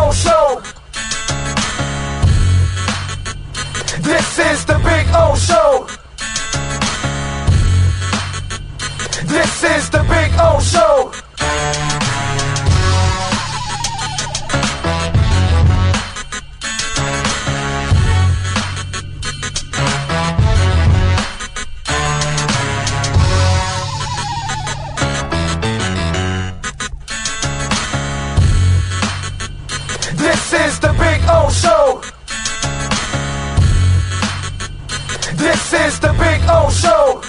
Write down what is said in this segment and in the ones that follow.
O Show. This is the Big O Show. This is the Big O Show. This is the Big O Show. This is the Big O Show.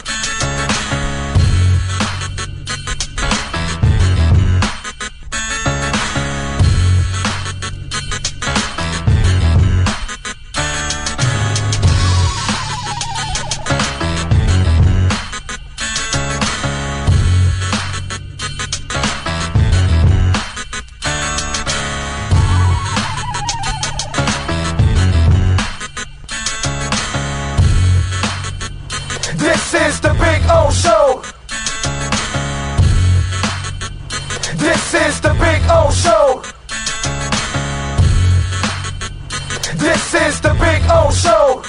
This is the Big O Show. This is the Big O Show. This is the Big O Show.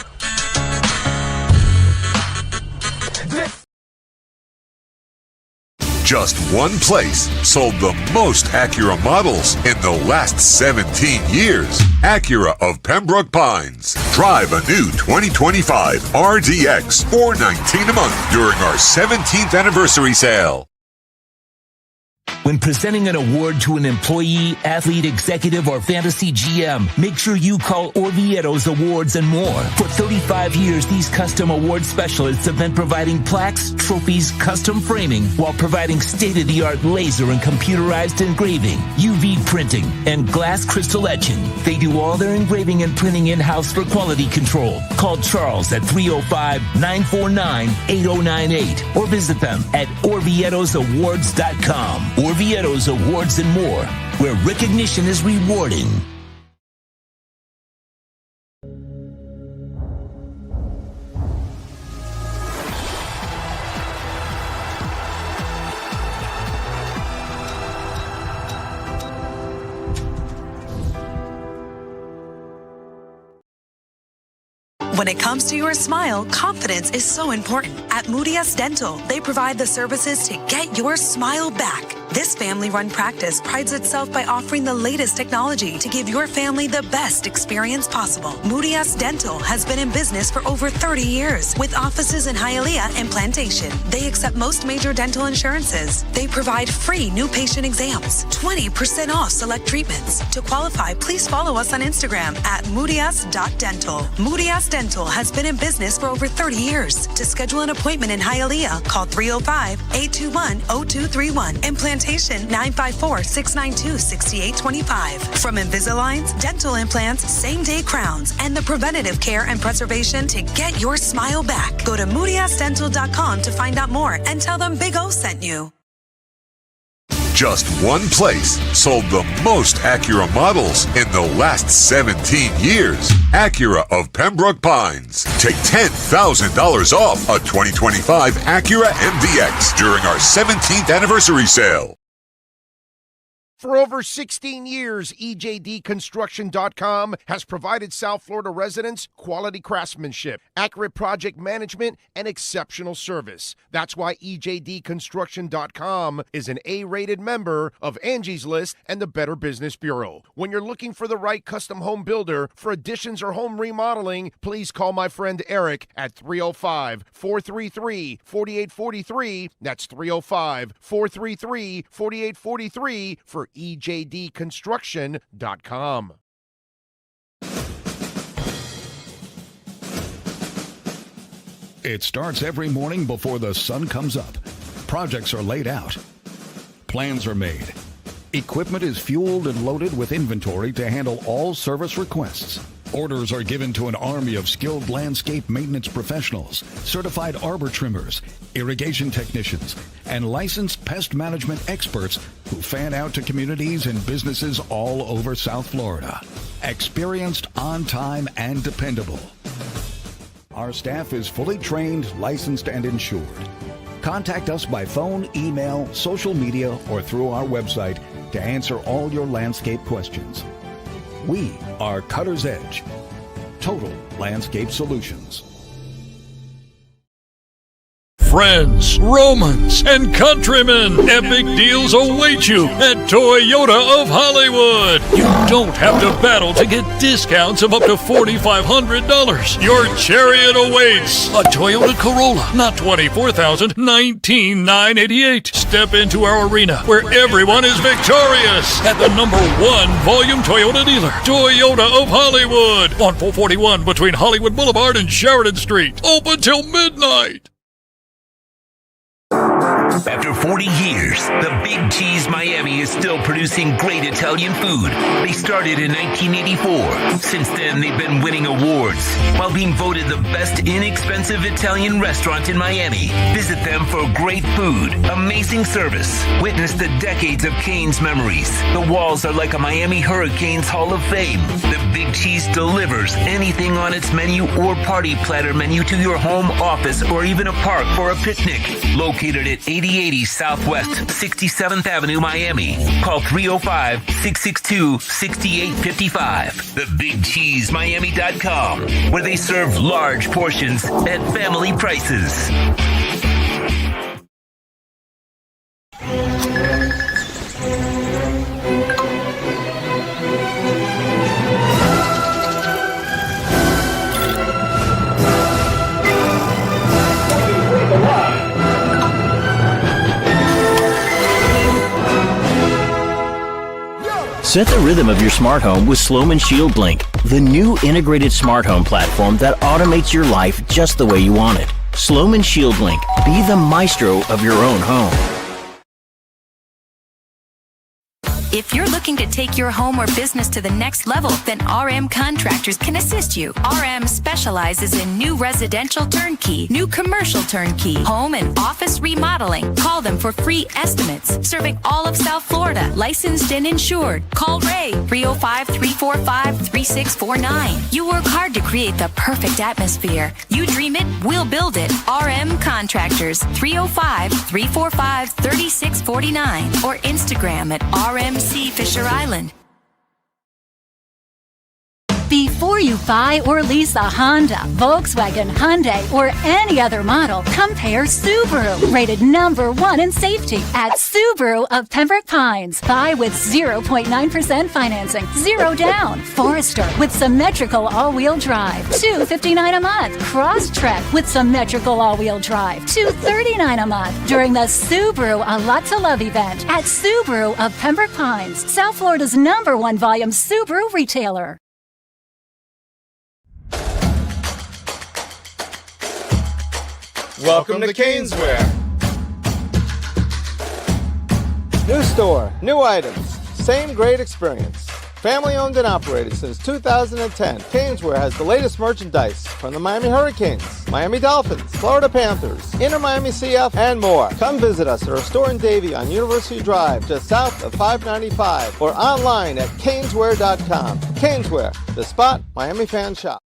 Just one place sold the most Acura models in the last 17 years. Acura of Pembroke Pines. Drive a new 2025 RDX $419 a month during our 17th anniversary sale. When presenting an award to an employee, athlete, executive, or fantasy GM, make sure you call Orvieto's Awards and More. For 35 years, these custom award specialists have been providing plaques, trophies, custom framing, while providing state-of-the-art laser and computerized engraving, UV printing, and glass crystal etching. They do all their engraving and printing in-house for quality control. Call Charles at 305-949-8098 or visit them at orvietosawards.com. Orvieto's Awards and More, where recognition is rewarding. When it comes to your smile, confidence is so important. At Moody S Dental, they provide the services to get your smile back. This family-run practice prides itself by offering the latest technology to give your family the best experience possible. Moody S Dental has been in business for over 30 years with offices in Hialeah and Plantation. They accept most major dental insurances. They provide free new patient exams, 20% off select treatments. To qualify, please follow us on Instagram at moodys.dental. Moody S Dental has been in business for over 30 years. To schedule an appointment in Hialeah, call 305-821-0231 and Plantation 954-692-6825. From Invisaligns, dental implants, same-day crowns, and the preventative care and preservation to get your smile back. Go to moodysdental.com to find out more and tell them Big O sent you. Just one place sold the most Acura models in the last 17 years. Acura of Pembroke Pines. Take $10,000 off a 2025 Acura MDX during our 17th anniversary sale. For over 16 years, EJDconstruction.com has provided South Florida residents quality craftsmanship, accurate project management, and exceptional service. That's why EJDconstruction.com is an A-rated member of Angie's List and the Better Business Bureau. When you're looking for the right custom home builder for additions or home remodeling, please call my friend Eric at 305-433-4843. That's 305-433-4843 for EJDconstruction.com. It starts every morning before the sun comes up. Projects are laid out. Plans are made. Equipment is fueled and loaded with inventory to handle all service requests. Orders are given to an army of skilled landscape maintenance professionals, certified arbor trimmers, irrigation technicians, and licensed pest management experts who fan out to communities and businesses all over South Florida. Experienced, on time, and dependable. Our staff is fully trained, licensed, and insured. Contact us by phone, email, social media, or through our website to answer all your landscape questions. We are Cutter's Edge. Total Landscape Solutions. Friends, Romans, and countrymen, epic deals await you at Toyota of Hollywood. You don't have to battle to get discounts of up to $4,500. Your chariot awaits. A Toyota Corolla, not $24,000, $19,988. Step into our arena where everyone is victorious at the #1 volume Toyota dealer, Toyota of Hollywood, on 441 between Hollywood Boulevard and Sheridan Street. Open till midnight. After 40 years, the Big Cheese Miami is still producing great Italian food. They started in 1984. Since then, they've been winning awards while being voted the best inexpensive Italian restaurant in Miami. Visit them for great food, amazing service. Witness the decades of Cane's memories. The walls are like a Miami Hurricanes Hall of Fame. The Big Cheese delivers anything on its menu or party platter menu to your home, office, or even a park for a picnic. Located at 8080 Southwest 67th Avenue, Miami. Call 305-662-6855. TheBigCheeseMiami.com, where they serve large portions at family prices. Set the rhythm of your smart home with Sloman Shield Blink, the new integrated smart home platform that automates your life just the way you want it. Sloman Shield Blink, be the maestro of your own home. If you're looking to take your home or business to the next level, then RM Contractors can assist you. RM specializes in new residential turnkey, new commercial turnkey, home and office remodeling. Call them for free estimates. Serving all of South Florida, licensed and insured. Call Ray, 305-345-3649. You work hard to create the perfect atmosphere. You dream it, we'll build it. RM Contractors, 305-345-3649. Or Instagram at RMC Fisher Island. Before you buy or lease a Honda, Volkswagen, Hyundai, or any other model, compare Subaru, rated #1 in safety at Subaru of Pembroke Pines. Buy with 0.9% financing, 0 down. Forester with symmetrical all-wheel drive, $259 a month. Crosstrek with symmetrical all-wheel drive, $239 a month. During the Subaru A Lot to Love event at Subaru of Pembroke Pines, South Florida's #1 volume Subaru retailer. Welcome to Caneswear. New store, new items, same great experience. Family owned and operated since 2010, Caneswear has the latest merchandise from the Miami Hurricanes, Miami Dolphins, Florida Panthers, Inter Miami CF, and more. Come visit us at our store in Davie on University Drive, just south of 595, or online at caneswear.com. Caneswear, the spot Miami fans shop.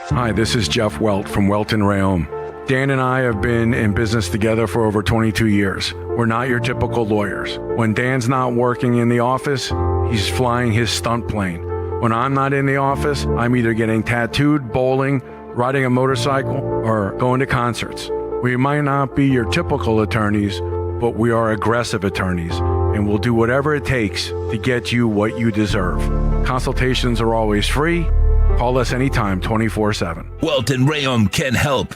Hi, this is Jeff Welt from Welton Rayom. Dan and I have been in business together for over 22 years. We're not your typical lawyers. When Dan's not working in the office, he's flying his stunt plane. When I'm not in the office, I'm either getting tattooed, bowling, riding a motorcycle, or going to concerts. We might not be your typical attorneys, but we are aggressive attorneys, and we'll do whatever it takes to get you what you deserve. Consultations are always free. Call us anytime, 24/7. Welton Rayom can help.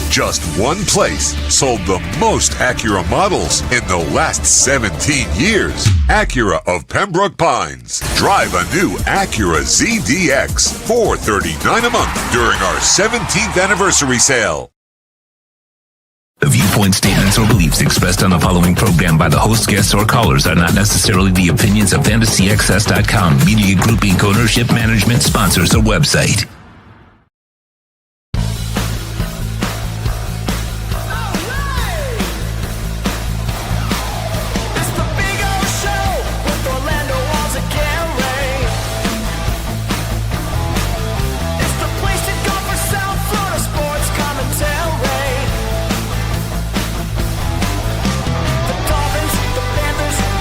Just one place sold the most Acura models in the last 17 years. Acura of Pembroke Pines. Drive a new Acura ZDX, $439 a month during our 17th anniversary sale. The viewpoint statements or beliefs expressed on the following program by the host, guests, or callers are not necessarily the opinions of FantasyAccess.com, Media Group Inc. ownership, management, sponsors, or website.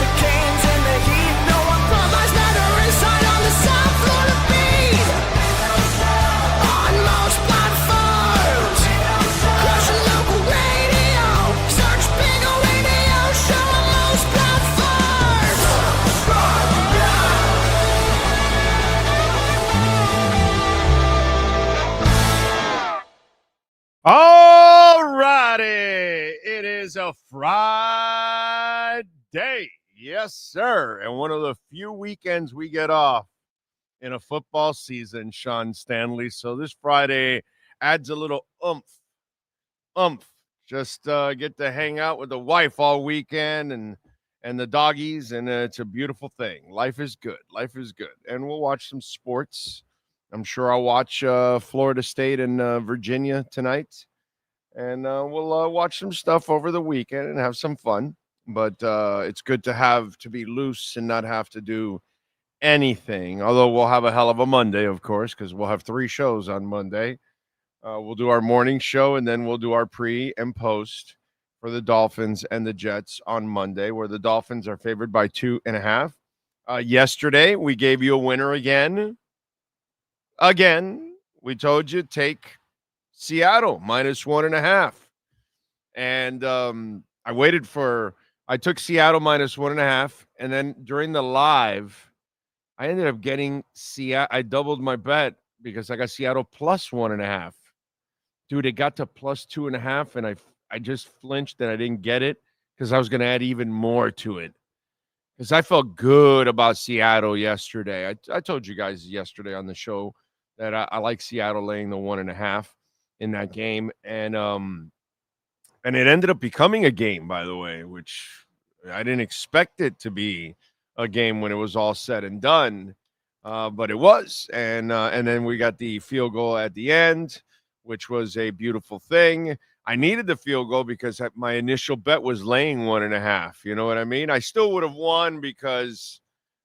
The is a Friday. Yes, sir. And one of the few weekends we get off in a football season, Sean Stanley. So this Friday adds a little oomph. Just get to hang out with the wife all weekend and the doggies, and it's a beautiful thing. Life is good. And we'll watch some sports. I'm sure I'll watch Florida State and Virginia tonight. And we'll watch some stuff over the weekend and have some fun. But it's good to be loose and not have to do anything. Although we'll have a hell of a Monday, of course, because we'll have 3 shows on Monday. We'll do our morning show, and then we'll do our pre and post for the Dolphins and the Jets on Monday, where the Dolphins are favored by 2.5. Yesterday, we gave you a winner again. We told you take Seattle -1.5. And I took Seattle -1.5. And then during the live, I ended up getting Seattle. I doubled my bet because I got Seattle +1.5. Dude, it got to +2.5, and I just flinched and I didn't get it because I was going to add even more to it. Because I felt good about Seattle yesterday. I told you guys yesterday on the show that I like Seattle laying the 1.5 in that game. And it ended up becoming a game, by the way, which I didn't expect it to be a game when it was all said and done. But it was. And then we got the field goal at the end, which was a beautiful thing. I needed the field goal because my initial bet was laying 1.5. You know what I mean? I still would have won because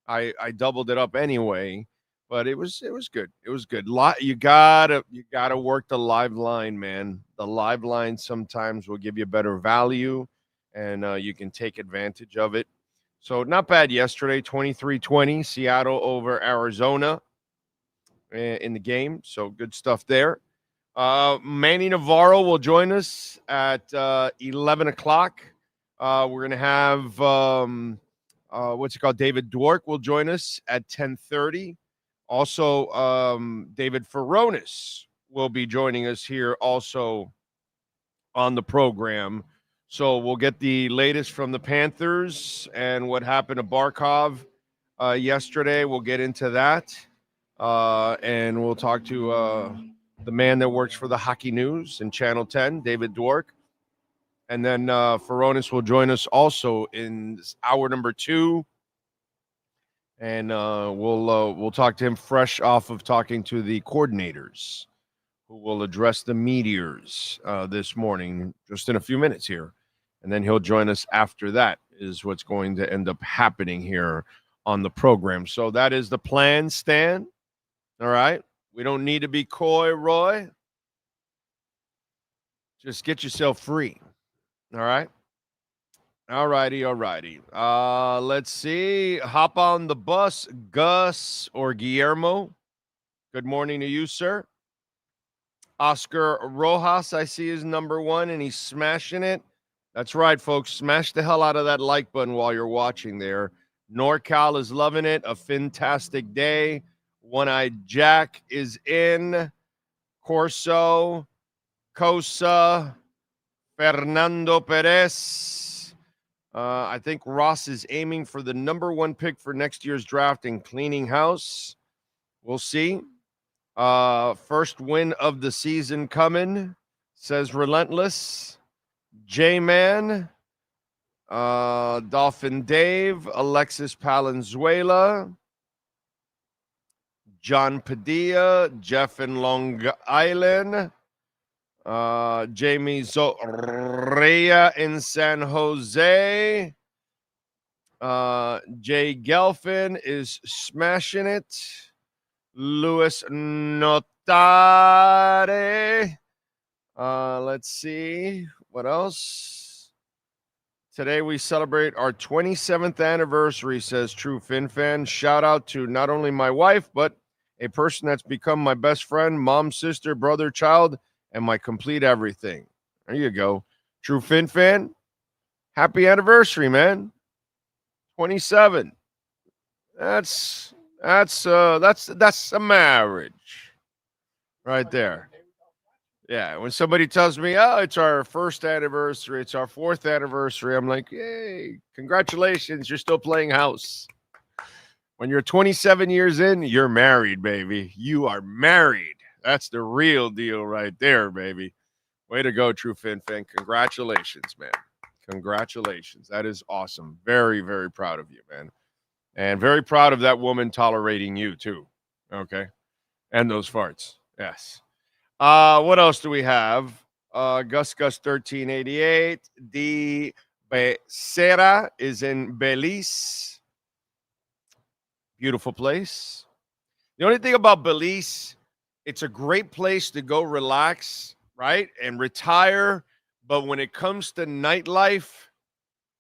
I doubled it up anyway. But it was good. It was good. You gotta work the live line, man. The live line sometimes will give you better value, and you can take advantage of it. So not bad yesterday. 23-20, Seattle over Arizona in the game. So good stuff there. Manny Navarro will join us at 11 o'clock. We're going to have, David Dwork will join us at 10:30. Also, David Feronis will be joining us here also on the program. So we'll get the latest from the Panthers and what happened to Barkov yesterday. We'll get into that. And we'll talk to the man that works for the Hockey News in Channel 10, David Dwork. And then Feronis will join us also in hour number 2. And we'll talk to him fresh off of talking to the coordinators who will address the Meteors this morning, just in a few minutes here. And then he'll join us after that is what's going to end up happening here on the program. So that is the plan, Stan. All right. We don't need to be coy, Roy. Just get yourself free. All right. All righty. Let's see. Hop on the bus, Gus or Guillermo. Good morning to you, sir. Oscar Rojas, I see, is number 1, and he's smashing it. That's right, folks. Smash the hell out of that like button while you're watching there. NorCal is loving it. A fantastic day. One-Eyed Jack is in. Corso, Cosa, Fernando Perez. I think Ross is aiming for the number 1 pick for next year's draft and cleaning house. We'll see. First win of the season coming, says Relentless. J-Man. Dolphin Dave. Alexis Palenzuela. John Padilla, Jeff in Long Island, Jamie Zorea in San Jose, Jay Gelfin is smashing it, Luis Notare, let's see, what else? Today we celebrate our 27th anniversary, says True Fin Fan. Shout out to not only my wife, but a person that's become my best friend, mom, sister, brother, child, and my complete everything. There you go. True Fin Fan. Happy anniversary, man. 27. That's a marriage right there. Yeah, when somebody tells me, oh, it's our first anniversary, it's our fourth anniversary, I'm like, yay, congratulations, you're still playing house. When you're 27 years in, you're married, baby. You are married. That's the real deal right there, baby. Way to go, True Fin Fan. Congratulations, man. Congratulations. That is awesome. Very, very proud of you, man. And very proud of that woman tolerating you, too. Okay? And those farts. Yes. What else do we have? Gus 1388. The Becerra is in Belize. Beautiful place. The only thing about Belize, it's a great place to go relax, right? And retire. But when it comes to nightlife,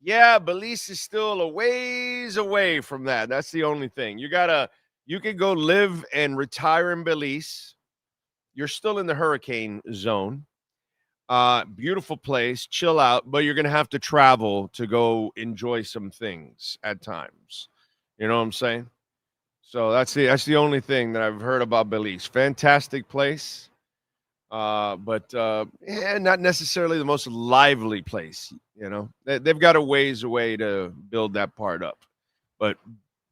yeah, Belize is still a ways away from that. That's the only thing. You can go live and retire in Belize. You're still in the hurricane zone. Beautiful place, chill out, but you're going to have to travel to go enjoy some things at times. You know what I'm saying? So that's the only thing that I've heard about Belize. Fantastic place, but not necessarily the most lively place. You know, they've got a ways away to build that part up. But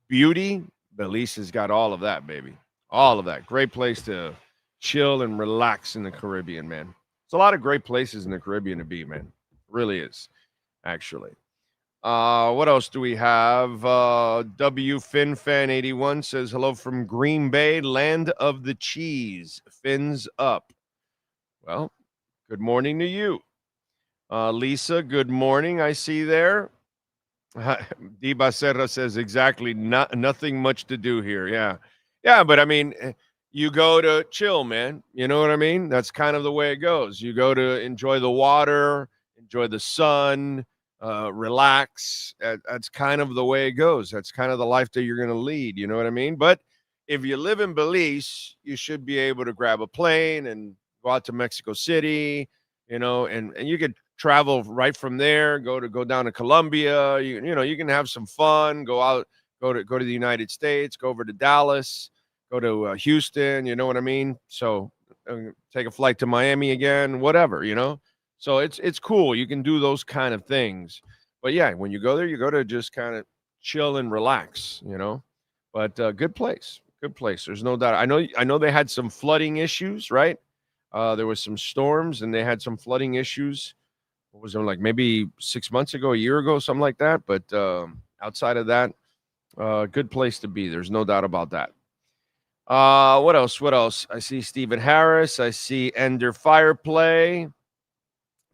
beauty, Belize has got all of that, baby. All of that. Great place to chill and relax in the Caribbean, man. It's a lot of great places in the Caribbean to be, man. It really is, actually. What else do we have? W FinFan 81 says hello from Green Bay, land of the cheese. Fins up. Well, good morning to you. Lisa, good morning. I see there. Di Becerra says exactly nothing much to do here. Yeah, but I mean, you go to chill, man. You know what I mean? That's kind of the way it goes. You go to enjoy the water, enjoy the sun, relax. That's kind of the way it goes. That's kind of the life that you're going to lead. You know what I mean? But if you live in Belize, you should be able to grab a plane and go out to Mexico City, you know, and you could travel right from there, go down to Colombia. You know, you can have some fun, go to the United States, go over to Dallas, go to Houston, you know what I mean? So take a flight to Miami again, whatever, you know? So it's cool. You can do those kind of things. But yeah, when you go there, you go to just kind of chill and relax, you know? But good place. Good place. There's no doubt. I know they had some flooding issues, right? There was some storms and they had some flooding issues. What was it, like maybe 6 months ago, a year ago, something like that. But outside of that, good place to be. There's no doubt about that. What else? I see Stephen Harris. I see Ender Fireplay.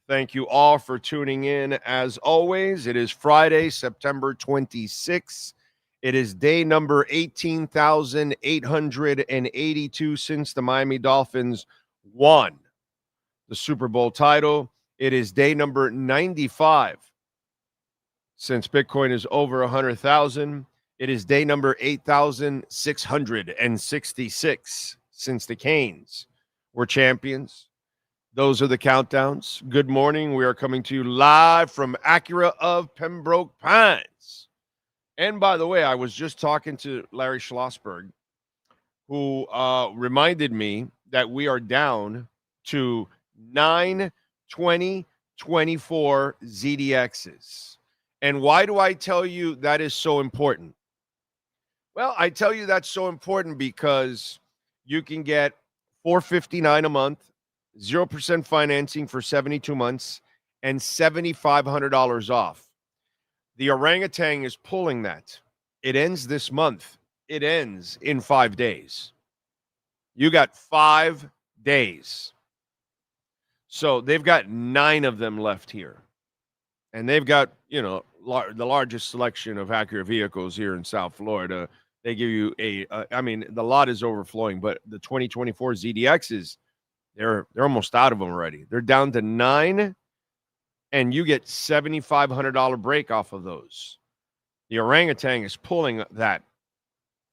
Thank you all for tuning in. As always, it is Friday, September 26th. It is day number 18,882 since the Miami Dolphins won the Super Bowl title. It is day number 95 since Bitcoin is over 100,000. It is day number 8,666 since the Canes were champions. Those are the countdowns. Good morning. We are coming to you live from Acura of Pembroke Pines. And by the way, I was just talking to Larry Schlossberg, who reminded me that we are down to 9 2024 ZDXs. And why do I tell you that is so important? Well, I tell you that's so important because you can get $459 a month, 0% financing for 72 months, and $7,500 off. The orangutan is pulling that. It ends this month. It ends in 5 days. You got 5 days. So they've got 9 of them left here. And they've got, you know, the largest selection of Acura vehicles here in South Florida. They give you I mean, the lot is overflowing, but the 2024 ZDXs, they're almost out of them already. They're down to 9, and you get $7,500 break off of those. The orangutan is pulling that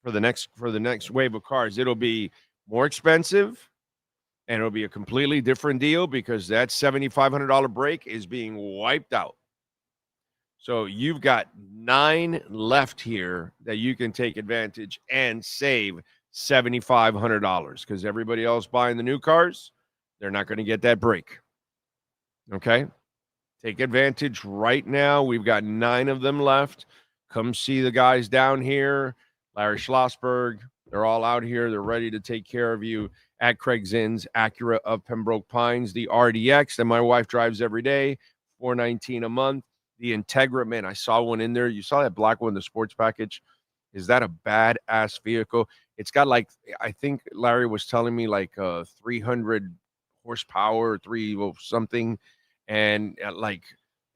for the next wave of cars. It'll be more expensive, and it'll be a completely different deal because that $7,500 break is being wiped out. So you've got 9 left here that you can take advantage and save $7,500 because everybody else buying the new cars, They're not going to get that break. Okay? Take advantage right now. We've got 9 of them left. Come see the guys down here. Larry Schlossberg. They're all out here. They're ready to take care of you at Craig Zinn's Acura of Pembroke Pines. The RDX that my wife drives every day, $419 a month. The Integra, man, I saw one in there. You saw that black one, the sports package. Is that a badass vehicle? It's got like, I think Larry was telling me like 300 horsepower, something. And like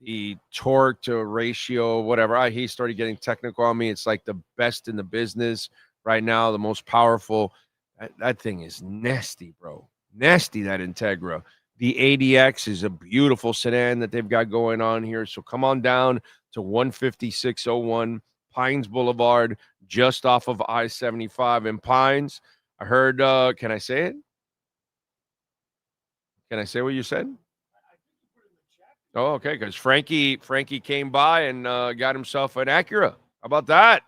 the torque to ratio, whatever. He started getting technical on me. It's like the best in the business right now, the most powerful. That thing is nasty, bro. Nasty, that Integra. The ADX is a beautiful sedan that they've got going on here. So come on down to 15601 Pines Boulevard, just off of I-75 in Pines. I heard, can I say it? Can I say what you said? Oh, okay, because Frankie came by and got himself an Acura. How about that?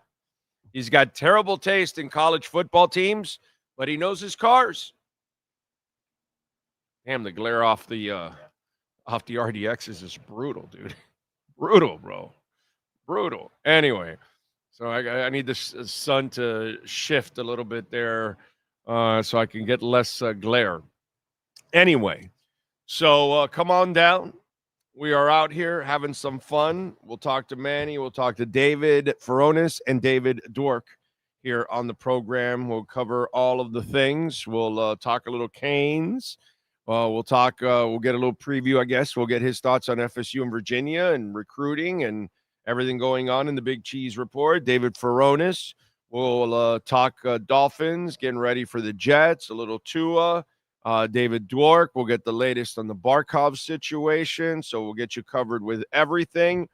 He's got terrible taste in college football teams, but he knows his cars. Damn, the glare off the RDXs is brutal, dude. Brutal, bro. Brutal. Anyway, so I need the sun to shift a little bit there so I can get less glare. Anyway, so come on down. We are out here having some fun. We'll talk to Manny. We'll talk to David Feronis and David Dwork here on the program. We'll cover all of the things. We'll talk a little Canes. We'll talk. We'll get a little preview, I guess. We'll get his thoughts on FSU and Virginia and recruiting and everything going on in the Big Cheese Report. David Feronis. We'll talk Dolphins, getting ready for the Jets, a little TUA. David Dwork, we'll get the latest on the Barkov situation, so we'll get you covered with everything.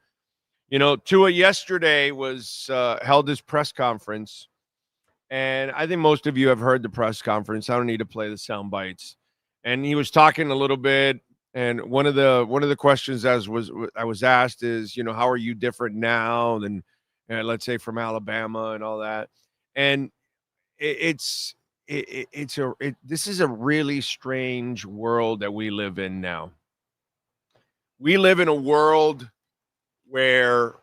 You know, TUA yesterday was held his press conference, and I think most of you have heard the press conference. I don't need to play the sound bites. And he was talking a little bit, and one of the questions I was asked is, you know, how are you different now than, let's say, from Alabama and all that? And this is a really strange world that we live in now. We live in a world where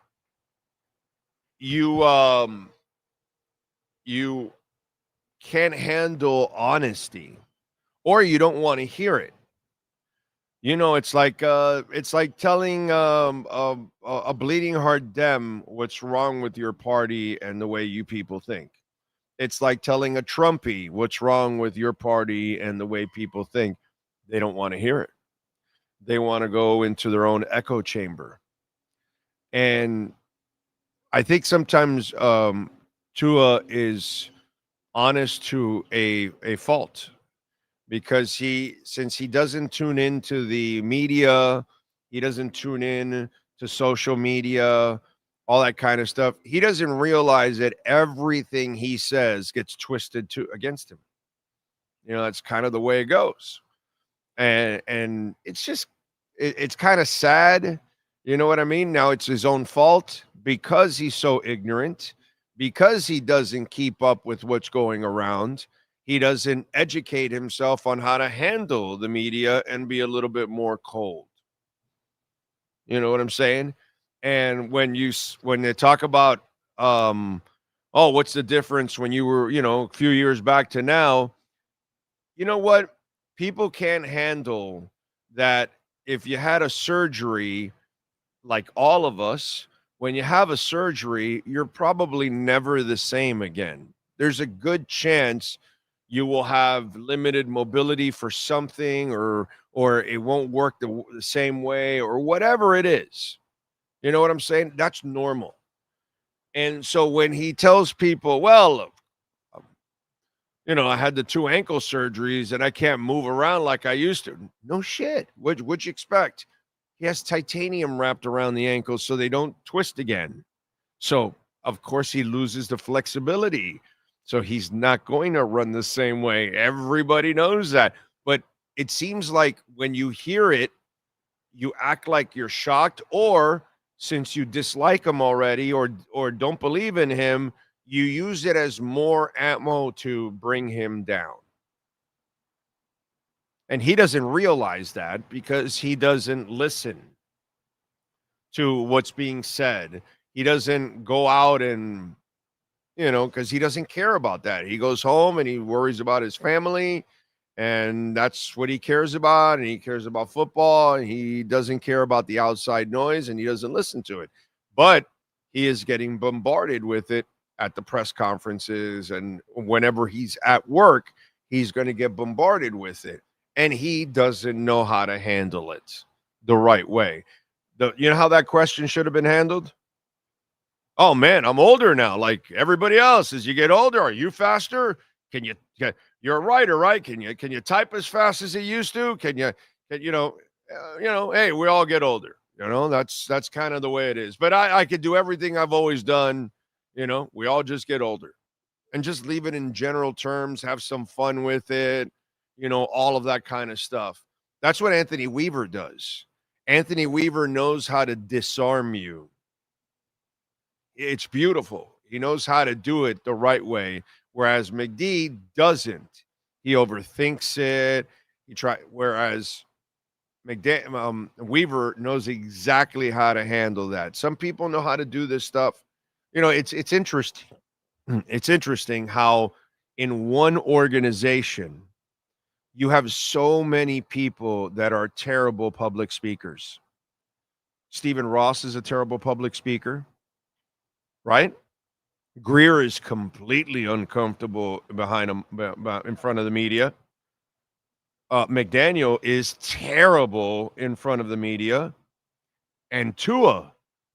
you can't handle honesty, or you don't want to hear it. You know, it's like telling a bleeding heart Dem what's wrong with your party and the way you people think. It's like telling a Trumpy what's wrong with your party and the way people think. They don't want to hear it. They want to go into their own echo chamber. And I think sometimes Tua is honest to a fault, because since he doesn't tune into the media, he doesn't tune in to social media, all that kind of stuff, he doesn't realize that everything he says gets twisted against him. You know, that's kind of the way it goes. And it's just, it's kind of sad. You know what I mean? Now it's his own fault because he's so ignorant, because he doesn't keep up with what's going around. He doesn't educate himself on how to handle the media and be a little bit more cold. You know what I'm saying? And when they talk about, what's the difference when you were, you know, a few years back to now, you know what? People can't handle that. If you had a surgery, like all of us, when you have a surgery, you're probably never the same again. There's a good chance you will have limited mobility for something, or it won't work the same way, or whatever it is. You know what I'm saying? That's normal. And so when he tells people, well, you know, I had the 2 ankle surgeries and I can't move around like I used to. No shit. What'd you expect? He has titanium wrapped around the ankles so they don't twist again. So, of course, he loses the flexibility. So he's not going to run the same way. Everybody knows that. But it seems like when you hear it, you act like you're shocked, or since you dislike him already or don't believe in him, you use it as more ammo to bring him down. And he doesn't realize that because he doesn't listen to what's being said. He doesn't go out and, because he doesn't care about that. He goes home and he worries about his family, and that's what he cares about. And he cares about football, and he doesn't care about the outside noise, and he doesn't listen to it. But he is getting bombarded with it at the press conferences, and whenever he's at work, he's going to get bombarded with it. And he doesn't know how to handle it the right way. You know how that question should have been handled? Oh, man, I'm older now, like everybody else. As you get older, are you faster? You're a writer, right? Can you type as fast as you used to? Hey, we all get older. That's kind of the way it is. But I could do everything I've always done. We all just get older. And just leave it in general terms, have some fun with it, all of that kind of stuff. That's what Anthony Weaver does. Anthony Weaver knows how to disarm you. It's beautiful. He knows how to do it the right way, whereas McD doesn't. He overthinks it. Whereas Weaver knows exactly how to handle that. Some people know how to do this stuff. It's interesting. It's interesting how in one organization you have so many people that are terrible public speakers. Stephen Ross is a terrible public speaker, right? Greer is completely uncomfortable behind him, in front of the media. McDaniel is terrible in front of the media, and Tua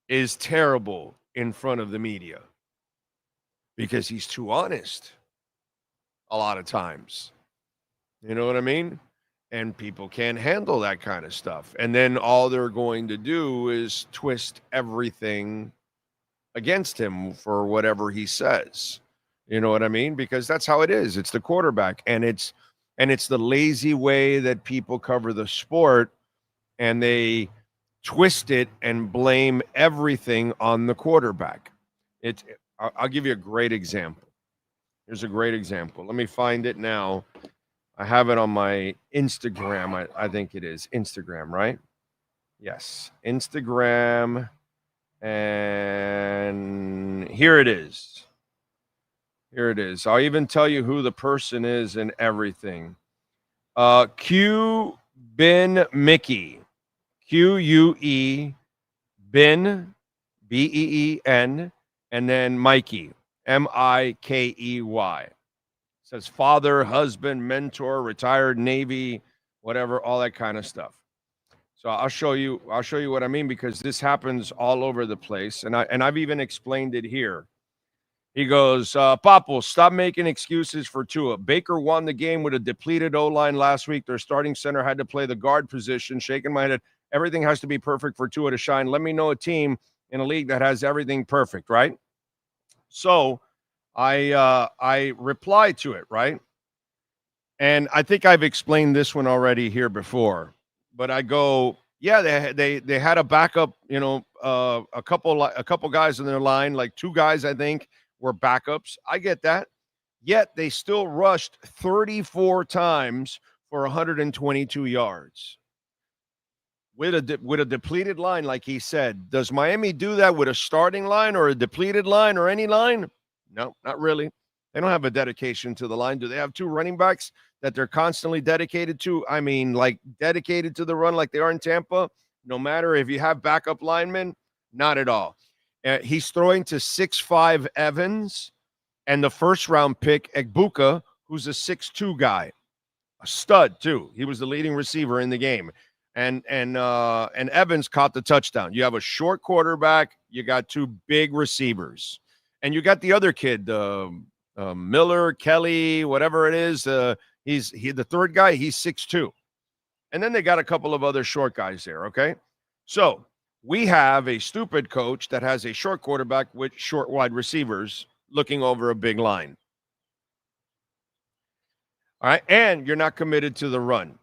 is terrible in front of the media because he's too honest a lot of times. You know what I mean? And people can't handle that kind of stuff. And then all they're going to do is twist everything against him for whatever he says. You know what I mean? Because that's how it is. It's the quarterback, and it's the lazy way that people cover the sport, and they twist it and blame everything on the quarterback. I'll give you a great example. Here's a great example. Let me find it now. I have it on my Instagram. I think it is Instagram, right? Yes, Instagram. And here it is. Here it is. I'll even tell you who the person is and everything. Q Ben Mickey. QUE Ben BEEN, and then Mikey MIKEY. Says father, husband, mentor, retired Navy, whatever, all that kind of stuff. So I'll show you what I mean, because this happens all over the place, and I've even explained it here. He goes, Papo, stop making excuses for Tua. Baker won the game with a depleted O-line last week. Their starting center had to play the guard position. Shaking my head. Everything has to be perfect for Tua to shine. Let me know a team in a league that has everything perfect, right? So I reply to it, right? And I think I've explained this one already here before, but I go, yeah, they had a backup, a couple guys in their line, like two guys I think were backups. I get that. Yet they still rushed 34 times for 122 yards. With a depleted line, like he said. Does Miami do that with a starting line or a depleted line or any line? No, not really. They don't have a dedication to the line. Do they have two running backs that they're constantly dedicated to? I mean, like dedicated to the run like they are in Tampa? No matter if you have backup linemen? Not at all. He's throwing to 6'5" Evans and the first-round pick, Egbuka, who's a 6'2" guy. A stud, too. He was the leading receiver in the game. And Evans caught the touchdown. You have a short quarterback. You got two big receivers. And you got the other kid, Miller, Kelly, whatever it is. He's the third guy. He's 6'2". And then they got a couple of other short guys there, okay? So we have a stupid coach that has a short quarterback with short wide receivers looking over a big line. All right, and you're not committed to the run,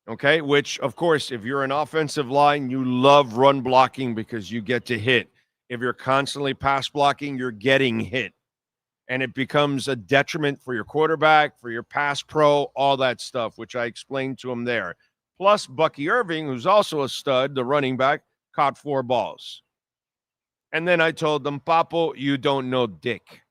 okay? Which, of course, if you're an offensive line, you love run blocking because you get to hit. If you're constantly pass blocking, you're getting hit. And it becomes a detriment for your quarterback, for your pass pro, all that stuff, which I explained to him there. Plus, Bucky Irving, who's also a stud, the running back, caught 4 balls. And then I told them, Papo, you don't know Dick.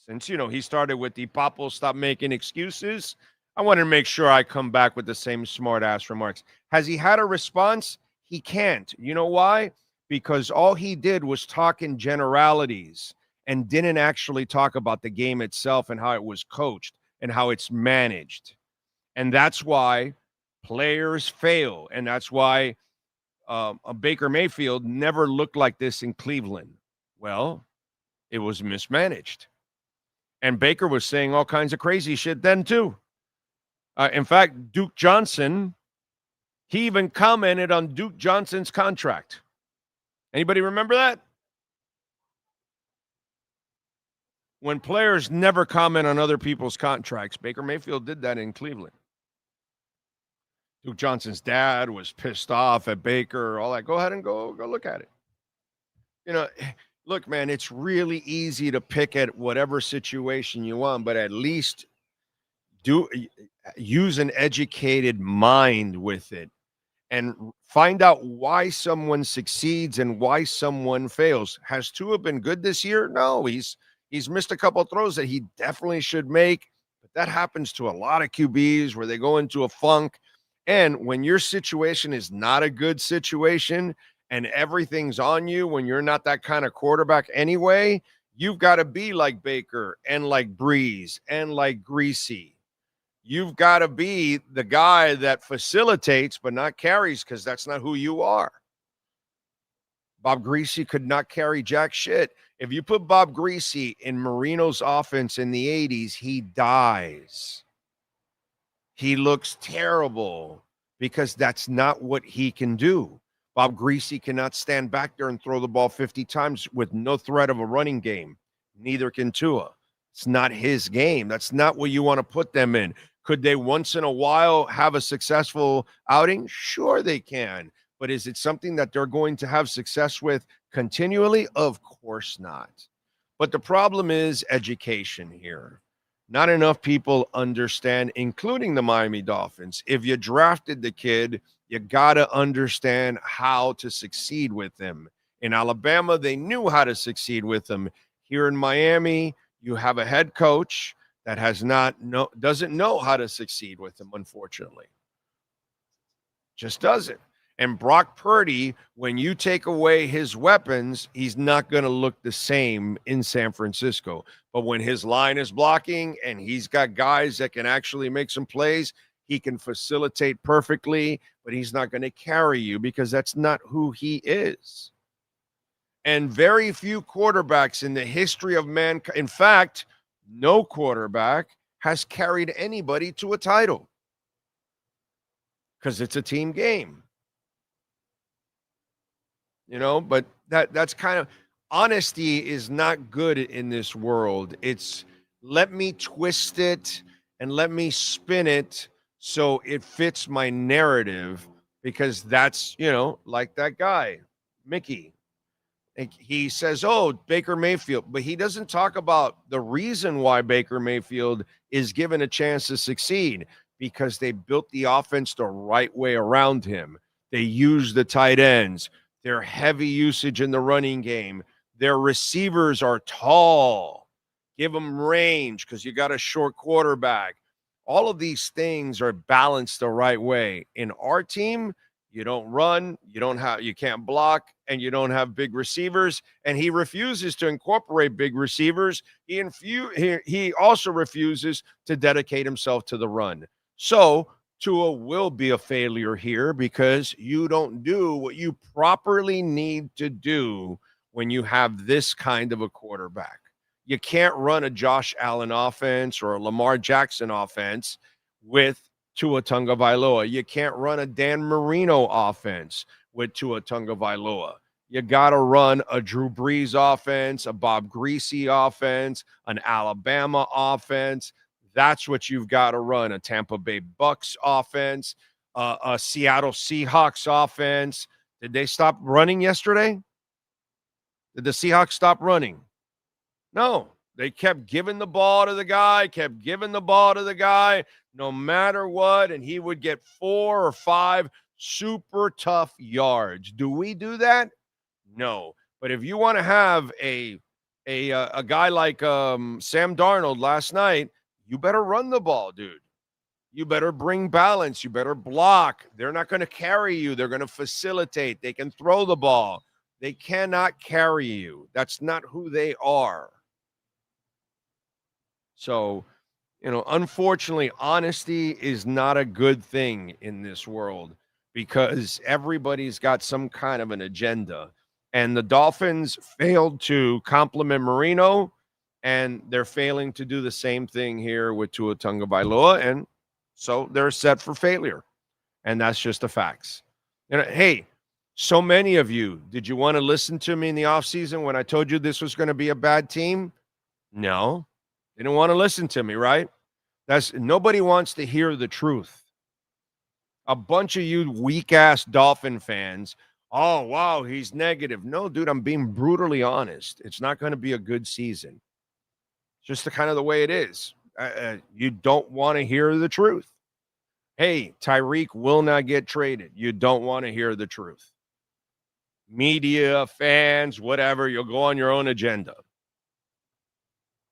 Since, he started with the Papo, stop making excuses, I wanted to make sure I come back with the same smart-ass remarks. Has he had a response? He can't. You know why? Because all he did was talk in generalities and didn't actually talk about the game itself and how it was coached and how it's managed. And that's why players fail. And that's why a Baker Mayfield never looked like this in Cleveland. Well, it was mismanaged. And Baker was saying all kinds of crazy shit then, too. In fact, Duke Johnson, he even commented on Duke Johnson's contract. Anybody remember that? When players never comment on other people's contracts, Baker Mayfield did that in Cleveland. Duke Johnson's dad was pissed off at Baker, all that. Go ahead and go look at it. Look, man, it's really easy to pick at whatever situation you want, but at least use an educated mind with it and find out why someone succeeds and why someone fails. Has Tua been good this year? No, he's missed a couple of throws that he definitely should make, but that happens to a lot of QBs where they go into a funk. And when your situation is not a good situation and everything's on you when you're not that kind of quarterback anyway, you've got to be like Baker and like Breeze and like Greasy. You've got to be the guy that facilitates but not carries, because that's not who you are. Bob Greasy could not carry jack shit. If you put Bob Greasy in Marino's offense in the 80s, he dies. He looks terrible because that's not what he can do. Bob Greasy cannot stand back there and throw the ball 50 times with no threat of a running game. Neither can Tua. It's not his game. That's not what you want to put them in. Could they once in a while have a successful outing? Sure they can. But is it something that they're going to have success with continually? Of course not. But the problem is education here. Not enough people understand, including the Miami Dolphins. If you drafted the kid, you got to understand how to succeed with him. In Alabama, they knew how to succeed with him. Here in Miami, you have a head coach that doesn't know how to succeed with him, unfortunately. Just doesn't. And Brock Purdy, when you take away his weapons, he's not going to look the same in San Francisco. But when his line is blocking and he's got guys that can actually make some plays, he can facilitate perfectly, but he's not going to carry you because that's not who he is. And very few quarterbacks in the history of mankind, in fact, no quarterback has carried anybody to a title because it's a team game. But that's kind of, honesty is not good in this world. It's let me twist it and let me spin it so it fits my narrative, because that's, like that guy, Mickey. He says, oh, Baker Mayfield, but he doesn't talk about the reason why Baker Mayfield is given a chance to succeed, because they built the offense the right way around him. They use the tight ends. Their heavy usage in the running game. Their receivers are tall. Give them range because you got a short quarterback. All of these things are balanced the right way. In our team, you don't run, you can't block, and you don't have big receivers. And he refuses to incorporate big receivers. He also refuses to dedicate himself to the run. So Tua will be a failure here because you don't do what you properly need to do when you have this kind of a quarterback. You can't run a Josh Allen offense or a Lamar Jackson offense with Tua Tagovailoa. You can't run a Dan Marino offense with Tua Tagovailoa. You got to run a Drew Brees offense, a Bob Greasy offense, an Alabama offense. That's what you've got to run, a Tampa Bay Bucks offense, a Seattle Seahawks offense. Did they stop running yesterday? Did the Seahawks stop running? No, They kept giving the ball to the guy, no matter what, and he would get 4 or 5 super tough yards. Do we do that? No. But if you want to have a guy like Sam Darnold last night, you better run the ball, dude. You better bring balance. You better block. They're not going to carry you. They're going to facilitate. They can throw the ball. They cannot carry you. That's not who they are. So, unfortunately, honesty is not a good thing in this world because everybody's got some kind of an agenda. And the Dolphins failed to compliment Marino, and they're failing to do the same thing here with Tua Tagovailoa, and so they're set for failure. And that's just the facts. Hey, so many of you, did you want to listen to me in the offseason when I told you this was going to be a bad team? No. They didn't want to listen to me, right? Nobody wants to hear the truth. A bunch of you weak-ass Dolphin fans, oh, wow, he's negative. No, dude, I'm being brutally honest. It's not going to be a good season. It's just the kind of the way it is. You don't want to hear the truth. Hey, Tyreek will not get traded. You don't want to hear the truth. Media, fans, whatever, you'll go on your own agenda.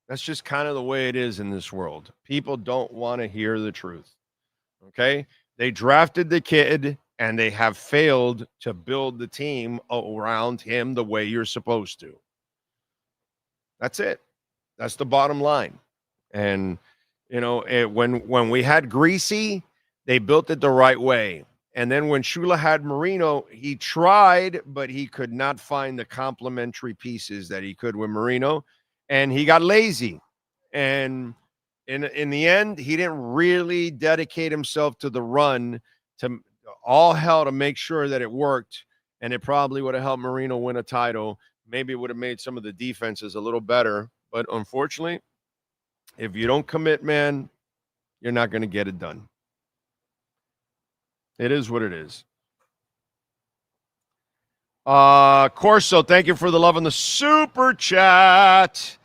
That's just kind of the way it is in this world. People don't want to hear the truth. Okay? They drafted the kid, and they have failed to build the team around him the way you're supposed to. That's it. That's the bottom line. And, when we had Greasy, they built it the right way. And then when Shula had Marino, he tried, but he could not find the complementary pieces that he could with Marino. And he got lazy. And in the end, he didn't really dedicate himself to the run to all hell to make sure that it worked. And it probably would have helped Marino win a title. Maybe it would have made some of the defenses a little better. But unfortunately, if you don't commit, man, you're not going to get it done. It is what it is. Corso, thank you for the love on the super chat.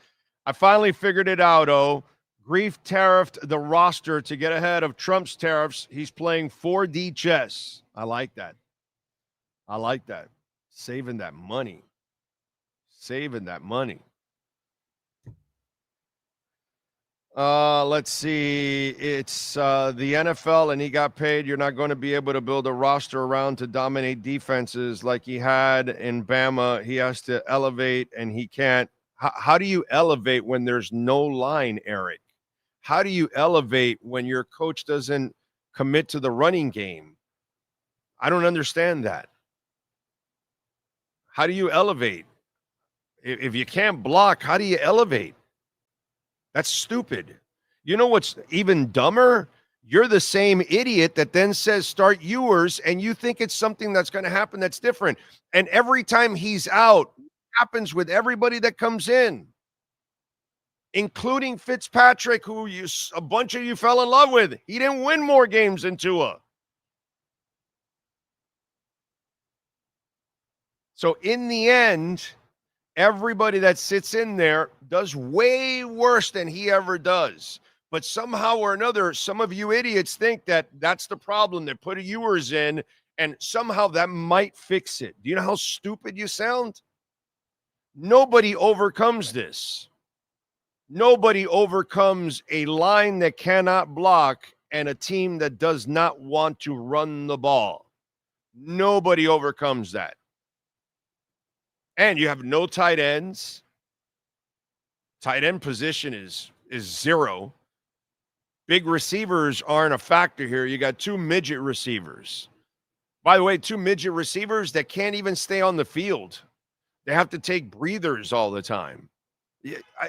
I finally figured it out, Grief tariffed the roster to get ahead of Trump's tariffs. He's playing 4D chess. I like that. Saving that money. Let's see. It's the NFL, and he got paid. You're not going to be able to build a roster around to dominate defenses like he had in Bama. He has to elevate, and he can't. How do you elevate when there's no line, Eric? How do you elevate when your coach doesn't commit to the running game? I don't understand that. How do you elevate? If you can't block, how do you elevate? That's stupid. You know what's even dumber? You're the same idiot that then says start Ewers, and you think it's something that's going to happen that's different. And every time he's out, it happens with everybody that comes in, including Fitzpatrick, who a bunch of you fell in love with. He didn't win more games than Tua. So in the end, everybody that sits in there does way worse than he ever does. But somehow or another, some of you idiots think that that's the problem. They put a Ewers in, and somehow that might fix it. Do you know how stupid you sound? Nobody overcomes this. Nobody overcomes a line that cannot block and a team that does not want to run the ball. Nobody overcomes that. And you have no tight ends. Tight end position is zero. Big receivers aren't a factor here. You got 2 midget receivers. By the way, 2 midget receivers that can't even stay on the field. They have to take breathers all the time.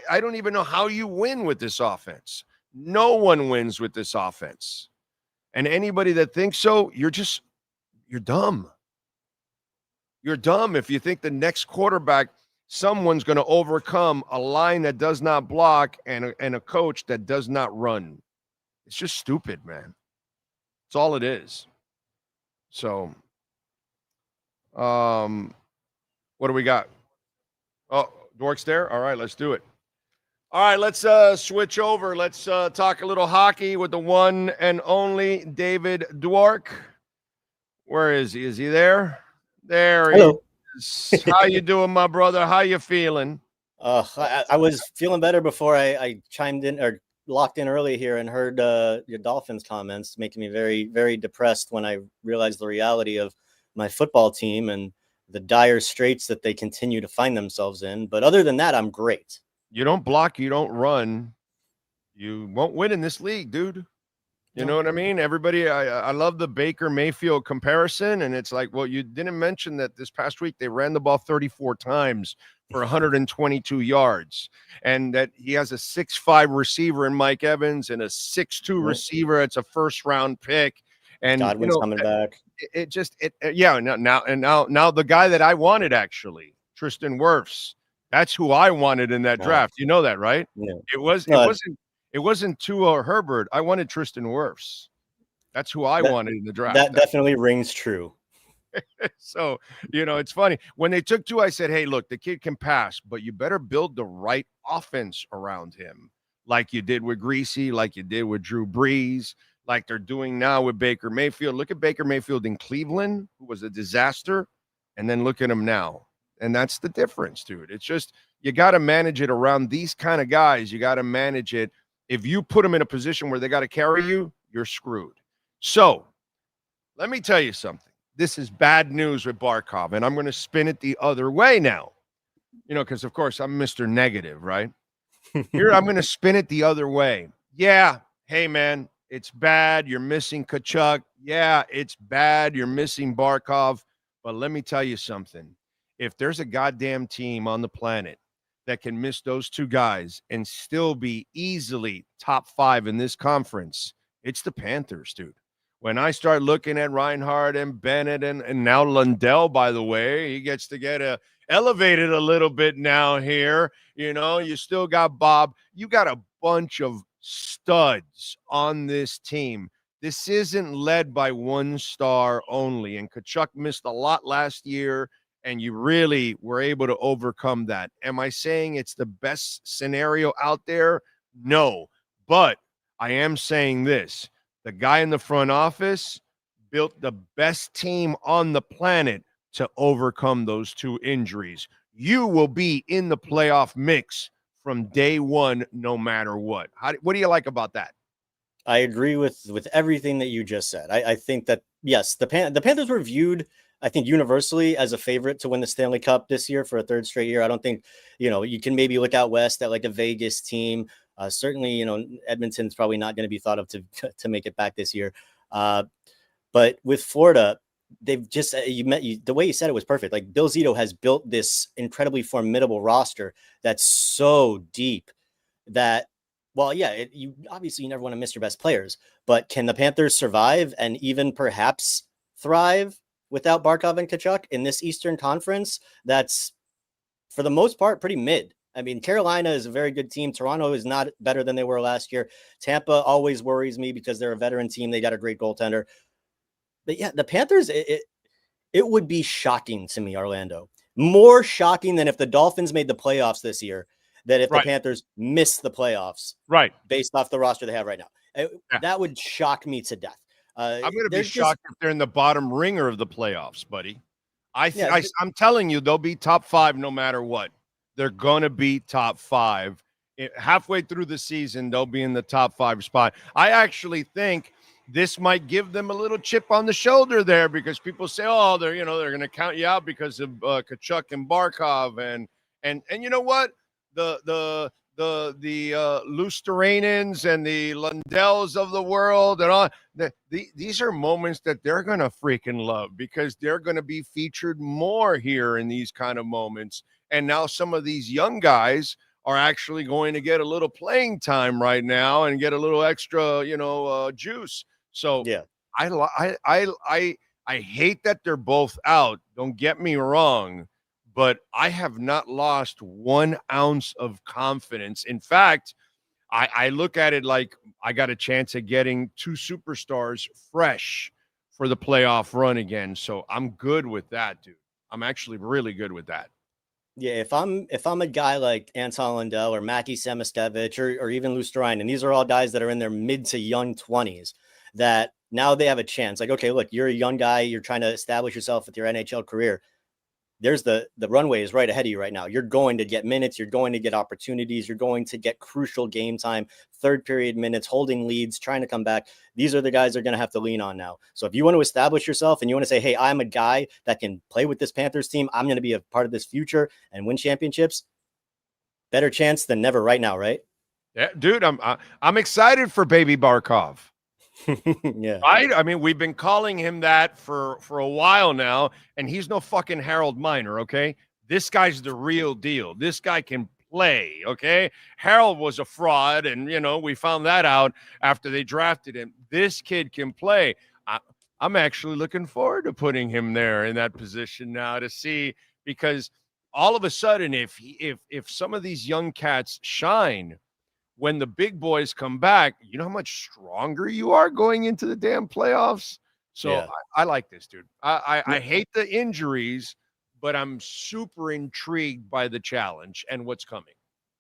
I don't even know how you win with this offense. No one wins with this offense. And anybody that thinks so, you're dumb. You're dumb if you think the next quarterback, someone's going to overcome a line that does not block and a coach that does not run. It's just stupid, man. It's all it is. So, what do we got? Oh, Dwork's there? All right, let's do it. All right, let's switch over. Let's talk a little hockey with the one and only David Dwork. Where is he? Is he there? There he is. How you doing, my brother? How you feeling? I was feeling better before I chimed in or locked in early here and heard your Dolphins comments, making me very, very depressed when I realized the reality of my football team and the dire straits that they continue to find themselves in. But other than that, I'm great. You don't block, you don't run. You won't win in this league, dude. You know what I mean? Everybody, I love the Baker Mayfield comparison. And it's like, well, you didn't mention that this past week they ran the ball 34 times for 122 yards. And that he has a 6'5" receiver in Mike Evans and a 6'2" receiver. It's a first-round pick. And Godwin's coming back. Now the guy that I wanted, actually, Tristan Wirfs. That's who I wanted in that draft. You know that, right? Yeah. It wasn't Tua or Herbert. I wanted Tristan Wirfs. That's who I wanted in the draft. That definitely rings true. So, it's funny. When they took Tua, I said, hey, look, the kid can pass, but you better build the right offense around him, like you did with Greasy, like you did with Drew Brees, like they're doing now with Baker Mayfield. Look at Baker Mayfield in Cleveland, who was a disaster, and then look at him now. And that's the difference, dude. It's just you got to manage it around these kind of guys. You got to manage it. If you put them in a position where they got to carry you, you're screwed. So let me tell you something. This is bad news with Barkov, and I'm going to spin it the other way now. Because, of course, I'm Mr. Negative, right? Here, I'm going to spin it the other way. Yeah, hey, man, it's bad. You're missing Tkachuk. Yeah, it's bad. You're missing Barkov. But let me tell you something. If there's a goddamn team on the planet that can miss those two guys and still be easily top 5 in this conference, it's the Panthers, dude. When I start looking at Reinhardt and Bennett and now Lundell, by the way, he gets to get elevated a little bit now here. You still got Bob. You got a bunch of studs on this team. This isn't led by one star only, and Tkachuk missed a lot last year. And you really were able to overcome that. Am I saying it's the best scenario out there? No. But I am saying this. The guy in the front office built the best team on the planet to overcome those two injuries. You will be in the playoff mix from day one, no matter what. What do you like about that? I agree with everything that you just said. I think that, yes, the Panthers were viewed, I think, universally as a favorite to win the Stanley Cup this year for a third straight year. I don't think, you can maybe look out west at like a Vegas team. Certainly, Edmonton's probably not going to be thought of to make it back this year. But with Florida, they've just, the way you said it was perfect. Like Bill Zito has built this incredibly formidable roster that's so deep that, well, yeah, you obviously never want to miss your best players, but can the Panthers survive and even perhaps thrive without Barkov and Tkachuk in this Eastern Conference? That's, for the most part, pretty mid. I mean, Carolina is a very good team. Toronto is not better than they were last year. Tampa always worries me because they're a veteran team. They got a great goaltender. But yeah, the Panthers, it would be shocking to me, Orlando. More shocking than if the Dolphins made the playoffs this year, than if the Panthers missed the playoffs. Right. Based off the roster they have right now. That would shock me to death. I'm going to be shocked if they're in the bottom ringer of the playoffs, buddy. I'm telling you, they'll be top 5 no matter what. They're going to be top 5. Halfway through the season, they'll be in the top 5 spot. I actually think this might give them a little chip on the shoulder there, because people say, oh, they're going to count you out because of Tkachuk and Barkov. And you know what? The Lusteranins and the Lundells of the world and all, these are moments that they're going to freaking love, because they're going to be featured more here in these kind of moments. And now some of these young guys are actually going to get a little playing time right now and get a little extra, juice. So yeah, I hate that they're both out. Don't get me wrong. But I have not lost 1 ounce of confidence. In fact, I look at it like I got a chance of getting 2 superstars fresh for the playoff run again. So I'm good with that, dude. I'm actually really good with that. Yeah, if I'm a guy like Anton Lundell or Mackie Semistevich or even Lusterin, and these are all guys that are in their mid to young 20s, that now they have a chance. Like, okay, look, you're a young guy, you're trying to establish yourself with your NHL career. There's the runway is right ahead of you right now. You're going to get minutes, you're going to get opportunities, you're going to get crucial game time, third period minutes, holding leads, trying to come back. These are the guys they're going to have to lean on now. So if you want to establish yourself and you want to say, hey, I'm a guy that can play with this Panthers team, I'm going to be a part of this future and win championships, better chance than never right now, right? Yeah, dude, I'm excited for baby Barkov. Yeah. Right? I mean, we've been calling him that for a while now, and he's no fucking Harold Miner, okay? This guy's the real deal. This guy can play, okay? Harold was a fraud, and, we found that out after they drafted him. This kid can play. I'm actually looking forward to putting him there in that position now to see, because all of a sudden, if some of these young cats shine, when the big boys come back, you know how much stronger you are going into the damn playoffs. So yeah. I like this, dude. I hate the injuries, but I'm super intrigued by the challenge and what's coming.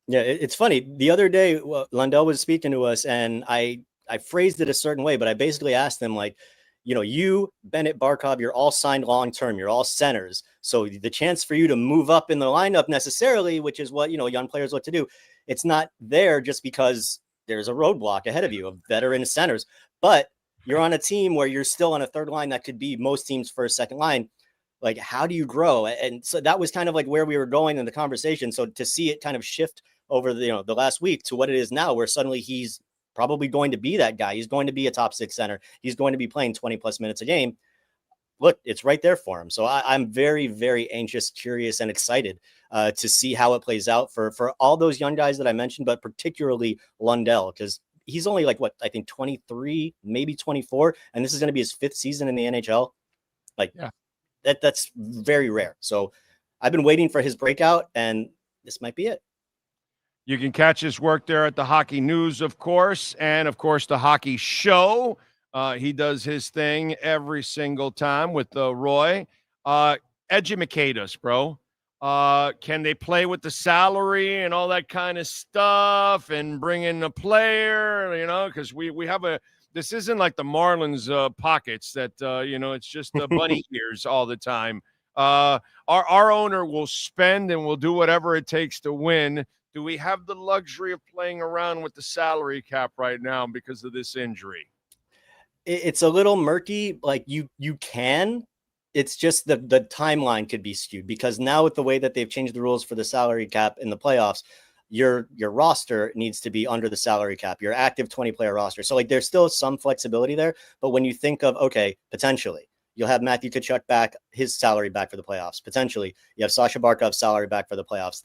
Yeah, it's funny. The other day, Lundell was speaking to us, and I phrased it a certain way, but I basically asked them, like, you, Bennett, Barkov, you're all signed long-term. You're all centers. So the chance for you to move up in the lineup necessarily, which is what, young players look to do, it's not there just because there's a roadblock ahead of you of veteran centers. But you're on a team where you're still on a third line that could be most teams' first, second line. Like, how do you grow? And so that was kind of like where we were going in the conversation. So to see it kind of shift over the last week to what it is now, where suddenly he's probably going to be that guy. He's going to be a top six center. He's going to be playing 20 plus minutes a game. Look, it's right there for him. So I'm very, very anxious, curious, and excited to see how it plays out for all those young guys that I mentioned, but particularly Lundell, because he's only like, I think 23, maybe 24. And this is going to be his 5th season in the NHL. Like, yeah. That's very rare. So I've been waiting for his breakout, and this might be it. You can catch his work there at the Hockey News, of course, and, of course, the Hockey Show. He does his thing every single time with Roy. Educate us, bro. Can they play with the salary and all that kind of stuff and bring in a player, because we have this isn't like the Marlins pockets that, it's just bunny ears all the time. Our owner will spend and will do whatever it takes to win. Do we have the luxury of playing around with the salary cap right now because of this injury? It's a little murky. Like you can, it's just the timeline could be skewed, because now with the way that they've changed the rules for the salary cap in the playoffs, your roster needs to be under the salary cap, your active 20-player roster. So like there's still some flexibility there. But when you think of, okay, potentially you'll have Matthew Tkachuk back, his salary back for the playoffs. Potentially you have Sasha Barkov's salary back for the playoffs.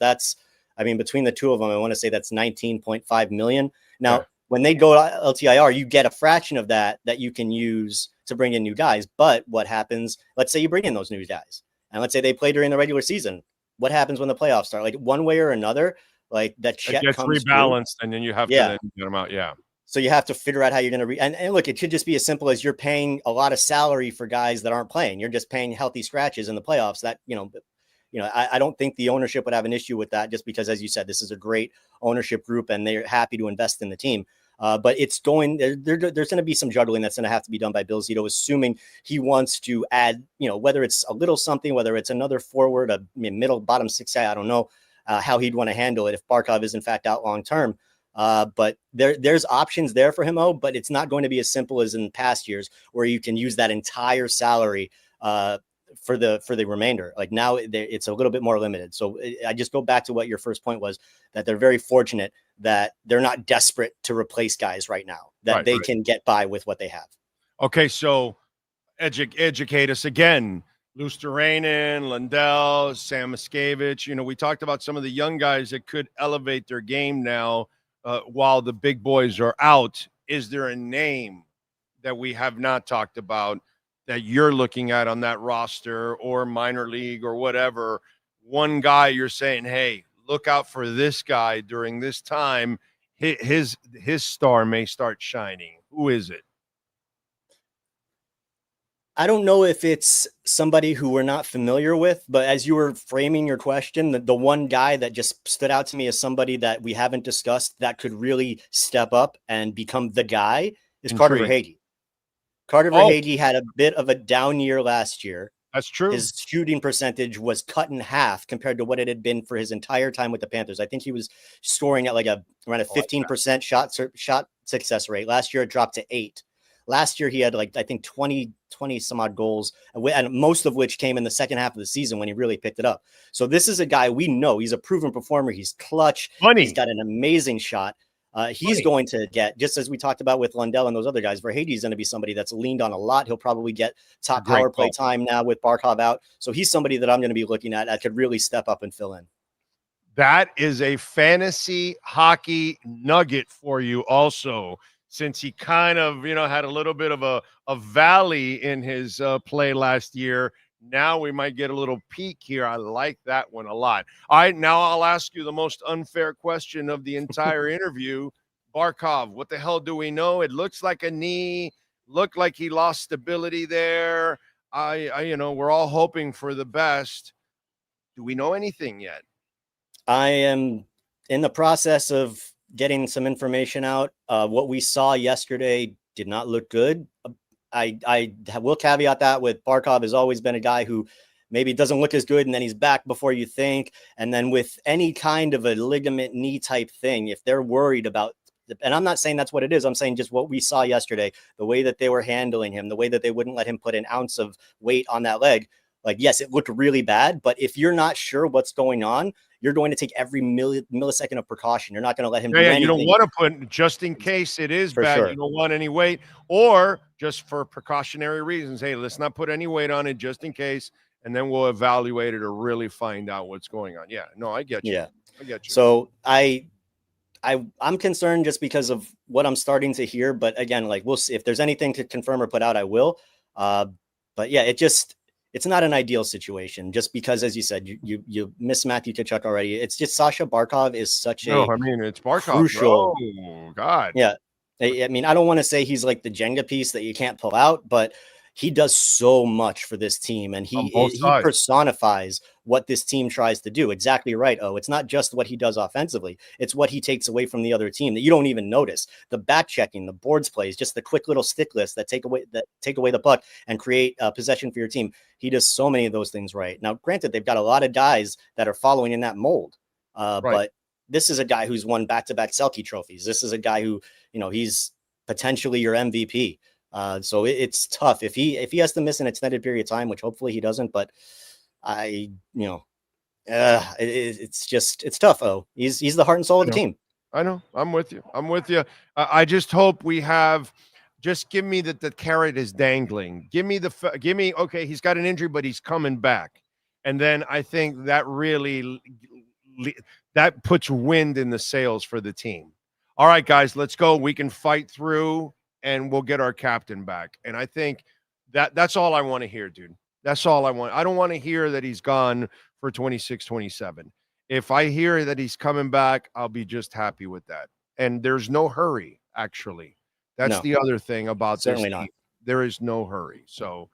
Between the two of them, I want to say that's $19.5 million. Now, when they go to LTIR, you get a fraction of that you can use to bring in new guys. But what happens, let's say you bring in those new guys, and let's say they play during the regular season. What happens when the playoffs start? Like one way or another, like that check gets comes rebalanced, through. And then you have to then get them out. Yeah. So you have to figure out how you're going to and look, it could just be as simple as you're paying a lot of salary for guys that aren't playing. You're just paying healthy scratches in the playoffs. That, I don't think the ownership would have an issue with that, just because, as you said, this is a great ownership group and they're happy to invest in the team. But it's there's going to be some juggling that's going to have to be done by Bill Zito, assuming he wants to add, whether it's a little something, whether it's another forward, a middle, bottom six guy. I don't know how he'd want to handle it if Barkov is in fact out long term. But there's options there for him, but it's not going to be as simple as in past years where you can use that entire salary for the remainder. Like now it's a little bit more limited. So I just go back to what your first point was, that they're very fortunate that they're not desperate to replace guys right now, that they can get by with what they have. Okay. So educate us again. Lusterin, Lundell, Sam Miskevich. We talked about some of the young guys that could elevate their game now while the big boys are out. Is there a name that we have not talked about that you're looking at on that roster or minor league or whatever? One guy you're saying, hey, look out for this guy during this time. His star may start shining. Who is it? I don't know if it's somebody who we're not familiar with, but as you were framing your question, the one guy that just stood out to me as somebody that we haven't discussed that could really step up and become the guy is Carter Verhaeghe. Carter Verhaeghe had a bit of a down year last year. That's true. His shooting percentage was cut in half compared to what it had been for his entire time with the Panthers. I think he was scoring at like around a 15% shot success rate. Last year, it dropped to 8. Last year, he had I think 20 some odd goals, and most of which came in the second half of the season when he really picked it up. So this is a guy we know. He's a proven performer. He's clutch. He's got an amazing shot. He's going to get, just as we talked about with Lundell and those other guys, Verhaeghe is going to be somebody that's leaned on a lot. He'll probably get top power play time now with Barkov out. So he's somebody that I'm going to be looking at that could really step up and fill in. That is a fantasy hockey nugget for you also, since he kind of, had a little bit of a valley in his play last year. Now we might get a little peek here. I like that one a lot. All right, now I'll ask you the most unfair question of the entire interview. Barkov, what the hell do we know? It looks like a knee. Looked like he lost stability there. We're all hoping for the best. Do we know anything yet? I am in the process of getting some information out. What we saw yesterday did not look good. I will caveat that with Barkov has always been a guy who maybe doesn't look as good and then he's back before you think. And then with any kind of a ligament knee type thing, if they're worried about, and I'm not saying that's what it is, I'm saying just what we saw yesterday, the way that they were handling him, the way that they wouldn't let him put an ounce of weight on that leg. Like, yes, it looked really bad, but if you're not sure what's going on, you're going to take every millisecond of precaution. You're not going to let him do anything. You don't want to put, just in case it is bad, sure. You don't want any weight, or just for precautionary reasons. Hey, let's not put any weight on it just in case, and then we'll evaluate it or really find out what's going on. Yeah, no, I get you. Yeah, I get you. So I'm concerned just because of what I'm starting to hear. But again, we'll see if there's anything to confirm or put out, I will. But yeah, it's not an ideal situation just because, as you said, you miss Matthew Tkachuk already. It's just Sasha Barkov is such it's Barkov. Crucial. Oh, God. Yeah. I mean, I don't want to say he's like the Jenga piece that you can't pull out, but he does so much for this team, and he personifies what this team tries to do. Exactly right. Oh, it's not just what he does offensively. It's what he takes away from the other team that you don't even notice. The back checking, the boards plays, just the quick little stick lists that take away the puck and create possession for your team. He does so many of those things right. Now, granted, they've got a lot of guys that are following in that mold, but this is a guy who's won back-to-back Selke trophies. This is a guy who, he's potentially your MVP. So it's tough if he has to miss an extended period of time, which hopefully he doesn't. But it's tough. Oh, he's the heart and soul of the team. I know. I'm with you. I just hope we have. Just give me that the carrot is dangling. Give me. Okay, he's got an injury, but he's coming back, and then I think that really that puts wind in the sails for the team. All right, guys, let's go. We can fight through. And we'll get our captain back. And I think that's all I want to hear, dude. That's all I want. I don't want to hear that he's gone for 26, 27. If I hear that he's coming back, I'll be just happy with that. And there's no hurry, actually. That's the other thing about this. Certainly not. There is no hurry. So,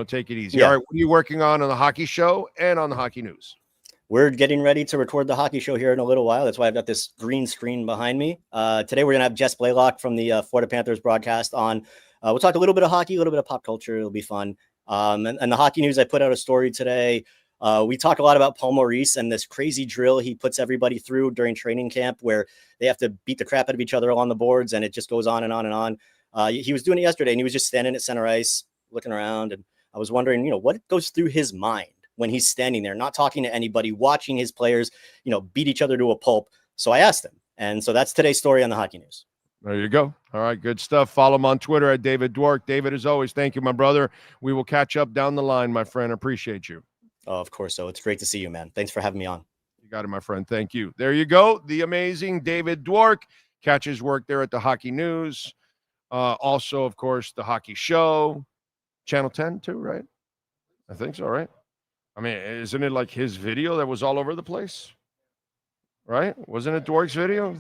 take it easy. Yeah. All right, what are you working on the hockey show and on the hockey news? We're getting ready to record the hockey show here in a little while. That's why I've got this green screen behind me. Today, we're going to have Jess Blaylock from the Florida Panthers broadcast on. We'll talk a little bit of hockey, a little bit of pop culture. It'll be fun. And the hockey news, I put out a story today. We talk a lot about Paul Maurice and this crazy drill he puts everybody through during training camp where they have to beat the crap out of each other on the boards, and it just goes on and on and on. He was doing it yesterday, and he was just standing at center ice looking around. And I was wondering, what goes through his mind when he's standing there, not talking to anybody, watching his players, beat each other to a pulp. So I asked him. And so that's today's story on the hockey news. There you go. All right, good stuff. Follow him on Twitter at David Dwork. David, as always, thank you, my brother. We will catch up down the line, my friend. Appreciate you. Oh, of course. So it's great to see you, man. Thanks for having me on. You got it, my friend. Thank you. There you go. The amazing David Dwork. Catch his work there at the Hockey News. Also, of course, the Hockey Show. Channel 10 too, right? I think so, right? I mean, isn't it like his video that was all over the place? Right? Wasn't it Dwork's video?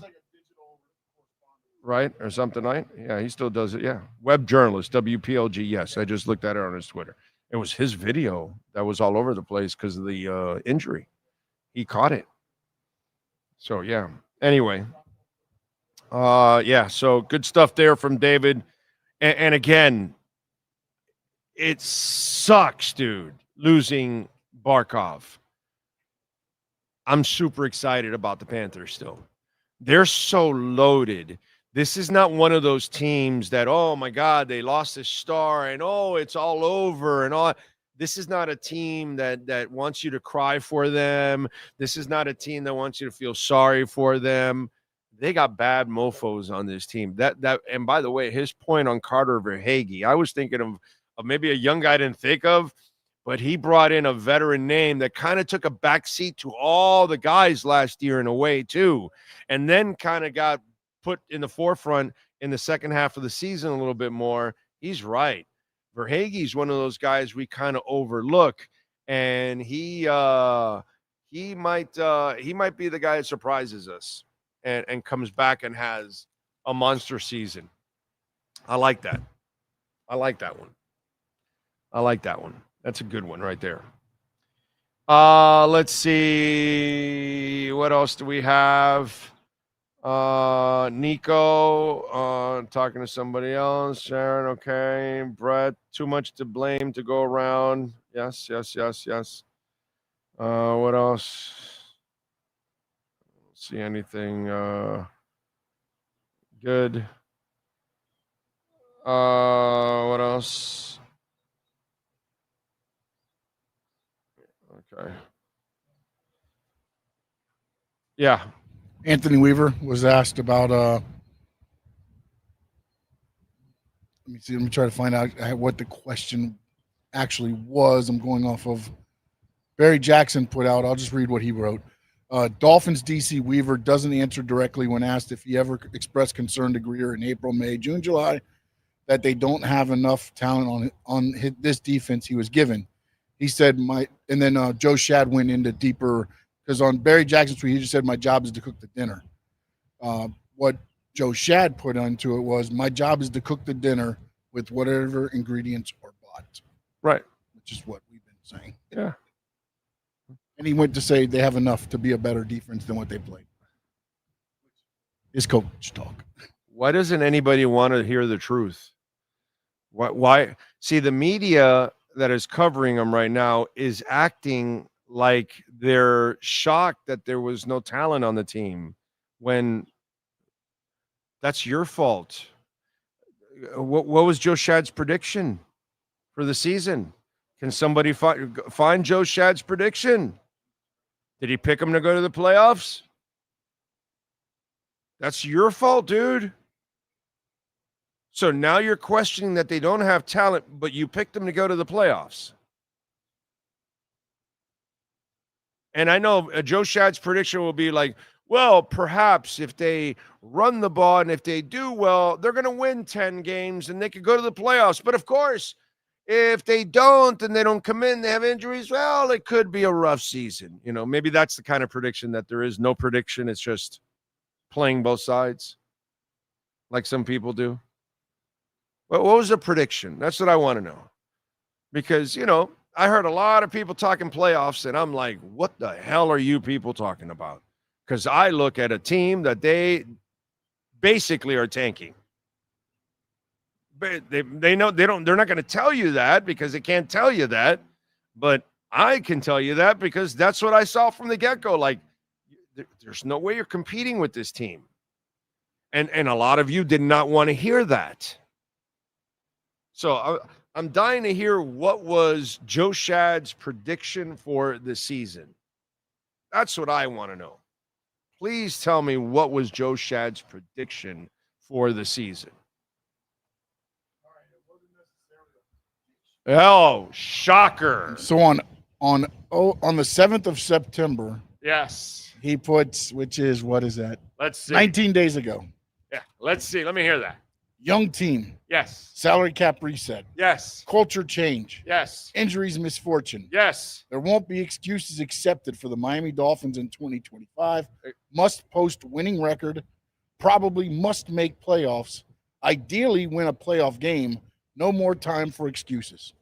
right? Or something like. Yeah, he still does it. Yeah. Web journalist, WPLG. Yes, I just looked at it on his Twitter. It was his video that was all over the place because of the injury. He caught it. So, yeah. Anyway. Yeah, so good stuff there from David. And again, it sucks, dude, losing Barkov. I'm super excited about the Panthers still. They're so loaded. This is not one of those teams that, oh, my God, they lost a star and, oh, it's all over and all. This is not a team that wants you to cry for them. This is not a team that wants you to feel sorry for them. They got bad mofos on this team. And by the way, his point on Carter Verhaeghe, I was thinking of maybe a young guy I didn't think of, but he brought in a veteran name that kind of took a backseat to all the guys last year in a way too, and then kind of got put in the forefront in the second half of the season a little bit more. He's right. Verhaeghe's one of those guys we kind of overlook, and he might be the guy that surprises us and comes back and has a monster season. I like that. I like that one. That's a good one right there. Let's see. What else do we have? Nico talking to somebody else. Sharon, okay. Brett, too much to blame to go around. Yes. What else? Don't see anything good. What else? Okay. Yeah. Anthony Weaver was asked about let me try to find out what the question actually was. I'm going off of Barry Jackson put out. I'll just read what he wrote. Dolphins DC Weaver doesn't answer directly when asked if he ever expressed concern to Greer in April, May, June, July that they don't have enough talent on this defense he was given. He said and then Joe Shad went into deeper, because on Barry Jackson's tweet, he just said, my job is to cook the dinner. What Joe Shad put onto it was, my job is to cook the dinner with whatever ingredients are bought. Right. Which is what we've been saying. Yeah. And he went to say they have enough to be a better defense than what they played. His coach talk. Why doesn't anybody want to hear the truth? Why? See, the media that is covering them right now is acting like they're shocked that there was no talent on the team when that's your fault. What was Joe Shad's prediction for the season? Can somebody find Joe Shad's prediction? Did he pick him to go to the playoffs? That's your fault, dude. So now you're questioning that they don't have talent, but you picked them to go to the playoffs. And I know Joe Shad's prediction will be like, well, perhaps if they run the ball and if they do well, they're going to win 10 games and they could go to the playoffs. But of course, if they don't and they don't come in, they have injuries, well, it could be a rough season. You know, maybe that's the kind of prediction that there is no prediction. It's just playing both sides like some people do. But what was the prediction? That's what I want to know. Because, you know, I heard a lot of people talking playoffs, and I'm like, what the hell are you people talking about? Because I look at a team that they basically are tanking. But they know they're not going to tell you that because they can't tell you that. But I can tell you that because that's what I saw from the get-go. Like, there's no way you're competing with this team. And a lot of you did not want to hear that. So I'm dying to hear what was Joe Shad's prediction for the season. That's what I want to know. Please tell me what was Joe Shad's prediction for the season. Oh, shocker. So on the 7th of September, yes, he puts, which is, what is that? Let's see. 19 days ago. Yeah, let's see. Let me hear that. Young team. Yes. Salary cap reset. Yes. Culture change. Yes. Injuries, misfortune. Yes. There won't be excuses accepted for the Miami Dolphins in 2025. Must post winning record, probably must make playoffs, ideally win a playoff game. No more time for excuses.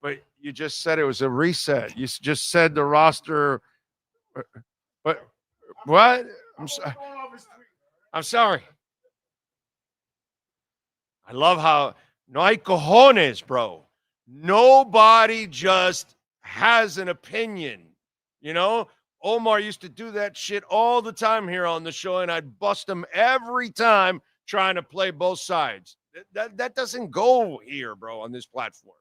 But you just said it was a reset. You just said the roster. But what? I'm sorry. I love how no hay cojones, bro. Nobody just has an opinion. You know, Omar used to do that shit all the time here on the show, and I'd bust him every time trying to play both sides. That doesn't go here, bro, on this platform.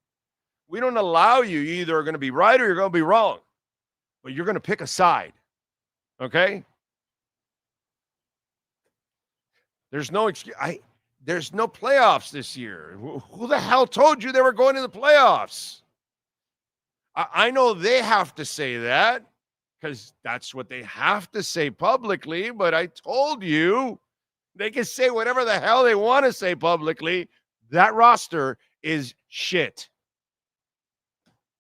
We don't allow you. You either are going to be right or you're going to be wrong. But you're going to pick a side. Okay? There's no excuse. There's no playoffs this year. Who the hell told you they were going to the playoffs? I know they have to say that because that's what they have to say publicly, but I told you they can say whatever the hell they want to say publicly. That roster is shit.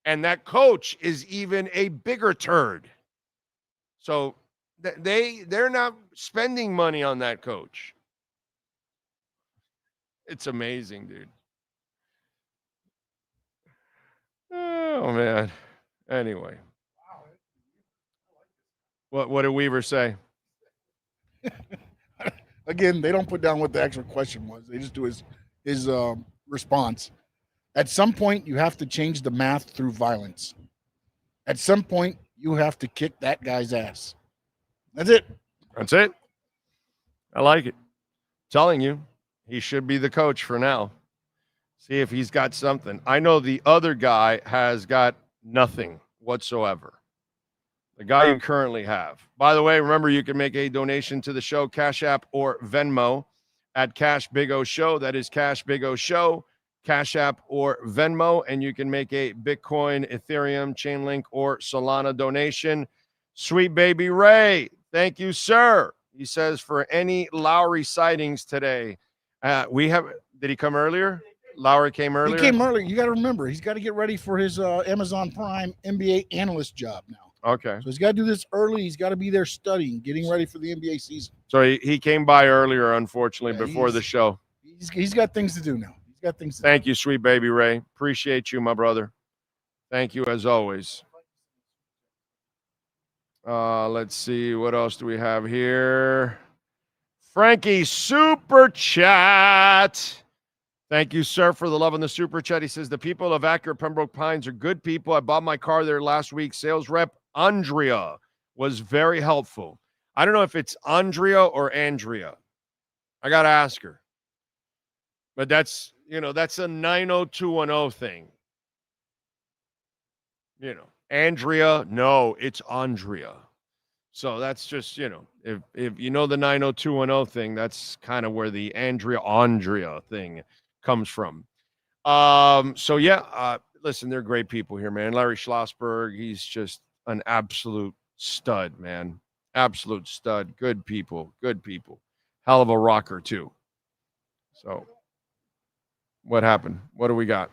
And that coach is even a bigger turd. So they're not spending money on that coach. It's amazing, dude. Oh, man. Anyway. What did Weaver say? Again, they don't put down what the actual question was. They just do his response. At some point, you have to change the math through violence. At some point, you have to kick that guy's ass. That's it. That's it. I like it. Telling you, he should be the coach for now. See if he's got something. I know the other guy has got nothing whatsoever. The guy you currently have. By the way, remember you can make a donation to the show, Cash App or Venmo at Cash Big O Show. That is Cash Big O Show, Cash App or Venmo, and you can make a Bitcoin, Ethereum, Chainlink, or Solana donation. Sweet Baby Ray, thank you, sir. He says for any Lowry sightings today. Did he come earlier? Lowry came earlier? He came earlier. You got to remember, he's got to get ready for his Amazon Prime NBA analyst job now. Okay. So he's got to do this early. He's got to be there studying, getting ready for the NBA season. So he came by earlier, unfortunately, before the show. He's got things to do now. He's got things to do. Thank you, Sweet Baby Ray. Appreciate you, my brother. Thank you, as always. Let's see. What else do we have here? Frankie, Super Chat. Thank you, sir, for the love on the Super Chat. He says, the people of Acura Pembroke Pines are good people. I bought my car there last week. Sales rep Andrea was very helpful. I don't know if it's Andrea or Andrea. I got to ask her. But that's a 90210 thing. Andrea, no, it's Andrea. So that's just, if you know the 90210 thing, that's kind of where the Andrea thing comes from. Listen, they're great people here, man. Larry Schlossberg, he's just an absolute stud, man. Absolute stud. Good people. Hell of a rocker, too. So, what happened? What do we got?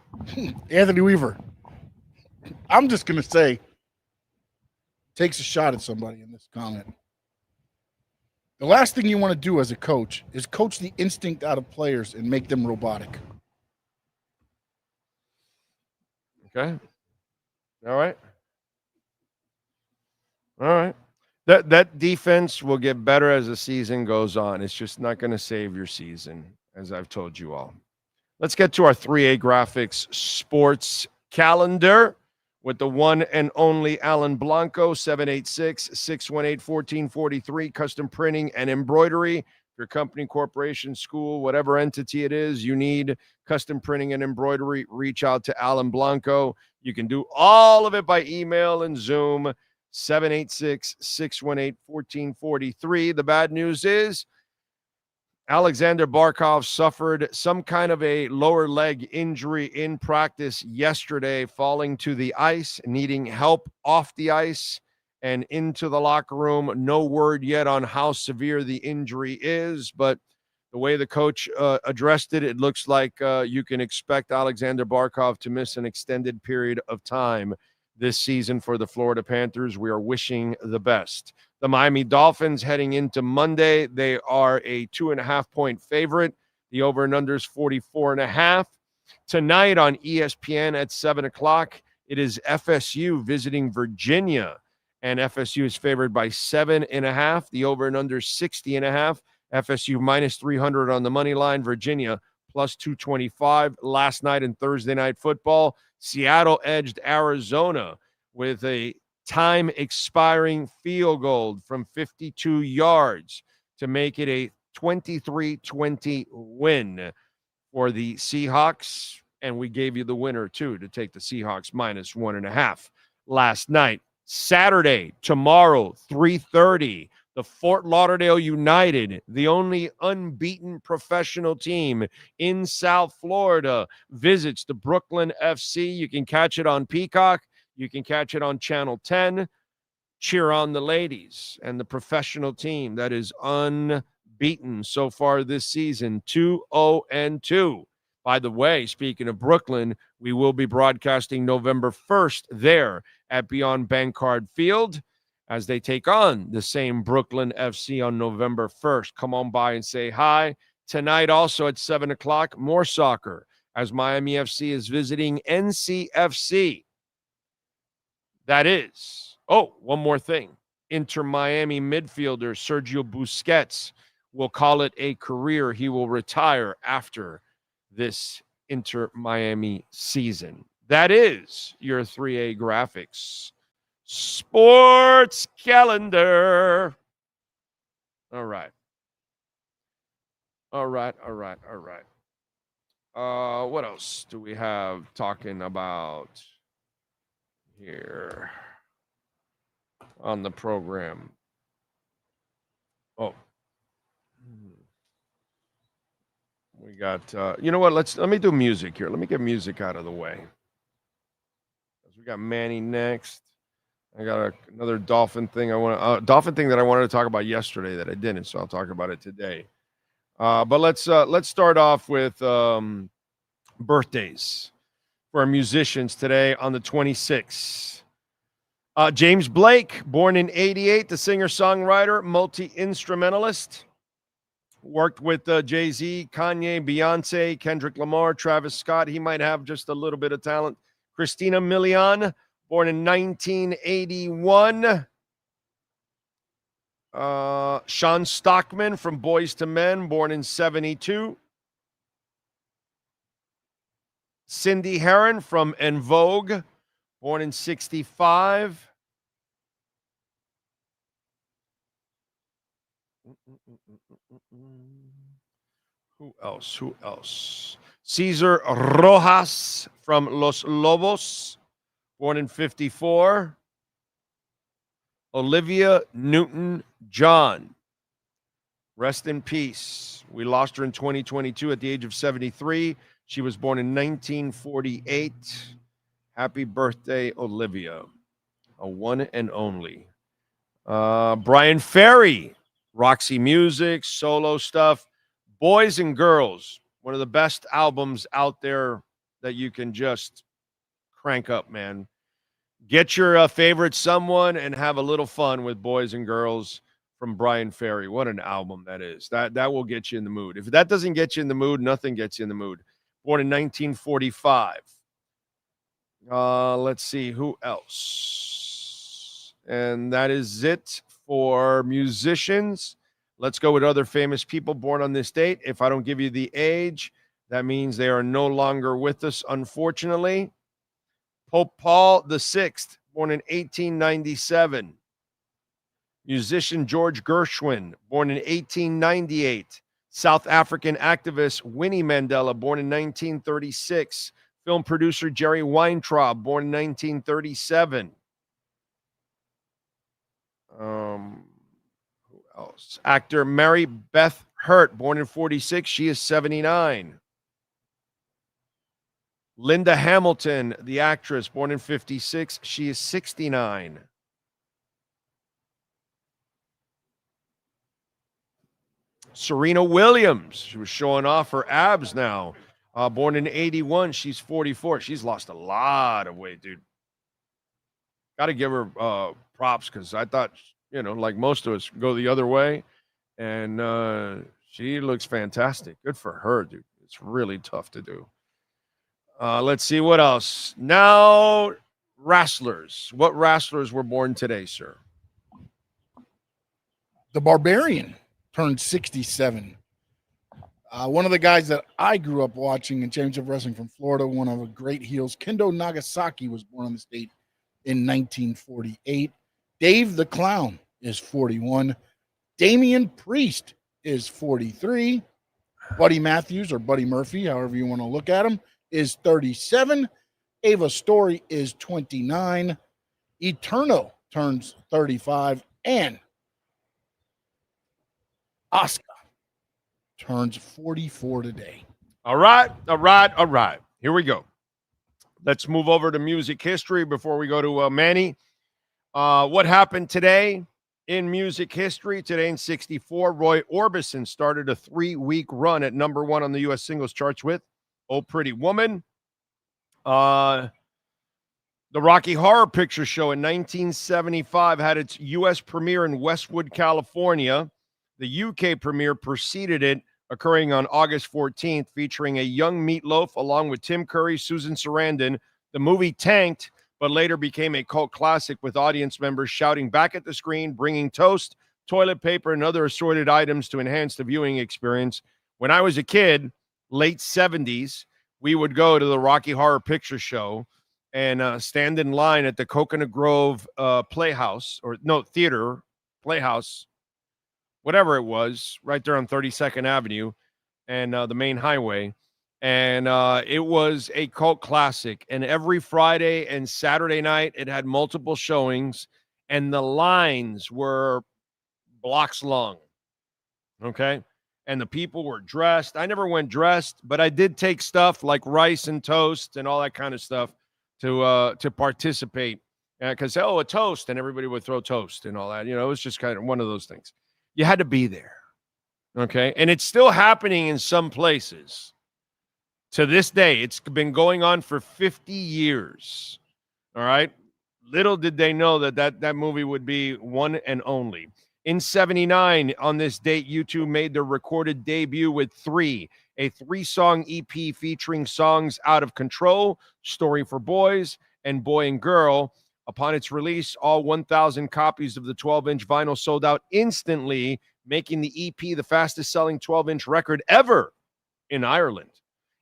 Anthony Weaver. I'm just going to say, takes a shot at somebody in this comment. The last thing you want to do as a coach is coach the instinct out of players and make them robotic. Okay. All right. That defense will get better as the season goes on. It's just not going to save your season, as I've told you all. Let's get to our 3A Graphics sports calendar with the one and only Alan Blanco, 786-618-1443, custom printing and embroidery. Your company, corporation, school, whatever entity it is, you need custom printing and embroidery, reach out to Alan Blanco. You can do all of it by email and Zoom, 786-618-1443. The bad news is Alexander Barkov suffered some kind of a lower leg injury in practice yesterday, falling to the ice, needing help off the ice and into the locker room. No word yet on how severe the injury is, but the way the coach addressed it, it looks like you can expect Alexander Barkov to miss an extended period of time this season for the Florida Panthers. We are wishing the best. The Miami Dolphins heading into Monday, they are a 2.5-point favorite. The over and under is 44.5. Tonight on ESPN at 7 o'clock, it is FSU visiting Virginia, and FSU is favored by 7.5. The over and under 60.5. FSU minus 300 on the money line. Virginia plus 225. Last night in Thursday Night Football, Seattle edged Arizona with a time-expiring field goal from 52 yards to make it a 23-20 win for the Seahawks. And we gave you the winner, too, to take the Seahawks minus 1.5 last night. Saturday, tomorrow, 3:30, the Fort Lauderdale United, the only unbeaten professional team in South Florida, visits the Brooklyn FC. You can catch it on Peacock. You can catch it on Channel 10. Cheer on the ladies and the professional team that is unbeaten so far this season, 2-0-2. By the way, speaking of Brooklyn, we will be broadcasting November 1st there at Beyond Bankcard Field as they take on the same Brooklyn FC on November 1st. Come on by and say hi. Tonight also at 7 o'clock, more soccer as Miami FC is visiting NCFC. That is, one more thing. Inter Miami midfielder Sergio Busquets will call it a career. He will retire after this Inter Miami season. That is your 3A Graphics sports calendar. All right. What else do we have talking about here on the program? We got, you know what? Let me do music here. Let me get music out of the way. We got Manny next. I got another Dolphin thing that I wanted to talk about yesterday that I didn't, so I'll talk about it today. But let's start off with birthdays for our musicians today on the 26th. James Blake, born in 88, the singer-songwriter, multi-instrumentalist. Worked with Jay-Z, Kanye, Beyonce, Kendrick Lamar, Travis Scott. He might have just a little bit of talent. Christina Milian, born in 1981. Sean Stockman from Boyz II Men, born in 72. Cindy Herron from En Vogue, born in 65. Who else? Cesar Rojas from Los Lobos, born in 54. Olivia Newton-John, rest in peace. We lost her in 2022 at the age of 73. She was born in 1948. Happy birthday, Olivia. A one and only. Brian Ferry, Roxy Music, solo stuff. Boys and Girls, one of the best albums out there that you can just crank up, man. Get your favorite someone and have a little fun with Boys and Girls from Brian Ferry. What an album that is. That will get you in the mood. If that doesn't get you in the mood, nothing gets you in the mood. Born in 1945. Let's see, who else? And that is it for musicians. Let's go with other famous people born on this date. If I don't give you the age, that means they are no longer with us, unfortunately. Pope Paul VI, born in 1897. Musician George Gershwin, born in 1898. South African activist Winnie Mandela, born in 1936. Film producer Jerry Weintraub, born in 1937. Who else? Actor Mary Beth Hurt, born in 46. She is 79. Linda Hamilton, the actress, born in 56. She is 69. Serena Williams, she was showing off her abs now. Born in 81. She's 44. She's lost a lot of weight, dude. Got to give her props because I thought like most of us, go the other way. And she looks fantastic. Good for her, dude. It's really tough to do. Let's see what else. Now, wrestlers. What wrestlers were born today, sir? The Barbarian turned 67. One of the guys that I grew up watching in championship wrestling from Florida, one of the great heels, Kendo Nagasaki, was born in the state in 1948. Dave the Clown is 41. Damian Priest is 43. Buddy Matthews, or Buddy Murphy, however you want to look at him, is 37. Ava Story is 29. Eterno turns 35. And Asuka turns 44 today. All right. Here we go. Let's move over to music history before we go to Manny. What happened today in music history? Today in 1964, Roy Orbison started a 3-week run at number 1 on the U.S. singles charts with Oh Pretty Woman. The Rocky Horror Picture Show in 1975 had its U.S. premiere in Westwood, California. The UK premiere preceded it, occurring on August 14th, featuring a young Meatloaf along with Tim Curry, Susan Sarandon. The movie tanked, but later became a cult classic, with audience members shouting back at the screen, bringing toast, toilet paper, and other assorted items to enhance the viewing experience. When I was a kid, late 70s, we would go to the Rocky Horror Picture Show and stand in line at the Coconut Grove theater, playhouse, whatever it was, right there on 32nd Avenue and the main highway. And it was a cult classic. And every Friday and Saturday night, it had multiple showings, and the lines were blocks long. Okay? And the people were dressed. I never went dressed, but I did take stuff like rice and toast and all that kind of stuff to participate. Because, a toast, and everybody would throw toast and all that. It was just kind of one of those things. You had to be there, okay? And it's still happening in some places. To this day, it's been going on for 50 years, all right? Little did they know that movie would be one and only. In 79, on this date, U2 made their recorded debut with a 3-song EP featuring songs Out of Control, Story for Boys, and Boy and Girl. Upon its release, all 1,000 copies of the 12-inch vinyl sold out instantly, making the EP the fastest-selling 12-inch record ever in Ireland.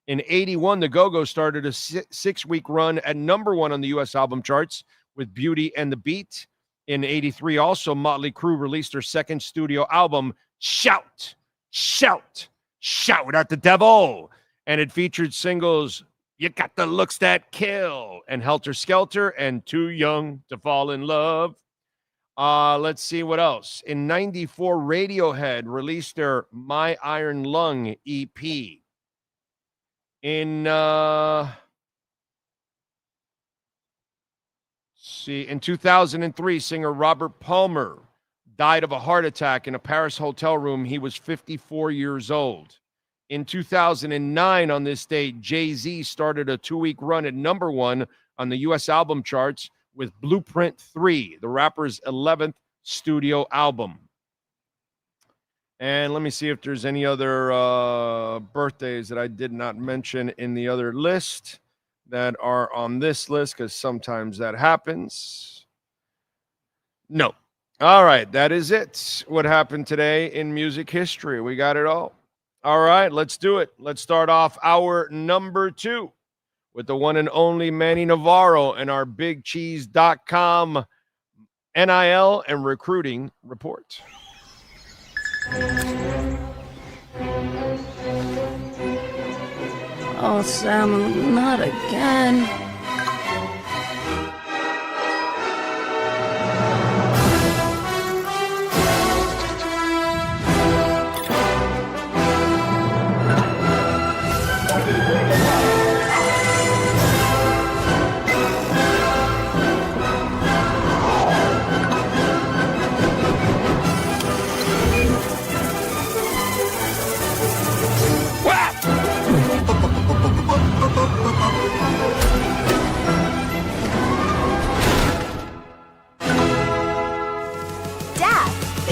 In 81, the Go-Go started a 6-week run at number 1 on the U.S. album charts with Beauty and the Beat. In 83, also, Motley Crue released their second studio album, Shout, Shout, Shout at the Devil. And it featured singles You Got the Looks That Kill and Helter Skelter and Too Young to Fall in Love. Let's see what else. In 94, Radiohead released their My Iron Lung EP. In 2003, singer Robert Palmer died of a heart attack in a Paris hotel room. He was 54 years old. In 2009, on this date, Jay-Z started a 2-week run at number 1 on the U.S. album charts with Blueprint 3, the rapper's 11th studio album. And let me see if there's any other birthdays that I did not mention in the other list that are on this list, because sometimes that happens. No. All right, that is it. What happened today in music history? We got it all. All right, let's do it. Let's start off our number 2 with the one and only Manny Navarro and our BigCheese.com NIL and recruiting report. Oh, Sam, not again.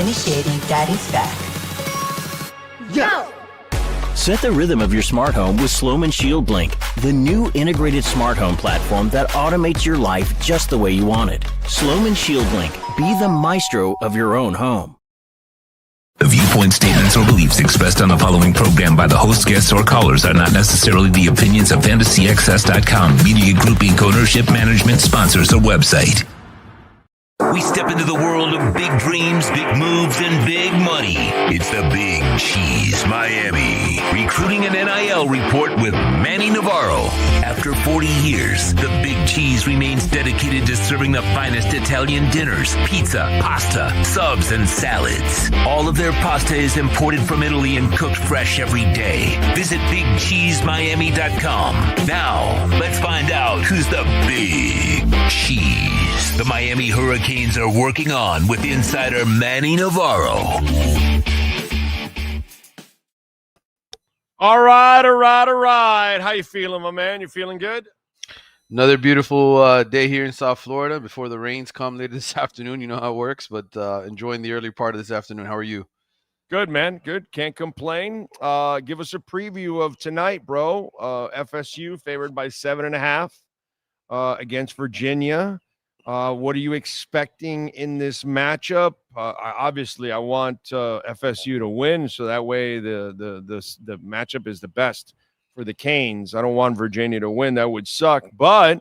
Initiating Daddy's back. Yo! Set the rhythm of your smart home with Sloman Shield Blink, the new integrated smart home platform that automates your life just the way you want it. Sloman Shield Blink. Be the maestro of your own home. The viewpoint statements or beliefs expressed on the following program by the host, guests, or callers are not necessarily the opinions of FantasyXS.com, Media Group Inc. ownership, management, sponsors, or website. We step into the world of big dreams, big moves, and big money. It's the Big Cheese Miami Recruiting and NIL Report with Manny Navarro. After 40 years, the Big Cheese remains dedicated to serving the finest Italian dinners, pizza, pasta, subs, and salads. All of their pasta is imported from Italy and cooked fresh every day. Visit BigCheeseMiami.com. Now, let's find out who's the Big Cheese the Miami Hurricanes are working on with insider Manny Navarro. All right. How you feeling, my man? You feeling good? Another beautiful day here in South Florida before the rains come later this afternoon. You know how it works, but enjoying the early part of this afternoon. How are you? Good, man. Good. Can't complain. Give us a preview of tonight, bro. FSU favored by 7.5 against Virginia. What are you expecting in this matchup? Obviously, I want FSU to win, so that way the matchup is the best for the Canes. I don't want Virginia to win. That would suck, but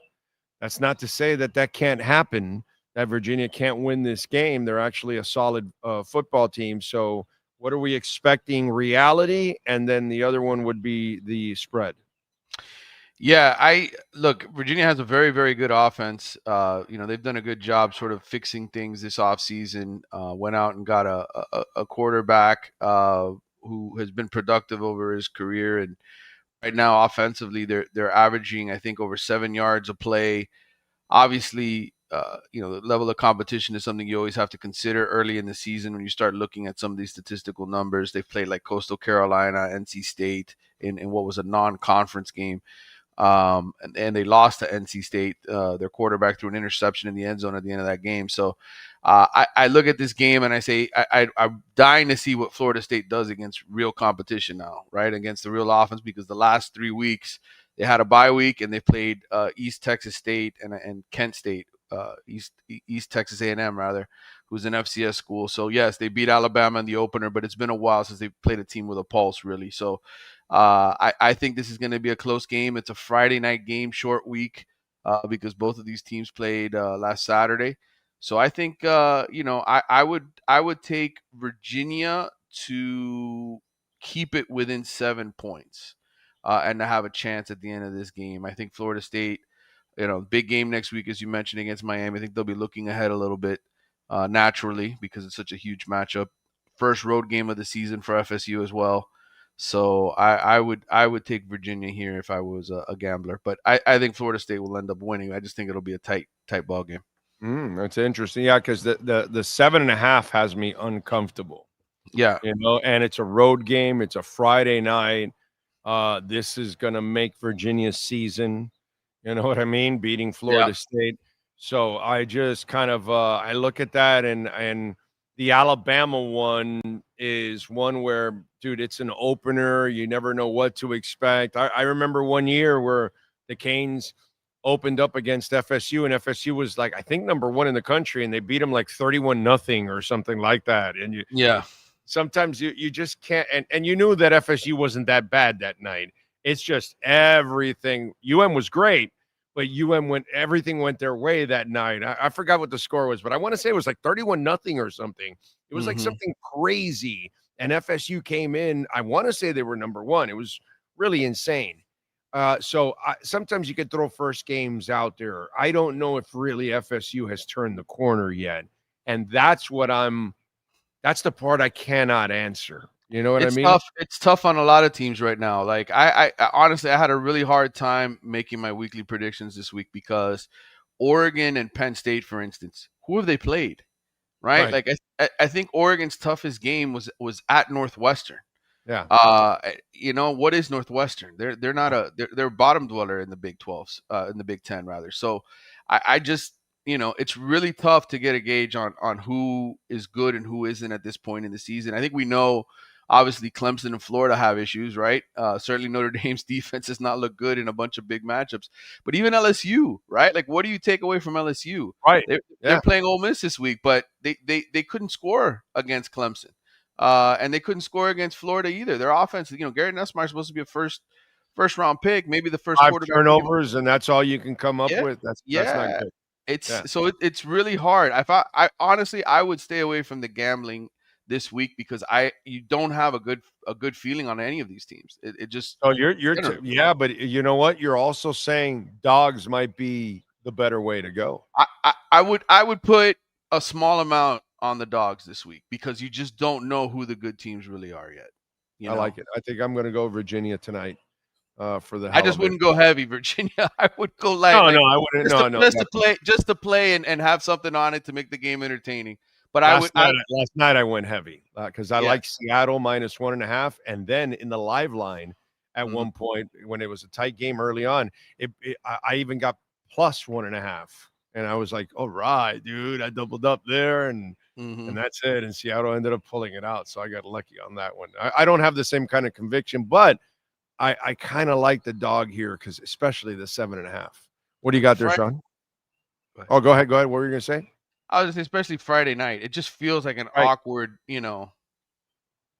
that's not to say that can't happen, that Virginia can't win this game. They're actually a solid football team. So what are we expecting? Reality, and then the other one would be the spread. Yeah, look, Virginia has a very, very good offense. They've done a good job sort of fixing things this offseason. Went out and got a quarterback who has been productive over his career. And right now, offensively, they're averaging, I think, over 7 yards a play. Obviously, the level of competition is something you always have to consider early in the season when you start looking at some of these statistical numbers. They've played like Coastal Carolina, NC State in what was a non-conference game. And they lost to NC State. Their quarterback threw an interception in the end zone at the end of that game. So I look at this game and I say I'm dying to see what Florida State does against real competition now, right? Against the real offense, because the last 3 weeks they had a bye week and they played East Texas State and Kent State, East Texas A&M rather, who's an FCS school. So yes, they beat Alabama in the opener, but it's been a while since they've played a team with a pulse, really. So I think this is going to be a close game. It's a Friday night game, short week, because both of these teams played last Saturday. So I think I would take Virginia to keep it within 7 points and to have a chance at the end of this game. I think Florida State, big game next week, as you mentioned, against Miami. I think they'll be looking ahead a little bit naturally because it's such a huge matchup. First road game of the season for FSU as well. So I would take Virginia here if I was a gambler, but I think Florida State will end up winning. I just think it'll be a tight ball game. That's interesting. Yeah, because the 7.5 has me uncomfortable. Yeah, and it's a road game. It's a Friday night. This is gonna make Virginia's season. You know what I mean? Beating Florida State. So I just kind of I look at that and the Alabama one is one where, dude, it's an opener. You never know what to expect. I remember one year where the Canes opened up against FSU, and FSU was like, I think, number 1 in the country, and they beat them like 31-0 or something like that. And sometimes you just can't. And you knew that FSU wasn't that bad that night. It's just everything. UM was great, but everything went their way that night. I forgot what the score was, but I want to say it was like 31-0 or something. It was like something crazy. And FSU came in. I want to say they were number 1. It was really insane. So sometimes you could throw first games out there. I don't know if really FSU has turned the corner yet. And that's the part I cannot answer. You know what I mean? It's tough on a lot of teams right now. Like I honestly, I had a really hard time making my weekly predictions this week because Oregon and Penn State, for instance, who have they played? Right? Like I think Oregon's toughest game was at Northwestern. Yeah. What is Northwestern? They're not they're a bottom dweller in the Big 12s, in the Big 10 rather. So I just it's really tough to get a gauge on who is good and who isn't at this point in the season. I think we know, obviously, Clemson and Florida have issues, right? Certainly Notre Dame's defense does not look good in a bunch of big matchups. But even LSU, right? Like, what do you take away from LSU? Right. They're playing Ole Miss this week, but they couldn't score against Clemson. And they couldn't score against Florida either. Their offense, Garrett Nussmeier is supposed to be a first round pick, maybe the first 5 quarterback. turnovers, and that's all you can come up with. That's not good. It's really hard. I honestly, I would stay away from the gambling this week because you don't have a good feeling on any of these teams. It just but you know what? You're also saying dogs might be the better way to go. I would put a small amount on the dogs this week because you just don't know who the good teams really are yet. I like it. I think I'm going to go Virginia tonight. For the I just wouldn't go heavy, Virginia. I would go light. No, I wouldn't. Just to play and have something on it to make the game entertaining. But last night I went heavy because I like Seattle -1.5, and then in the live line at one point when it was a tight game early on, I even got +1.5, and I was like, "All right, dude, I doubled up there," and that's it. And Seattle ended up pulling it out, so I got lucky on that one. I don't have the same kind of conviction, but I kind of like the dog here because especially the 7.5. What do you got there, Sean? Oh, go ahead. What were you gonna say? I was just especially Friday night. It just feels like an awkward, Yeah,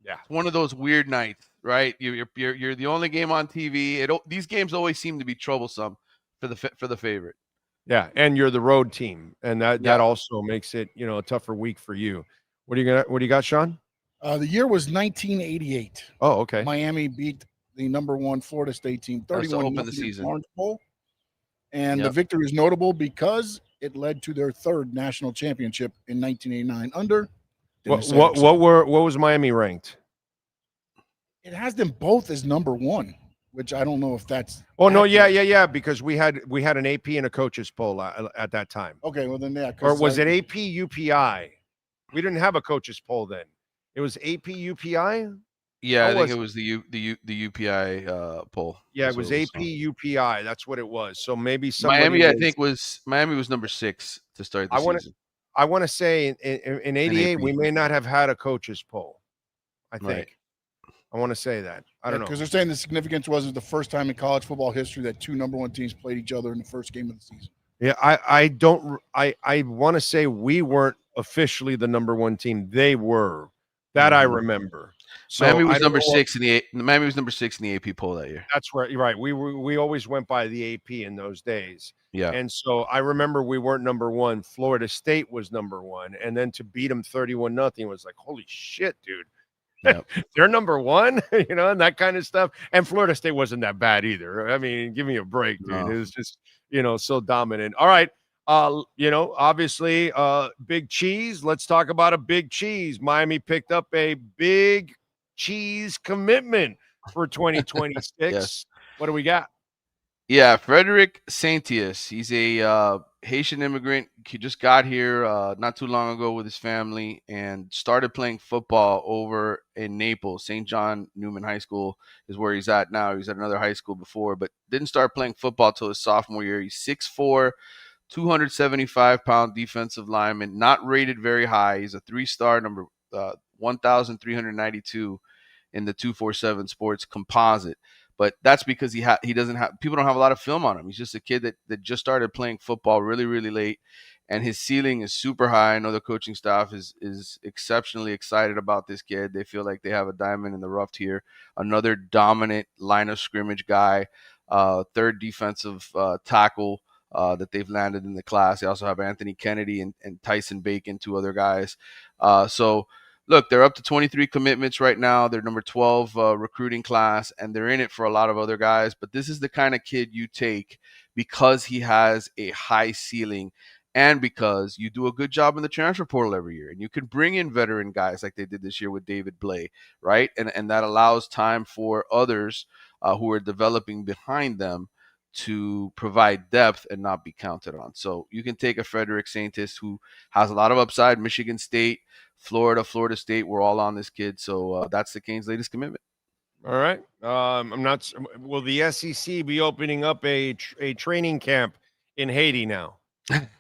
it's one of those weird nights, right? You're the only game on TV. These games always seem to be troublesome for the favorite. Yeah, and you're the road team, and that also makes it a tougher week for you. What do you got, Sean? The year was 1988. Oh, okay. Miami beat the number 1 Florida State team 31 open the season. Orange Bowl. And the victory is notable because it led to their 3rd national championship in 1989 under what was Miami ranked? It has them both as number 1, which I don't know if that's because we had an AP and a coaches poll at that time. Okay, well then or was it AP UPI? We didn't have a coaches poll then. It was AP UPI. Yeah, I think it was the UPI poll. Yeah, it was AP UPI. That's what it was. So maybe Miami, I think Miami was number 6 to start the season. I want to say in 88 we may not have had a coaches poll. I think. Right. I want to say that. I don't know. Because they're saying the significance was the first time in college football history that 2 number 1 teams played each other in the first game of the season. Yeah, I want to say we weren't officially the number 1 team. They were. That I remember. So Miami was number 6 in the AP poll that year. That's right. You're right. We always went by the AP in those days. Yeah. And so I remember we weren't number 1. Florida State was number 1, and then to beat them 31-0 was like, holy shit, dude. Yep. They're number 1, and that kind of stuff. And Florida State wasn't that bad either. I mean, give me a break, dude. No. It was just, so dominant. All right. Obviously, big cheese. Let's talk about a big cheese. Miami picked up a big cheese commitment for 2026. Yes. What do we got? Yeah, Frederick Saintius. He's a Haitian immigrant. He just got here not too long ago with his family and started playing football over in Naples. St. John Newman High School is where he's at now. He was at another high school before, but didn't start playing football till his sophomore year. He's 6'4", 275-pound defensive lineman, not rated very high. He's a 3-star, number 1,392 in the 247 Sports composite. But that's because he doesn't have, people don't have a lot of film on him. He's just a kid that just started playing football really, really late, and his ceiling is super high. I know the coaching staff is exceptionally excited about this kid. They feel like they have a diamond in the rough here. Another dominant line of scrimmage guy, 3rd defensive tackle that they've landed in the class. They also have Anthony Kennedy and Tyson Bacon, 2 other guys. So look, they're up to 23 commitments right now. They're number 12 recruiting class, and they're in it for a lot of other guys. But this is the kind of kid you take because he has a high ceiling and because you do a good job in the transfer portal every year. And you can bring in veteran guys like they did this year with David Blay, right? And that allows time for others who are developing behind them to provide depth and not be counted on. So you can take a Frederick Saintis who has a lot of upside. Michigan State, Florida State, we're all on this kid. So that's the Canes' latest commitment. All right. Will the SEC be opening up a training camp in Haiti now?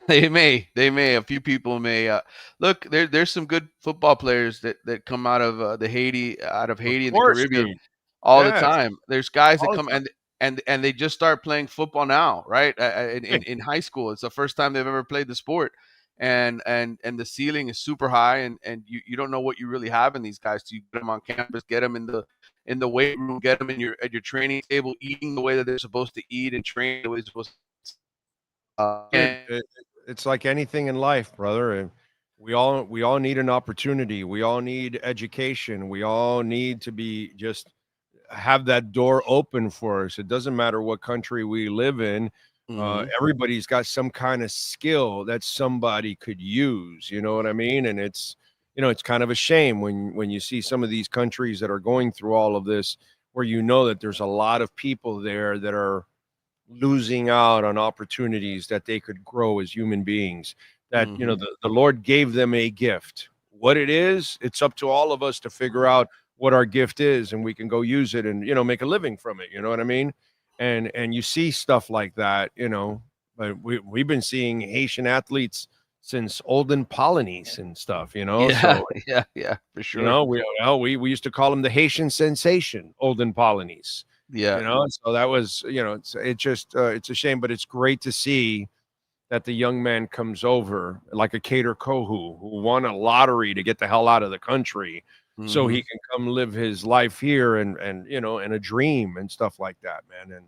They may. A few people may. Look, there's some good football players that come out of Haiti Of and the course, Caribbean dude. all the Yes. time. There's guys that All the come time. and they just start playing football now, right? In high school, it's the first time they've ever played the sport, and the ceiling is super high, and you don't know what you really have in these guys. So you get them on campus, get them in the weight room, get them at your training table, eating the way that they're supposed to eat and train the way they're supposed to. Dude, it's like anything in life, brother. And we all need an opportunity. We all need education. We all need to be just have that door open for us. It doesn't matter what country we live in. Mhm. Everybody's got some kind of skill that somebody could use. You know what I mean? And it's kind of a shame when you see some of these countries that are going through all of this, where you know that there's a lot of people there that are losing out on opportunities that they could grow as human beings, that Mhm. the Lord gave them a gift. What it is, it's up to all of us to figure out what our gift is, and we can go use it and make a living from it. You know what I mean? And you see stuff like that. But we've been seeing Haitian athletes since olden Polonies and stuff. Yeah, So yeah, for sure. we used to call them the Haitian sensation, olden Polonies. Yeah. So that was, it's a shame, but it's great to see that the young man comes over like a Cater Kohu, who won a lottery to get the hell out of the country so he Mhm. can come live his life here and a dream and stuff like that, man. And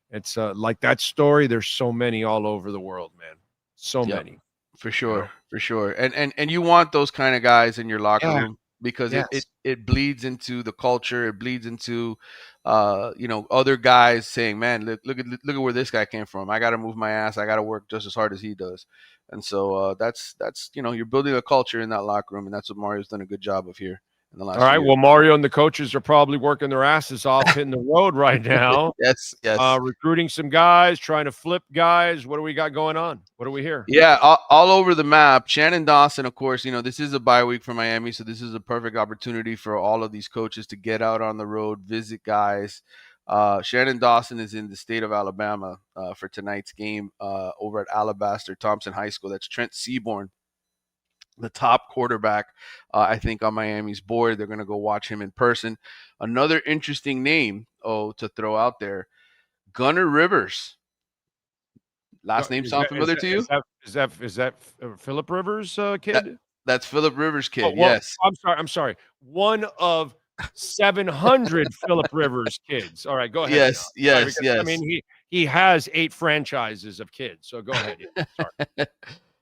it's like that story. There's so many all over the world, man. So Yep. many. For sure, for sure. And you want those kind of guys in your locker Yeah. room because it, Yes. it it bleeds into the culture, it bleeds into other guys saying, "Man, look at where this guy came from. I got to move my ass. I got to work just as hard as he does." And so that's you're building a culture in that locker room, and that's what Mario's done a good job of here in the All last right. few years. Well, Mario and the coaches are probably working their asses off hitting the road right now. Yes, yes. Recruiting some guys, trying to flip guys. What do we got going on? What do we hear? Yeah, all over the map. Shannon Dawson, of course, this is a bye week for Miami, so this is a perfect opportunity for all of these coaches to get out on the road, visit guys. Shannon Dawson is in the state of Alabama for tonight's game over at Alabaster Thompson High School. That's Trent Seaborn, the top quarterback, I think, on Miami's board. They're going to go watch him in person. Another interesting name, to throw out there, Gunnar Rivers. Last name sound familiar to you? Is that Philip Rivers' kid? That's Philip Rivers' kid. Oh, well, Yes. I'm sorry. One of 700 Philip Rivers kids. All right, go ahead. Yes, Sean. yes, Because, yes. I mean, he has 8 franchises of kids. So go ahead. Sorry.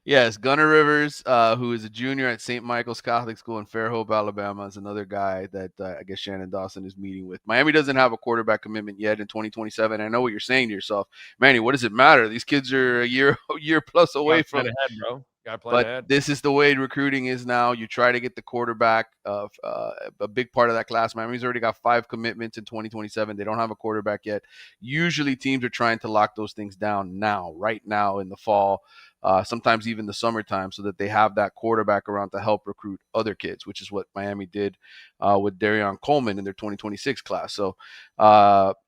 Yes, Gunnar Rivers, who is a junior at St. Michael's Catholic School in Fairhope, Alabama, is another guy that I guess Shannon Dawson is meeting with. Miami doesn't have a quarterback commitment yet in 2027. I know what you're saying to yourself, Manny. What does it matter? These kids are a year plus away from. Plan ahead, bro. Got to plan But ahead. this is the way recruiting is now. You try to get the quarterback. A big part of that class. Miami's already got 5 commitments in 2027. They don't have a quarterback yet. Usually teams are trying to lock those things down now, right now in the fall, sometimes even the summertime, so that they have that quarterback around to help recruit other kids, which is what Miami did with Darion Coleman in their 2026 class. So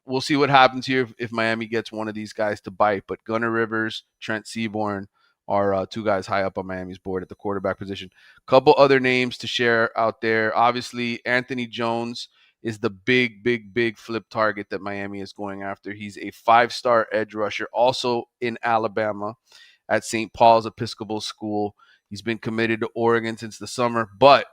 we'll see what happens here if Miami gets one of these guys to bite. But Gunnar Rivers, Trent Seaborn are 2 guys high up on Miami's board at the quarterback position. Couple other names to share out there. Obviously, Anthony Jones is the big flip target that Miami is going after. He's a 5-star edge rusher, also in Alabama at St. Paul's Episcopal School. He's been committed to Oregon since the summer, but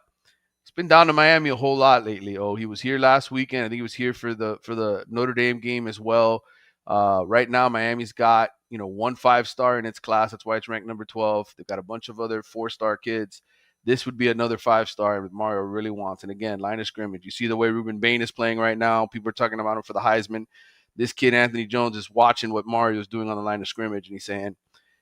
he's been down to Miami a whole lot lately. He was here last weekend. I think he was here for the Notre Dame game as well. Right now, Miami's got 1 5-star in its class. That's why it's ranked number 12. They've got a bunch of other 4-star kids. This would be another 5-star that Mario really wants. And again, line of scrimmage. You see the way Ruben Bain is playing right now. People are talking about him for the Heisman. This kid, Anthony Jones, is watching what Mario is doing on the line of scrimmage, and he's saying,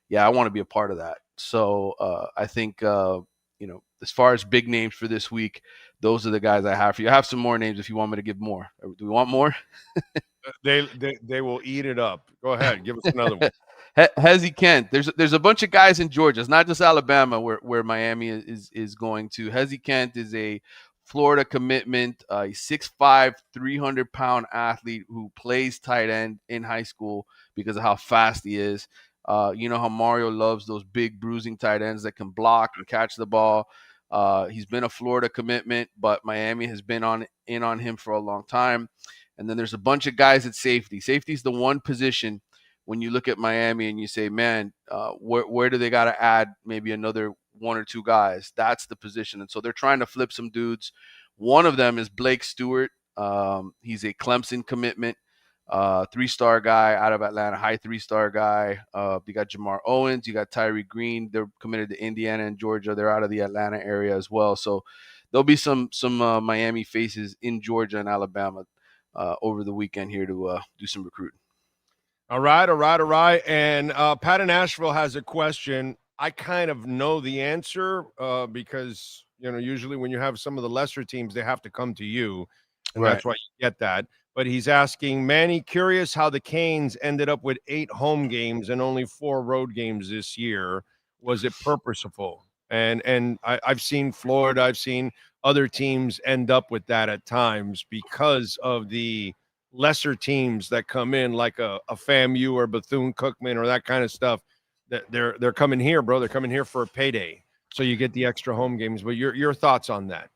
yeah, I want to be a part of that. So I think, as far as big names for this week, those are the guys I have for you. I have some more names if you want me to give more. Do we want more? They will eat it up. Go ahead. Give us another one. Hezzy Kent. There's a bunch of guys in Georgia. It's not just Alabama where Miami is going to. Hezzy Kent is a Florida commitment, a 6'5", 300-pound athlete who plays tight end in high school because of how fast he is. You know how Mario loves those big bruising tight ends that can block and catch the ball. He's been a Florida commitment, but Miami has been in on him for a long time. And then there's a bunch of guys at safety. Safety is the one position when you look at Miami and you say, man, where do they got to add maybe another one or two guys? That's the position. And so they're trying to flip some dudes. One of them is Blake Stewart. He's a Clemson commitment, 3-star guy out of Atlanta, high 3-star guy. You got Jamar Owens, you got Tyree Green. They're committed to Indiana and Georgia. They're out of the Atlanta area as well. So there'll be some Miami faces in Georgia and Alabama over the weekend here to do some recruiting. All right. And Pat in Asheville has a question. I kind of know the answer because, usually when you have some of the lesser teams, they have to come to you. And Right. That's why you get that. But he's asking, Manny, curious how the Canes ended up with 8 home games and only 4 road games this year. Was it purposeful? And I've seen Florida, I've seen other teams end up with that at times because of the lesser teams that come in, like a FAMU or Bethune-Cookman or that kind of stuff. That they're coming here, bro. They're coming here for a payday, so you get the extra home games. But your thoughts on that?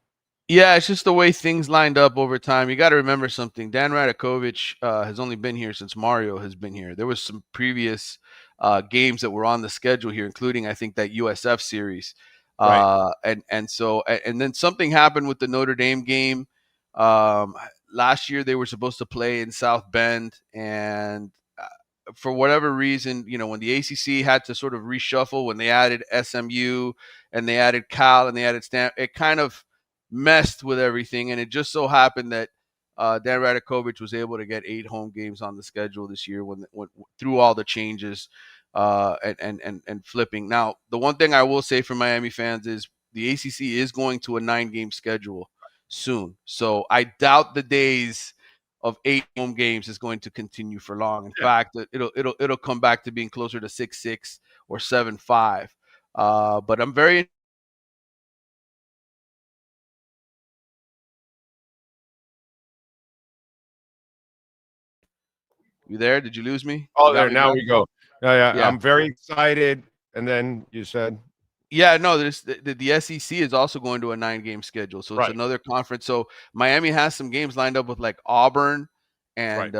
Yeah, it's just the way things lined up over time. You got to remember something. Dan Radakovich has only been here since Mario has been here. There was some previous games that were on the schedule here, including I think that USF series. Right. And then something happened with the Notre Dame game. Last year they were supposed to play in South Bend, and for whatever reason, when the ACC had to sort of reshuffle, when they added SMU and they added Cal and they added Stanford, it kind of messed with everything. And it just so happened that Dan Radakovich was able to get 8 home games on the schedule this year when through all the changes and flipping. Now, the one thing I will say for Miami fans is the ACC is going to a 9-game schedule soon. So I doubt the days of 8 home games is going to continue for long. In fact, it'll come back to being closer to 6-6 or 7-5. But I'm very You there? Did you lose me? Oh, there. Now we go. Yeah. I'm very excited. And then you said? Yeah, no, the SEC is also going to a 9-game schedule. So it's another conference. So Miami has some games lined up with like Auburn and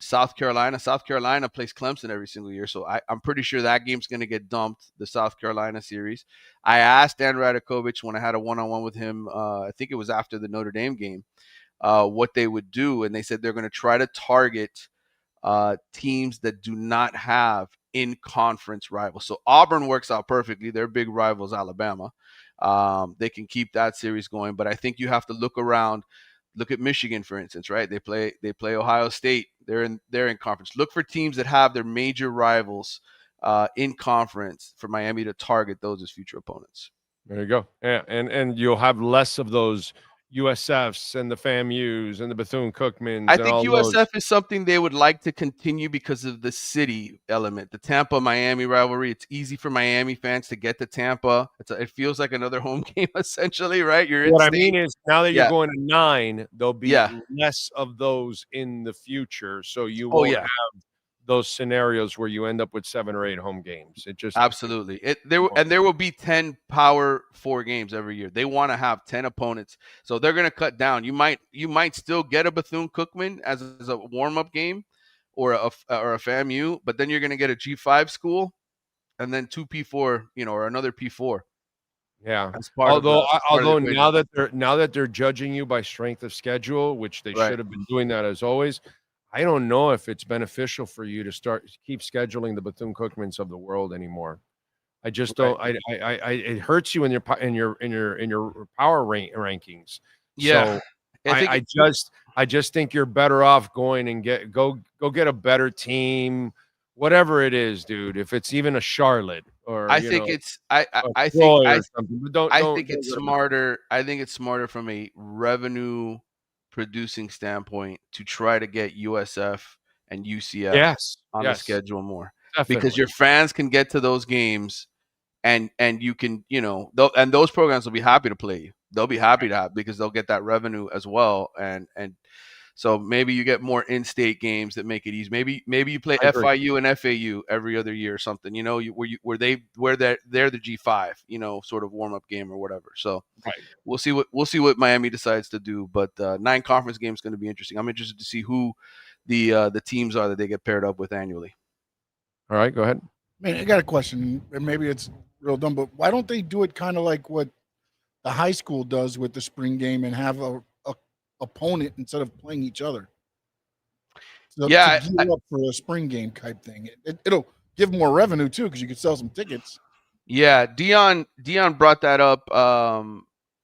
South Carolina. South Carolina plays Clemson every single year. So I'm pretty sure that game's going to get dumped, the South Carolina series. I asked Dan Radakovich when I had a one-on-one with him, I think it was after the Notre Dame game, what they would do. And they said they're going to try to target teams that do not have in-conference rivals. So Auburn works out perfectly. Their big rivals, Alabama. They can keep that series going. But I think you have to look around. Look at Michigan, for instance, right? They play Ohio State. They're in conference. Look for teams that have their major rivals in conference for Miami to target those as future opponents. There you go. Yeah, and you'll have less of those USFs and the FAMUs and the Bethune-Cookmans. I think USF is something they would like to continue because of the city element, the Tampa-Miami rivalry. It's easy for Miami fans to get to Tampa. It feels like another home game, essentially, right? What I mean is now that you're going to 9, there'll be less of those in the future. So you won't have those scenarios where you end up with 7 or 8 home games. It just absolutely there will be 10 Power 4 games every year. They want to have 10 opponents, so they're going to cut down. You might still get a Bethune-Cookman as a warm-up game or a FAMU, but then you're going to get a G5 school and then 2 P4, or another P4. Yeah. Although now that they're judging you by strength of schedule, which they should have been doing that as always, I don't know if it's beneficial for you to keep scheduling the Bethune-Cookmans of the world anymore. I just don't. It hurts you in your power rankings. Yeah. So I just think you're better off going and get a better team, whatever it is, dude. If it's even a Charlotte or I think it's smarter. I think it's smarter from a revenue producing standpoint to try to get USF and UCF on the schedule more. Definitely. Because your fans can get to those games and you can, and those programs will be happy to play you. They'll be happy to have, because they'll get that revenue as well. And So maybe you get more in-state games that make it easy. Maybe you play FIU and FAU every other year or something. Where they're the G5, sort of warm-up game or whatever. So we'll see what Miami decides to do. But 9 conference games is going to be interesting. I'm interested to see who the teams are that they get paired up with annually. All right, go ahead. Man, I got a question, and maybe it's real dumb, but why don't they do it kind of like what the high school does with the spring game and have a opponent instead of playing each other? So to gear up for a spring game type thing. It'll give more revenue too, because you could sell some tickets. Yeah, Dion brought that up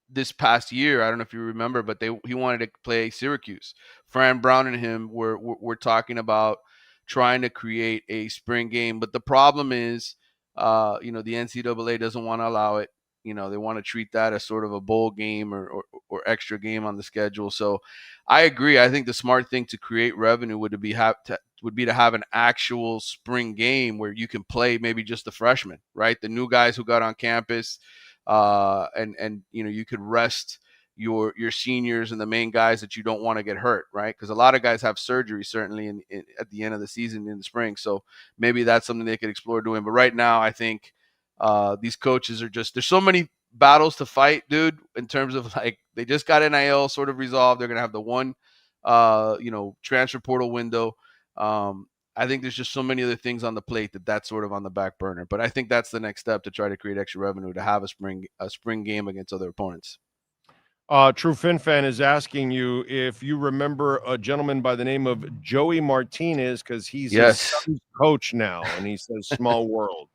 this past year. I don't know if you remember, but he wanted to play Syracuse. Fran Brown and him were talking about trying to create a spring game, but the problem is, the NCAA doesn't want to allow it. They want to treat that as sort of a bowl game or extra game on the schedule. So I agree. I think the smart thing to create revenue would be to have an actual spring game where you can play maybe just the freshmen, right? The new guys who got on campus, and you could rest your seniors and the main guys that you don't want to get hurt, right? Because a lot of guys have surgery certainly at the end of the season in the spring. So maybe that's something they could explore doing. But right now, I think these coaches are there's so many battles to fight, dude, in terms of they just got NIL sort of resolved. They're going to have the one, transfer portal window. I think there's just so many other things on the plate that's sort of on the back burner. But I think that's the next step to try to create extra revenue, to have a spring game against other opponents. True Fin Fan is asking you if you remember a gentleman by the name of Joey Martinez, because he's his son's coach now, and he says small world.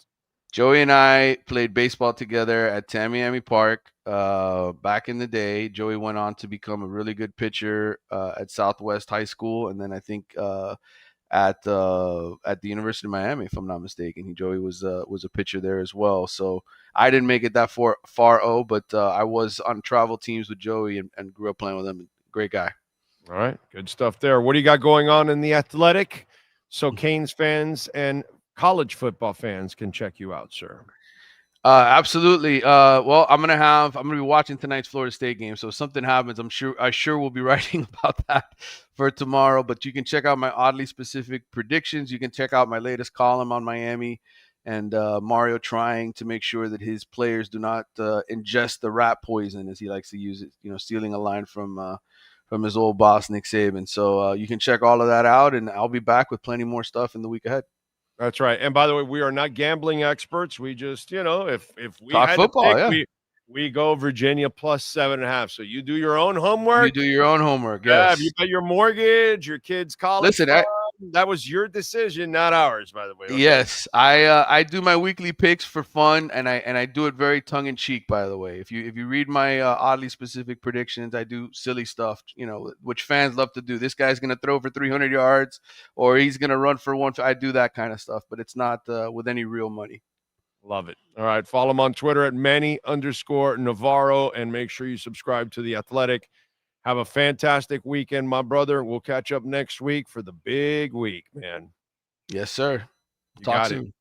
Joey and I played baseball together at Tamiami Park back in the day. Joey went on to become a really good pitcher at Southwest High School, and then I think at the University of Miami, if I'm not mistaken. Joey was a pitcher there as well. So I didn't make it that far, but I was on travel teams with Joey and grew up playing with him. Great guy. All right, good stuff there. What do you got going on in the Athletic? So Canes fans and college football fans can check you out, sir. Absolutely. Well, I'm gonna be watching tonight's Florida State game. So if something happens, I sure will be writing about that for tomorrow. But you can check out my oddly specific predictions. You can check out my latest column on Miami and Mario trying to make sure that his players do not ingest the rat poison, as he likes to use it. Stealing a line from his old boss Nick Saban. So you can check all of that out, and I'll be back with plenty more stuff in the week ahead. That's right. And by the way, we are not gambling experts. We just, if we talk had football, to pick, we go Virginia plus 7.5. So you do your own homework. Yes. Yeah, you got your mortgage, your kids' college. Listen, that was your decision, not ours, by the way. Okay? Yes, I do my weekly picks for fun, and I do it very tongue in cheek. By the way, if you read my oddly specific predictions, I do silly stuff, which fans love to do. This guy's gonna throw for 300 yards, or he's gonna run for one. I do that kind of stuff, but it's not with any real money. Love it. All right, follow him on Twitter at Manny_Navarro, and make sure you subscribe to The Athletic. Have a fantastic weekend, my brother. We'll catch up next week for the big week, man. Yes, sir. Talk soon.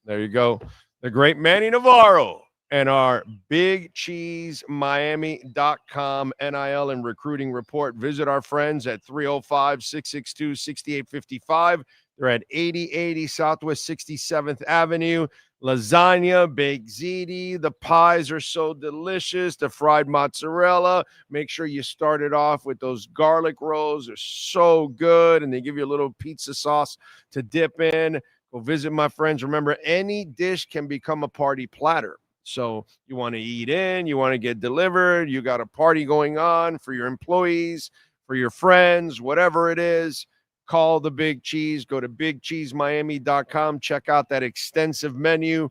There you go. The great Manny Navarro and our BigCheeseMiami.com NIL and recruiting report. Visit our friends at 305-662-6855. They're at 8080 Southwest 67th Avenue. Lasagna, baked ziti. The pies are so delicious. The fried mozzarella. Make sure you start it off with those garlic rolls. They're so good, and they give you a little pizza sauce to dip in. Go visit my friends. Remember, any dish can become a party platter. So you want to eat in, you want to get delivered, you got a party going on for your employees, for your friends, whatever it is. Call the Big Cheese. Go to BigCheeseMiami.com. Check out that extensive menu,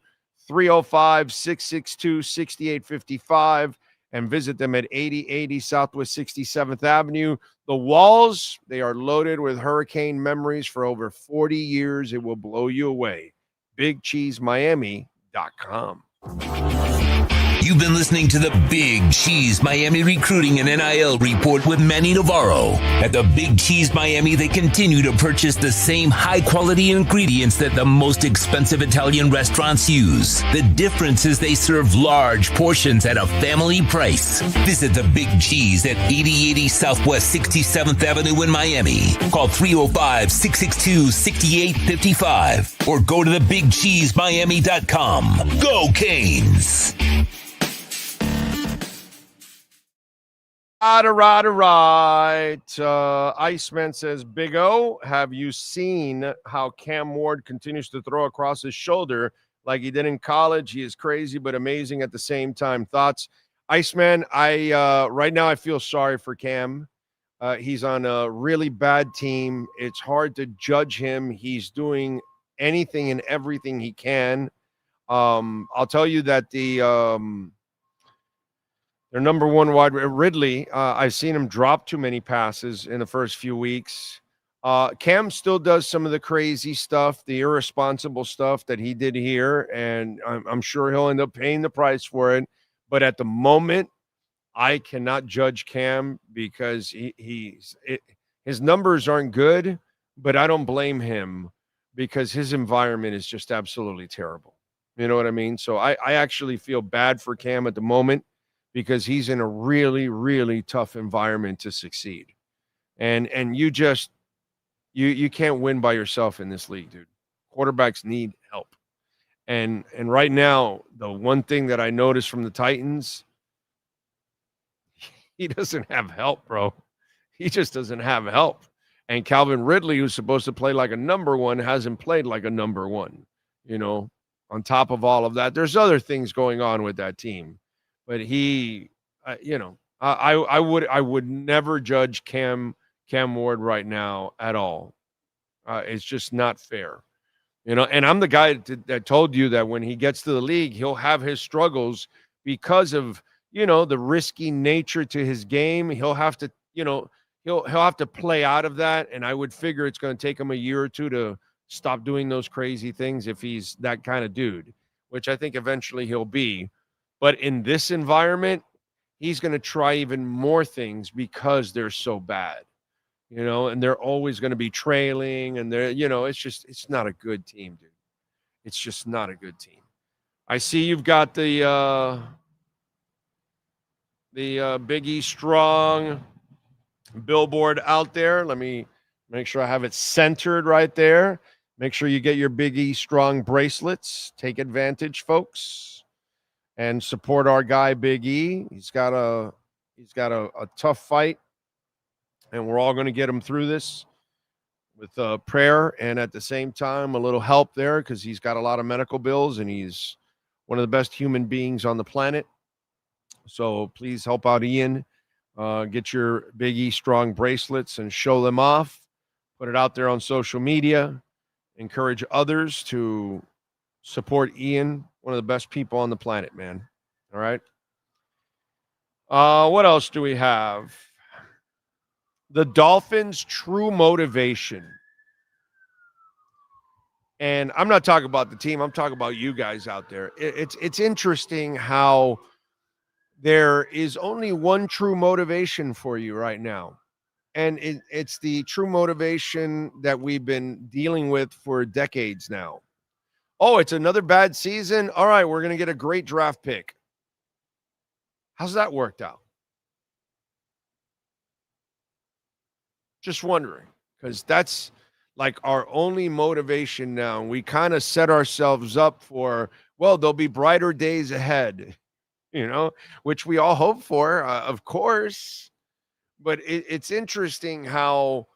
305-662-6855, and visit them at 8080 Southwest 67th Avenue. The walls, they are loaded with hurricane memories for over 40 years. It will blow you away. BigCheeseMiami.com. You've been listening to the Big Cheese Miami Recruiting and NIL Report with Manny Navarro. At the Big Cheese Miami, they continue to purchase the same high-quality ingredients that the most expensive Italian restaurants use. The difference is they serve large portions at a family price. Visit the Big Cheese at 8080 Southwest 67th Avenue in Miami. Call 305-662-6855 or go to thebigcheesemiami.com. Go Canes! All right. Iceman says, Big O, have you seen how Cam Ward continues to throw across his shoulder like he did in college? He is crazy but amazing at the same time. Thoughts? Iceman, right now I feel sorry for Cam. He's on a really bad team. It's hard to judge him. He's doing anything and everything he can. I'll tell you that their number one wide, Ridley, I've seen him drop too many passes in the first few weeks. Cam still does some of the crazy stuff, the irresponsible stuff that he did here, and I'm sure he'll end up paying the price for it. But at the moment, I cannot judge Cam because his numbers aren't good, but I don't blame him because his environment is just absolutely terrible. You know what I mean? So I actually feel bad for Cam at the moment, because he's in a really, really tough environment to succeed. And you can't win by yourself in this league, dude. Quarterbacks need help. And right now, the one thing that I noticed from the Titans, he doesn't have help, bro. He just doesn't have help. And Calvin Ridley, who's supposed to play like a number one, hasn't played like a number one. You know, on top of all of that, there's other things going on with that team. But he, I would never judge Cam Ward right now at all. It's just not fair, And I'm the guy that told you that when he gets to the league, he'll have his struggles because of the risky nature to his game. He'll have to, he'll have to play out of that, and I would figure it's going to take him a year or two to stop doing those crazy things if he's that kind of dude, which I think eventually he'll be. But in this environment, he's going to try even more things because they're so bad, and they're always going to be trailing, and they're, it's not a good team, dude. It's just not a good team. I see you've got the Big E Strong billboard out there. Let me make sure I have it centered right there. Make sure you get your Big E Strong bracelets. Take advantage, folks. And support our guy Big E. He's got a tough fight, and we're all going to get him through this with prayer and at the same time a little help there, because he's got a lot of medical bills and he's one of the best human beings on the planet. So please help out Ian. Get your Big E Strong bracelets and show them off. Put it out there on social media. Encourage others to support Ian, one of the best people on the planet, man. All right. What else do we have? The Dolphins' true motivation. And I'm not talking about the team. I'm talking about you guys out there. It's interesting how there is only one true motivation for you right now. And it's the true motivation that we've been dealing with for decades now. Oh, it's another bad season. All right, we're going to get a great draft pick. How's that worked out? Just wondering, because that's like our only motivation now. We kind of set ourselves up for, well, there'll be brighter days ahead, which we all hope for, of course. But it's interesting how,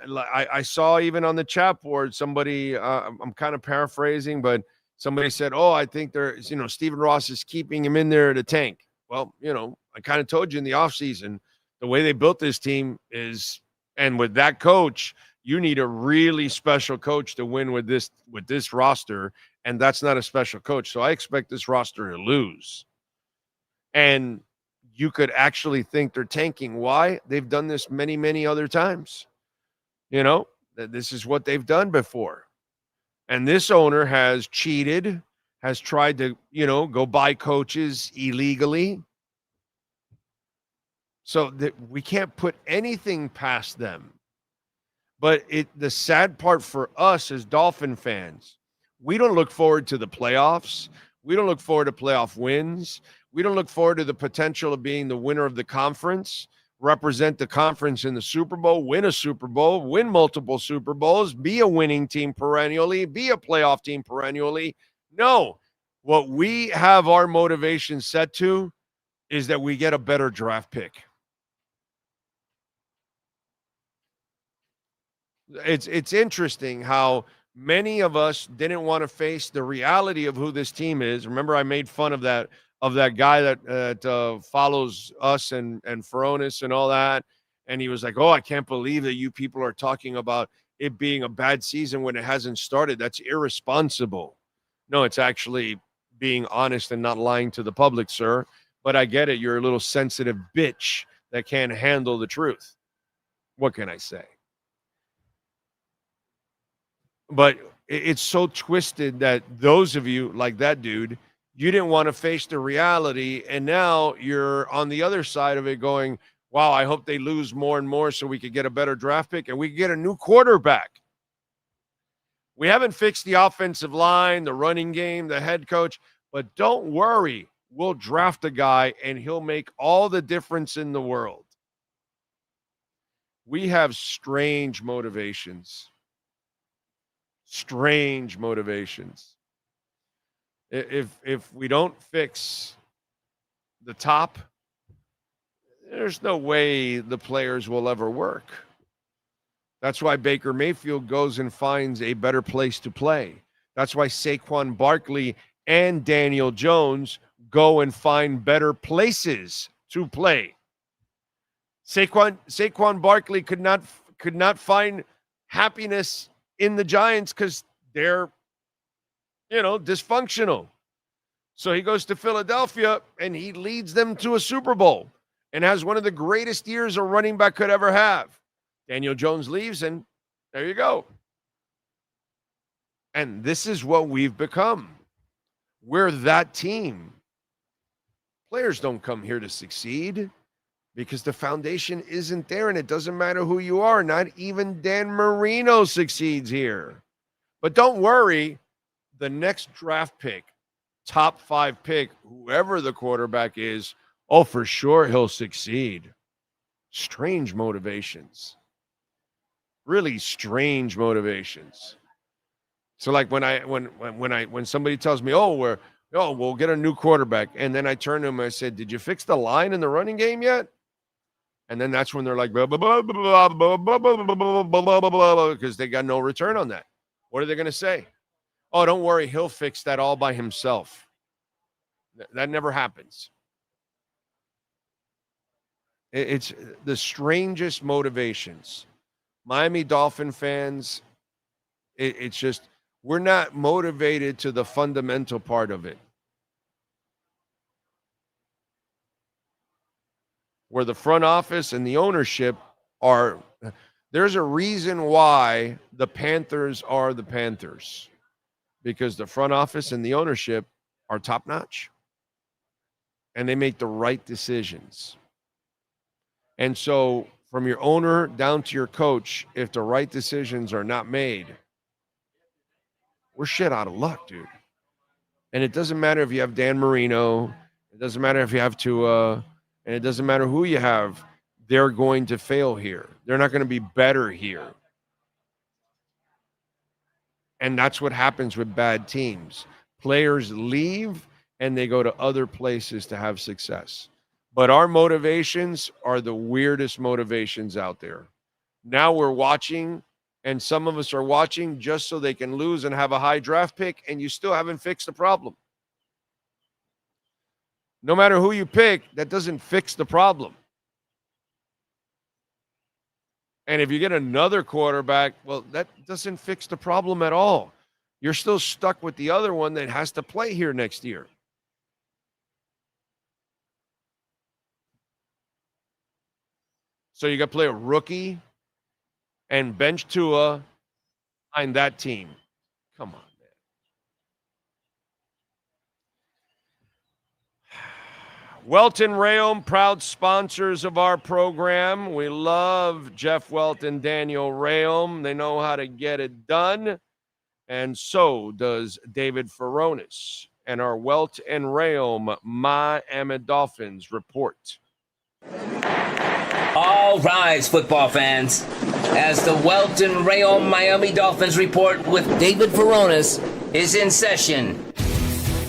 I saw even on the chat board, somebody, I'm kind of paraphrasing, but somebody said, oh, I think there's, Stephen Ross is keeping him in there to tank. Well, I kind of told you in the offseason, the way they built this team is, and with that coach, you need a really special coach to win with this roster, and that's not a special coach. So I expect this roster to lose. And you could actually think they're tanking. Why? They've done this many, many other times. That this is what they've done before. And this owner has cheated, has tried to, go buy coaches illegally. So that we can't put anything past them. But the sad part for us as Dolphin fans, we don't look forward to the playoffs. We don't look forward to playoff wins. We don't look forward to the potential of being the winner of the conference, represent the conference in the Super Bowl, win a Super Bowl, win multiple Super Bowls, be a winning team perennially, be a playoff team perennially. No, what we have our motivation set to is that we get a better draft pick. It's interesting how many of us didn't want to face the reality of who this team is. Remember, I made fun of that guy that follows us and Feronis and all that, and he was like, "Oh, I can't believe that you people are talking about it being a bad season when it hasn't started. That's irresponsible." No, it's actually being honest and not lying to the public, sir. But I get it. You're a little sensitive bitch that can't handle the truth. What can I say? But it's so twisted that those of you like that dude, you didn't want to face the reality. And now you're on the other side of it going, wow, I hope they lose more and more so we could get a better draft pick and we could get a new quarterback. We haven't fixed the offensive line, the running game, the head coach, but don't worry. We'll draft a guy and he'll make all the difference in the world. We have strange motivations. Strange motivations. If we don't fix the top, there's no way the players will ever work. That's why Baker Mayfield goes and finds a better place to play. That's why Saquon Barkley and Daniel Jones go and find better places to play. Saquon Barkley could not find happiness in the Giants because they're, dysfunctional. So he goes to Philadelphia and he leads them to a Super Bowl and has one of the greatest years a running back could ever have. Daniel Jones leaves and there you go. And this is what we've become. We're that team. Players don't come here to succeed because the foundation isn't there, and it doesn't matter who you are. Not even Dan Marino succeeds here. But don't worry, the next draft pick, top 5 pick, whoever the quarterback is, for sure he'll succeed. Strange motivations. Really strange motivations. So like when somebody tells me, we'll get a new quarterback, and then I turn to him and I said, did you fix the line in the running game yet? And then that's when they're like, because they got no return on that. What are they going to say? Oh, don't worry, he'll fix that all by himself. That never happens. It's the strangest motivations. Miami Dolphin fans, it's just, we're not motivated to the fundamental part of it. Where the front office and the ownership are, there's a reason why the Panthers are the Panthers. Because the front office and the ownership are top notch. And they make the right decisions. And so from your owner down to your coach, if the right decisions are not made, we're shit out of luck, dude. And it doesn't matter if you have Dan Marino. It doesn't matter if you have Tua. And it doesn't matter who you have, they're going to fail here. They're not going to be better here. And that's what happens with bad teams. Players leave and they go to other places to have success. But our motivations are the weirdest motivations out there. Now we're watching, and some of us are watching just so they can lose and have a high draft pick, and you still haven't fixed the problem. No matter who you pick, that doesn't fix the problem. And if you get another quarterback, well, that doesn't fix the problem at all. You're still stuck with the other one that has to play here next year. So you got to play a rookie and bench Tua behind that team. Come on, man. Welt and Rayom, proud sponsors of our program. We love Jeff Welt and Daniel Rayom. They know how to get it done. And so does David Feronis and our Welt and Rayom Miami Dolphins report. All rise, football fans, as the Welt and Rayom Miami Dolphins report with David Feronis is in session.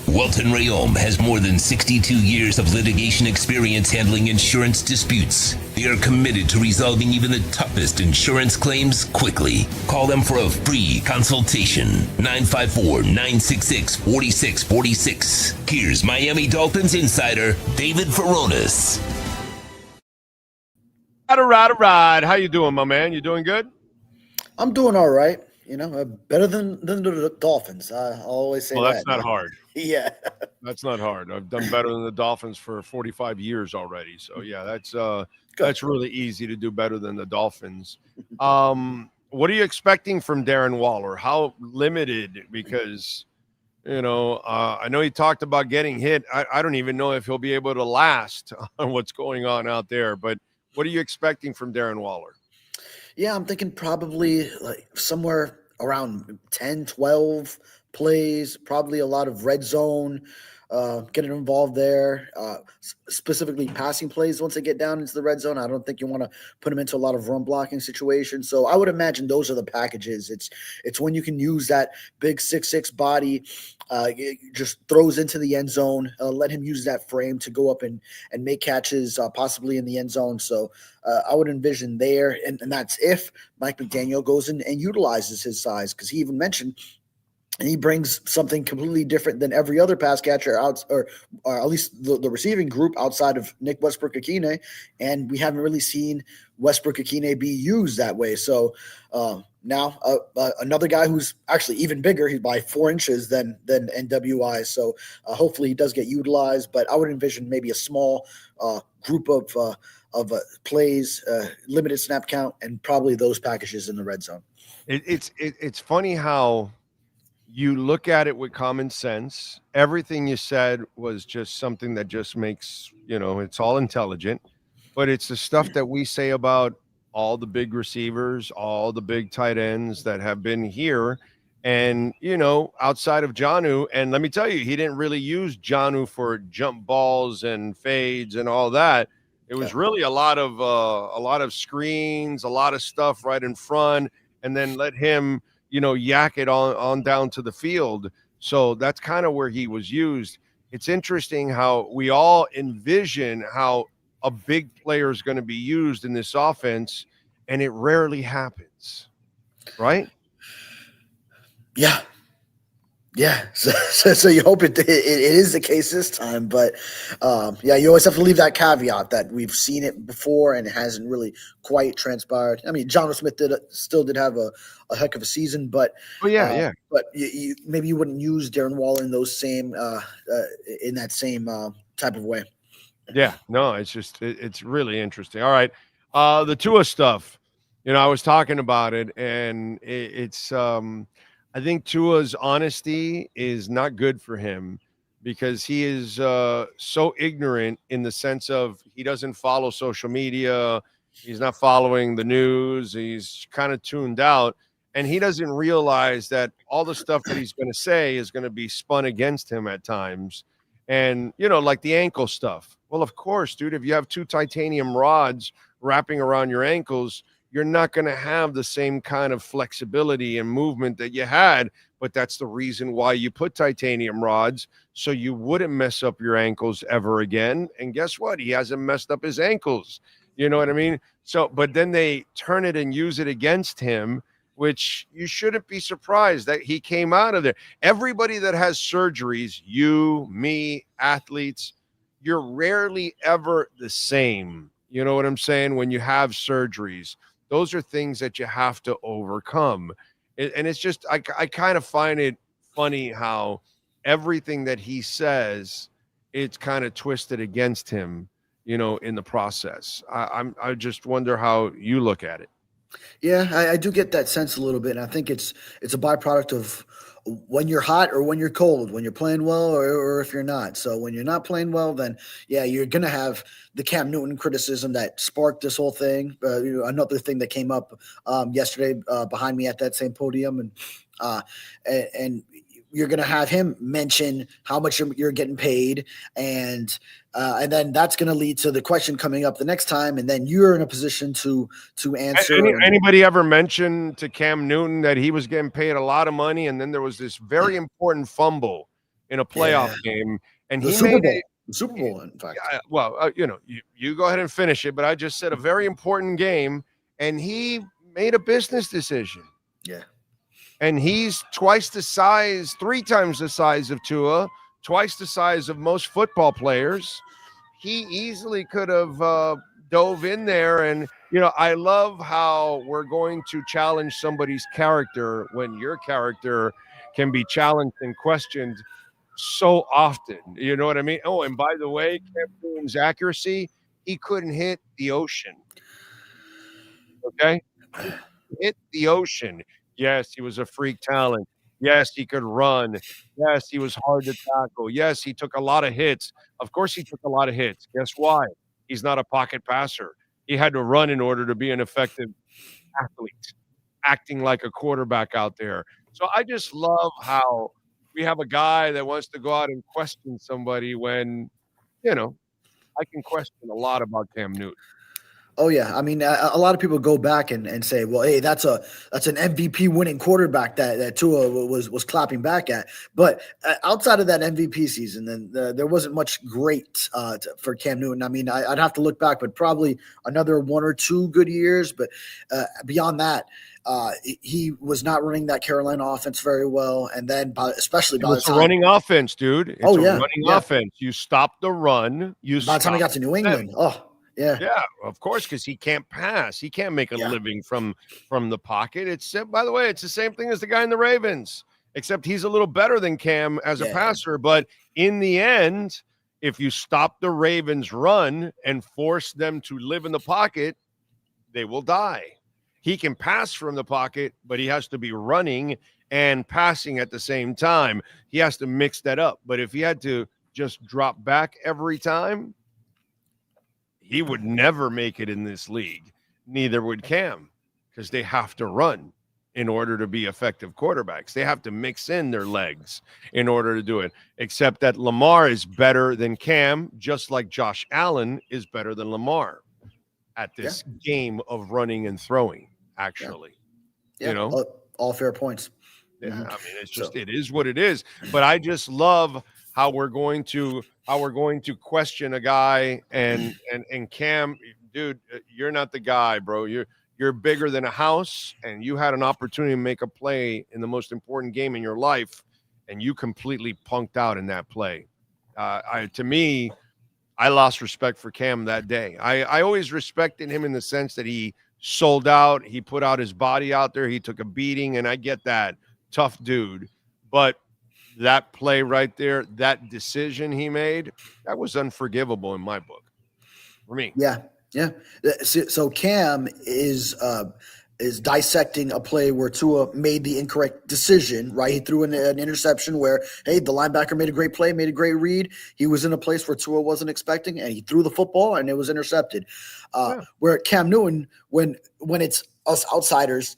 Welt and Rayom has more than 62 years of litigation experience handling insurance disputes. They are committed to resolving even the toughest insurance claims quickly. Call them for a free consultation. 954-966-4646. Here's Miami Dolphins insider David Feronis. Ride. How you doing, my man? You doing good? I'm doing all right. You know, better than the Dolphins. I'll always say that. Well, that's not hard. Yeah. That's not hard. I've done better than the Dolphins for 45 years already. So, yeah, that's really easy to do better than the Dolphins. What are you expecting from Darren Waller? How limited? Because, I know he talked about getting hit. I don't even know if he'll be able to last on what's going on out there. But what are you expecting from Darren Waller? Yeah, I'm thinking probably like somewhere around 10, 12 plays, probably a lot of red zone, getting involved there, specifically passing plays once they get down into the red zone. I don't think you want to put them into a lot of run blocking situations. So I would imagine those are the packages. It's when you can use that big 6'6" body, just throws into the end zone, let him use that frame to go up and make catches possibly in the end zone. So I would envision there, and that's if Mike McDaniel goes in and utilizes his size, because he even mentioned – and he brings something completely different than every other pass catcher out, or at least the receiving group outside of Nick Westbrook-Akine. And we haven't really seen Westbrook-Akine be used that way. So now another guy who's actually even bigger, he's by 4 inches than NWI. So hopefully he does get utilized, but I would envision maybe a small group of plays, limited snap count, and probably those packages in the red zone. It's funny how you look at it with common sense. Everything you said was just something that just makes, it's all intelligent, but it's the stuff that we say about all the big receivers, all the big tight ends that have been here. And, outside of Jonnu, and let me tell you, he didn't really use Jonnu for jump balls and fades and all that. It was really a lot of screens, a lot of stuff right in front, and then let him yak it on down to the field. So that's kind of where he was used. It's interesting how we all envision how a big player is going to be used in this offense, and it rarely happens, right? Yeah. Yeah. So you hope it is the case this time, but you always have to leave that caveat that we've seen it before and it hasn't really quite transpired. I mean, Jonnu Smith still did have a heck of a season, but but maybe you wouldn't use Darren Waller in those same in that same type of way. Yeah, no, it's really interesting. All right, the Tua stuff. I was talking about it, and it's I think Tua's honesty is not good for him because he is so ignorant in the sense of he doesn't follow social media. He's not following the news. He's kind of tuned out, and he doesn't realize that all the stuff that he's going to say is going to be spun against him at times. And, like the ankle stuff. Well, of course, dude, if you have 2 titanium rods wrapping around your ankles, you're not going to have the same kind of flexibility and movement that you had, but that's the reason why you put titanium rods, so you wouldn't mess up your ankles ever again. And guess what? He hasn't messed up his ankles. You know what I mean? So, but then they turn it and use it against him, which you shouldn't be surprised that he came out of there. Everybody that has surgeries, you, me, athletes, you're rarely ever the same. You know what I'm saying? When you have surgeries, those are things that you have to overcome. And it's just, I kind of find it funny how everything that he says, it's kind of twisted against him, in the process. I just wonder how you look at it. Yeah, I do get that sense a little bit. And I think it's a byproduct of when you're hot or when you're cold, when you're playing well or if you're not. So when you're not playing well, then yeah, you're gonna have the Cam Newton criticism that sparked this whole thing. Another thing that came up yesterday behind me at that same podium, and you're going to have him mention how much you're getting paid, and then that's going to lead to the question coming up the next time, and then you're in a position to answer. Anybody ever mentioned to Cam Newton that he was getting paid a lot of money, and then there was this very important fumble in a playoff game, and the he Super made Bowl. it. The Super Bowl, in fact. You go ahead and finish it, but I just said a very important game, and he made a business decision. Yeah. And he's twice the size, 3 times the size of Tua, twice the size of most football players. He easily could have dove in there. And, I love how we're going to challenge somebody's character when your character can be challenged and questioned so often. You know what I mean? Oh, and by the way, Cam Newton's accuracy, he couldn't hit the ocean. Okay? Hit the ocean. Yes, he was a freak talent. Yes, he could run. Yes, he was hard to tackle. Yes, he took a lot of hits. Of course, he took a lot of hits. Guess why? He's not a pocket passer. He had to run in order to be an effective athlete, acting like a quarterback out there. So I just love how we have a guy that wants to go out and question somebody when, I can question a lot about Cam Newton. Oh yeah, I mean, a lot of people go back and say, "Well, hey, that's an MVP winning quarterback that Tua was clapping back at." But outside of that MVP season, then there wasn't much great for Cam Newton. I mean, I'd have to look back, but probably another 1 or 2 good years. But beyond that, he was not running that Carolina offense very well, and then especially by the time running offense, dude. It's a running yeah. offense. You stop the run. By the time he got to New England, Yeah, of course, because he can't pass. He can't make a living from the pocket. By the way, it's the same thing as the guy in the Ravens, except he's a little better than Cam as a passer. But in the end, if you stop the Ravens' run and force them to live in the pocket, they will die. He can pass from the pocket, but he has to be running and passing at the same time. He has to mix that up. But if he had to just drop back every time, he would never make it in this league. Neither would Cam, because they have to run in order to be effective quarterbacks. They have to mix in their legs in order to do it, except that Lamar is better than Cam, just like Josh Allen is better than Lamar at this game of running and throwing, actually. Yeah. All fair points. Yeah, I mean, it's just it is what it is. But I just love how we're going to question a guy and Cam, dude, you're not the guy, bro. You're bigger than a house, and you had an opportunity to make a play in the most important game in your life, and you completely punked out in that play. To me, I lost respect for Cam that day. I always respected him in the sense that he sold out, he put out his body out there, he took a beating, and I get that. Tough dude. But that play right there, that decision he made, that was unforgivable in my book for me. Yeah. So Cam is dissecting a play where Tua made the incorrect decision, right? He threw an interception where, hey, the linebacker made a great play, made a great read. He was in a place where Tua wasn't expecting, and he threw the football, and it was intercepted. Where Cam Newton, when it's us outsiders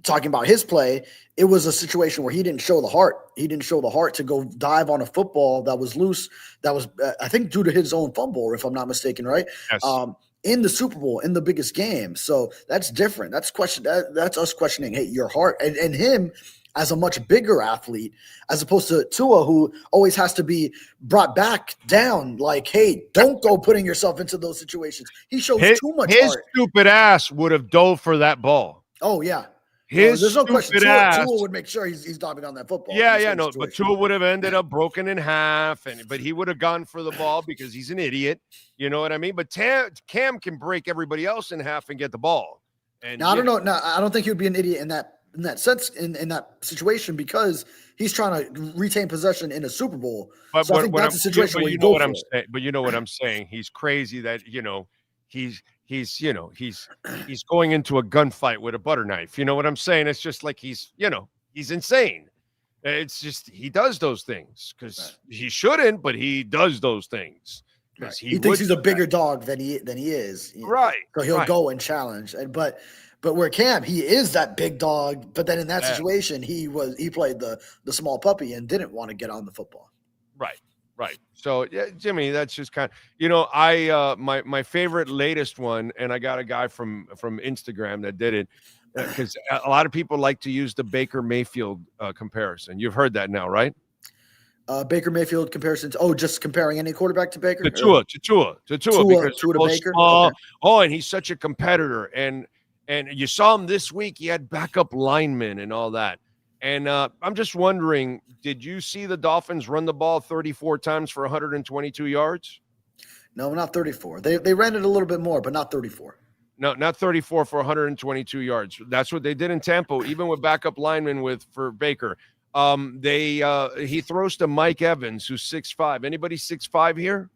talking about his play, it was a situation where he didn't show the heart. He didn't show the heart to go dive on a football that was loose. That was, I think, due to his own fumble, if I'm not mistaken, right? Yes. In the Super Bowl, in the biggest game. So that's different. That's us questioning, hey, your heart and him as a much bigger athlete, as opposed to Tua, who always has to be brought back down. Like, hey, don't go putting yourself into those situations. He shows too much his heart. Stupid ass would have dove for that ball. Oh yeah. There's no question. Tua would make sure he's diving on that football. But Tua would have ended up broken in half, but he would have gone for the ball because he's an idiot. You know what I mean? But Cam can break everybody else in half and get the ball. And now, I don't know. No, I don't think he would be an idiot in that sense, in that situation, because he's trying to retain possession in a Super Bowl. But so I think that's a situation where you know what I'm saying. But you know what I'm saying? He's crazy that he's going into a gunfight with a butter knife. You know what I'm saying? It's just like he's he's insane. It's just he does those things because he shouldn't, but he does those things because he thinks he's a bigger dog than he is. Right. So he'll go and challenge. But where Cam, he is that big dog. But then in that situation, he played the small puppy and didn't want to get on the football. Right. So yeah, Jimmy, that's just kind of, I my favorite latest one, and I got a guy from Instagram that did it because a lot of people like to use the Baker Mayfield comparison. You've heard that now, right? Baker Mayfield comparisons. Oh, just comparing any quarterback to Baker? To Tua because Tua to Baker. Okay. Oh, and he's such a competitor. And you saw him this week. He had backup linemen and all that. And I'm just wondering, did you see the Dolphins run the ball 34 times for 122 yards? No, not 34. They ran it a little bit more, but not 34. No, not 34 for 122 yards. That's what they did in Tampa, even with backup linemen for Baker. He throws to Mike Evans, who's 6'5". Anybody 6'5" here?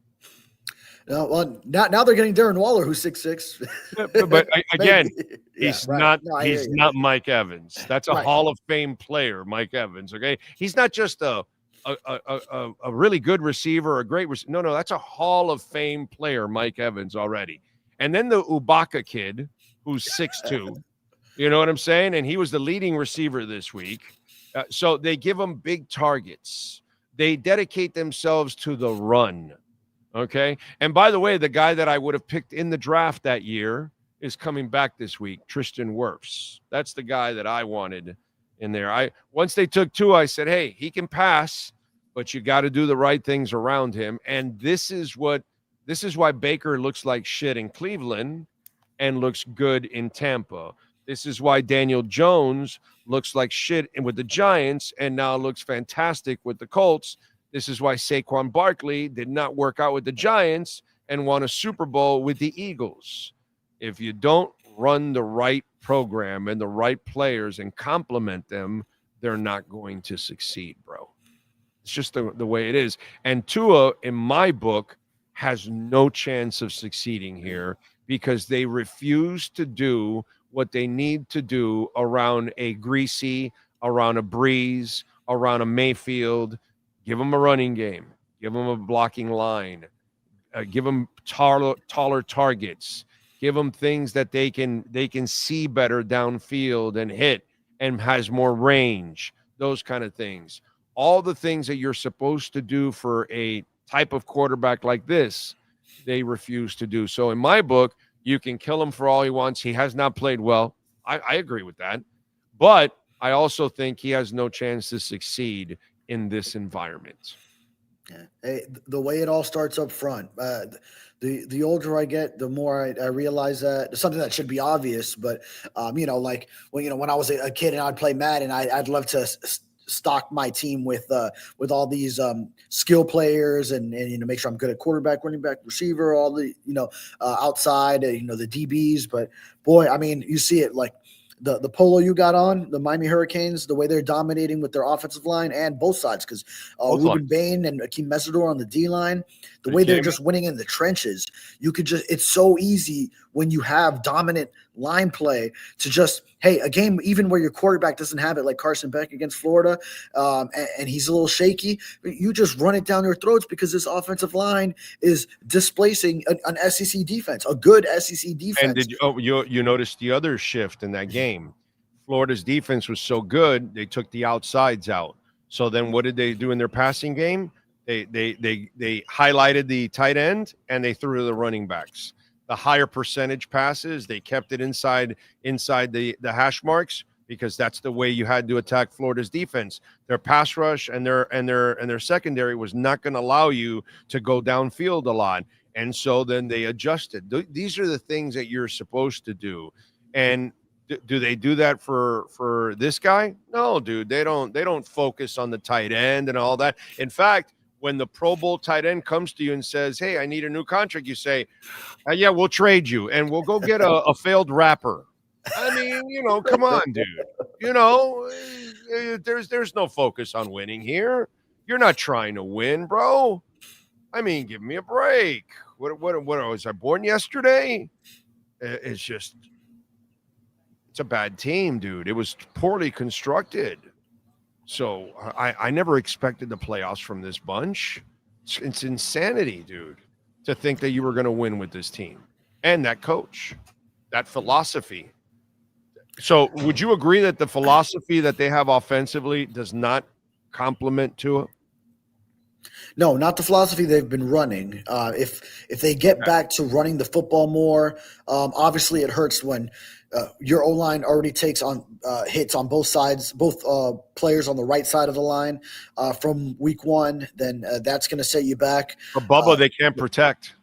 No, well, now they're getting Darren Waller, who's 6'6". But again, he's not Mike Evans. That's a Hall of Fame player, Mike Evans. Okay, he's not just a really good receiver, a great receiver. No, that's a Hall of Fame player, Mike Evans already. And then the Ubaka kid, who's 6'2". You know what I'm saying? And he was the leading receiver this week. So they give him big targets. They dedicate themselves to the run. Okay. And by the way, the guy that I would have picked in the draft that year is coming back this week, Tristan Wirfs. That's the guy that I wanted in there. Once they took Tua, I said, hey, he can pass, but you got to do the right things around him. And this is why Baker looks like shit in Cleveland and looks good in Tampa. This is why Daniel Jones looks like shit with the Giants and now looks fantastic with the Colts. This is why Saquon Barkley did not work out with the Giants and won a Super Bowl with the Eagles. If you don't run the right program and the right players and complement them, they're not going to succeed, bro. It's just the way it is. And Tua, in my book, has no chance of succeeding here because they refuse to do what they need to do around a Greasy, around a Breeze, around a Mayfield. Give them a running game. Give them a blocking line. Give them taller targets. Give them things that they can see better downfield and hit and has more range. Those kind of things. All the things that you're supposed to do for a type of quarterback like this, they refuse to do. So in my book, you can kill him for all he wants. He has not played well. I agree with that. But I also think he has no chance to succeed in this environment. Yeah. Hey, the way it all starts up front. The older I get, the more I realize that it's something that should be obvious. But like when I was a kid and I'd play Madden, I'd love to stock my team with all these skill players and make sure I'm good at quarterback, running back, receiver, all the outside, the DBs. But boy, I mean, you see it like. The polo you got on, the Miami Hurricanes, the way they're dominating with their offensive line and both sides, because Ruben Bain and Akeem Mesidor on the D-line, the way they're just winning in the trenches, it's so easy when you have dominant line play to just, hey, a game even where your quarterback doesn't have it, like Carson Beck against Florida, and he's a little shaky, you just run it down their throats because this offensive line is displacing an SEC defense, a good SEC defense. And you noticed the other shift in that game? Florida's defense was so good, they took the outsides out. So then what did they do in their passing game? They highlighted the tight end and they threw to the running backs. The higher percentage passes, they kept it inside the hash marks because that's the way you had to attack Florida's defense. Their pass rush and their secondary was not going to allow you to go downfield a lot. And so then they adjusted. These are the things that you're supposed to do. And do they do that for this guy? No, dude, they don't focus on the tight end and all that. In fact, when the Pro Bowl tight end comes to you and says, hey, I need a new contract, you say, yeah, we'll trade you and we'll go get a failed rapper. I mean, come on, dude. There's no focus on winning here. You're not trying to win, bro. I mean, give me a break. What was I born yesterday? It's a bad team, dude. It was poorly constructed. So I never expected the playoffs from this bunch. It's insanity, dude, to think that you were going to win with this team and that coach, that philosophy. So would you agree that the philosophy that they have offensively does not complement Tua? No, not the philosophy they've been running. If they get back to running the football more, obviously it hurts when your O-line already takes on hits on both sides, both players on the right side of the line from week one. Then that's going to set you back. For Bubba, they can't protect.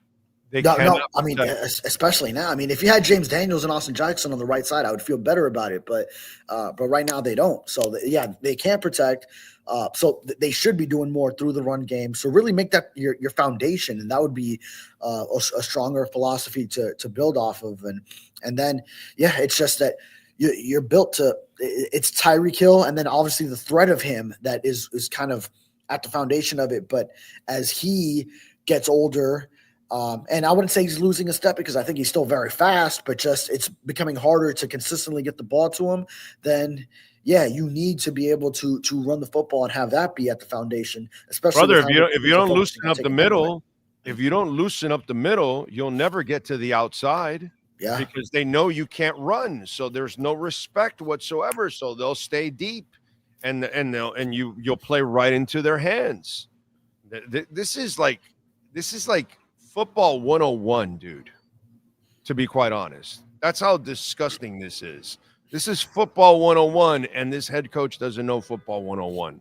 I mean, especially now. I mean, if you had James Daniels and Austin Jackson on the right side, I would feel better about it. But right now they don't. So they can't protect. So they should be doing more through the run game. So really make that your foundation, and that would be a stronger philosophy to build off of. And then it's just that you're built to. It's Tyreek Hill, and then obviously the threat of him that is kind of at the foundation of it. But as he gets older. And I wouldn't say he's losing a step because I think he's still very fast, but just it's becoming harder to consistently get the ball to him. Then, you need to be able to run the football and have that be at the foundation. Especially, brother, if you don't loosen up the middle, you'll never get to the outside. Yeah, because they know you can't run, so there's no respect whatsoever. So they'll stay deep, and you'll play right into their hands. This is like football 101, dude, to be quite honest. That's how disgusting this is. This is football 101, and this head coach doesn't know football 101.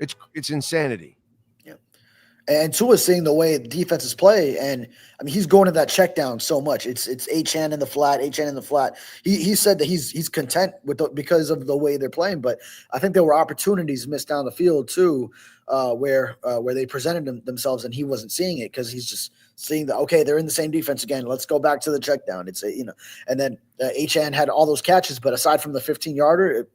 It's insanity. Yeah. And Tua's seeing the way defenses play, and I mean he's going to that check down so much. It's H-hand in the flat. He said that he's content with because of the way they're playing, but I think there were opportunities missed down the field too, where they presented themselves and he wasn't seeing it because he's just seeing that, okay, they're in the same defense again. Let's go back to the check down. It's and then H-hand had all those catches, but aside from the 15-yarder,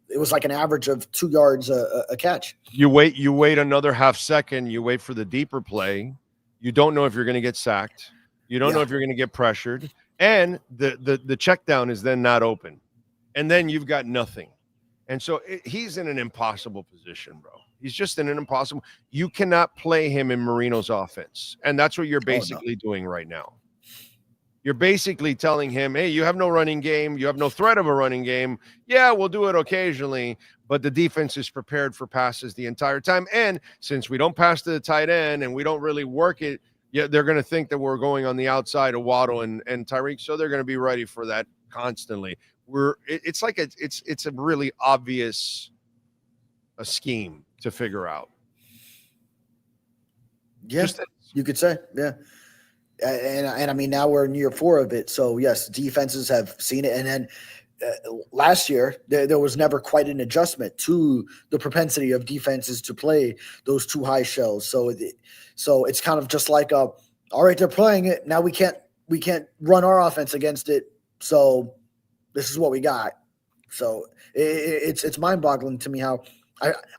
it was like an average of 2 yards a catch. You wait another half second. You wait for the deeper play. You don't know if you're going to get sacked. You don't know if you're going to get pressured. And the check down is then not open. And then you've got nothing. And so he's in an impossible position, bro. He's just in an impossible. You cannot play him in Marino's offense. And that's what you're basically doing right now. You're basically telling him, hey, you have no running game. You have no threat of a running game. Yeah, we'll do it occasionally, but the defense is prepared for passes the entire time. And since we don't pass to the tight end and we don't really work it, they're going to think that we're going on the outside of Waddle and Tyreek, so they're going to be ready for that constantly. It's a really obvious scheme to figure out. Yeah, you could say, yeah. And I mean, now we're in year 4 of it. So, yes, defenses have seen it. And then last year, there was never quite an adjustment to the propensity of defenses to play those too high shells. So it's kind of just like, all right, they're playing it. Now we can't run our offense against it. So this is what we got. So it's mind-boggling to me how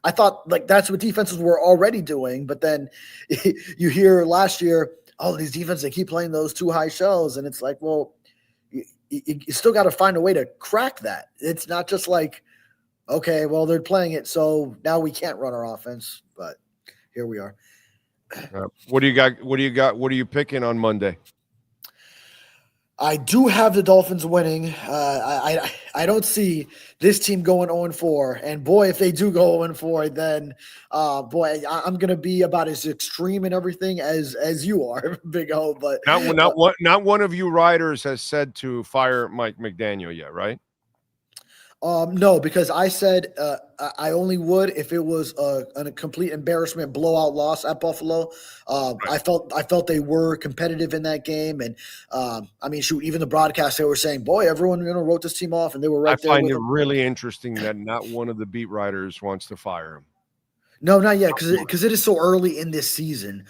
I thought like that's what defenses were already doing. But then you hear last year, oh, these defenses, they keep playing those too high shells. And it's like, well, you still got to find a way to crack that. It's not just like, okay, well, they're playing it, so now we can't run our offense. But here we are. What do you got? What are you picking on Monday? I do have the Dolphins winning. I don't see this team going 0-4. And boy, if they do go 0-4, then I'm gonna be about as extreme in everything as you are, Big O. But not one of you writers has said to fire Mike McDaniel yet, right? No, because I said I only would if it was a complete embarrassment blowout loss at Buffalo. Right. I felt they were competitive in that game, and I mean, shoot, even the broadcast they were saying, "Boy, everyone wrote this team off," and they were right there. I find it really interesting that not one of the beat writers wants to fire him. No, not yet, because it is so early in this season.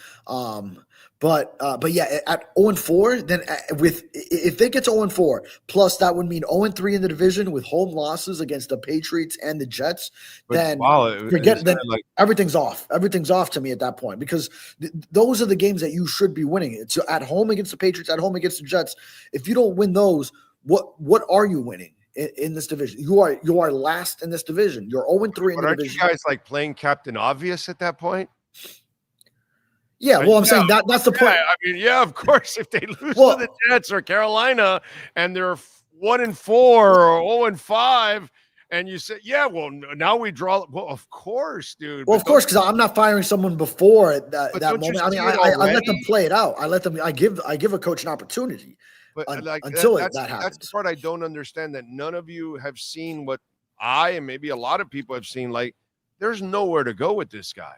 But yeah, at 0-4, then if they get to 0-4, plus that would mean 0-3 in the division with home losses against the Patriots and the Jets. Then everything's off. Everything's off to me at that point because those are the games that you should be winning. It's at home against the Patriots, at home against the Jets. If you don't win those, what are you winning? in this division. You are last in this division. You're 0-3 in the Aren't division. you guys like playing Captain Obvious at that point? Yeah, well, I'm saying that's the point. I mean, yeah, of course. If they lose to the Jets or Carolina and they're 1-4 or 0-5, and you say, yeah, well, now we draw. Well, of course, dude. Well, of course, because I'm not firing someone before that moment. I mean, I let them play it out. I give a coach an opportunity. But Until that happens. That's the part I don't understand, that none of you have seen what I and maybe a lot of people have seen. Like, there's nowhere to go with this guy.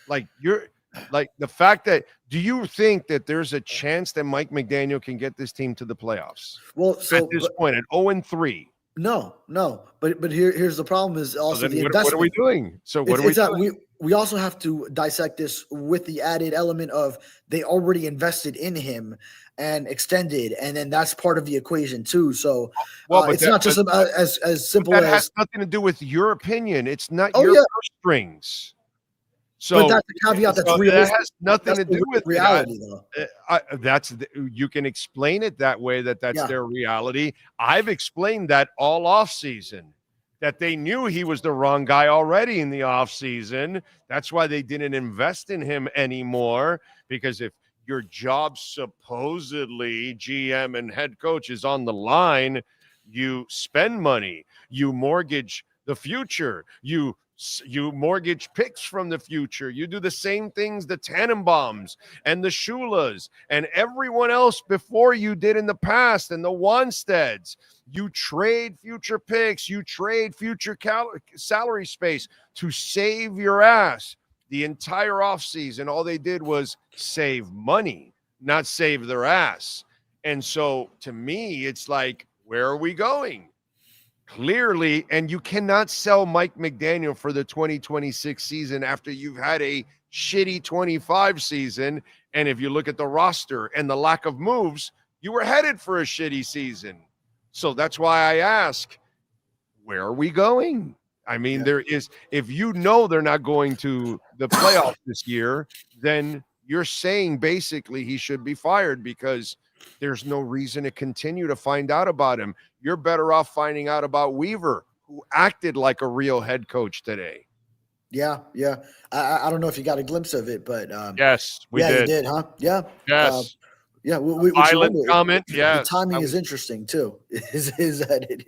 Like, the fact that, do you think that there's a chance that Mike McDaniel can get this team to the playoffs? Well, at this point, at 0-3. No. But here's the problem is also the investment. What are we doing? So what are we doing? We also have to dissect this with the added element of they already invested in him and extended, and then that's part of the equation too. So it's not just as simple that as has nothing to do with your opinion. It's not your purse strings. So but that's the caveat. That's that has nothing to do with reality, though. You can explain it that way. That's their reality. I've explained that all off season, that they knew he was the wrong guy already in the off season. That's why they didn't invest in him anymore. Because if your job, supposedly GM and head coach, is on the line, you spend money, you mortgage the future, you mortgage picks from the future. You do the same things the Tannenbaums and the Shulas and everyone else before you did in the past, and the Wansteads. You trade future picks. You trade future salary space to save your ass. The entire offseason, all they did was save money, not save their ass. And so to me, it's like, where are we going? Clearly, and you cannot sell Mike McDaniel for the 2026 season after you've had a shitty 25 season. And if you look at the roster and the lack of moves, you were headed for a shitty season. So that's why I ask, where are we going? I mean, there is, if you know they're not going to the playoffs this year, then you're saying basically he should be fired, because there's no reason to continue to find out about him. You're better off finding out about Weaver, who acted like a real head coach today. Yeah. I don't know if you got a glimpse of it, but yes, we did. You did, huh? Yeah. Yes. Violent comment. Yeah. The timing is interesting too. Is that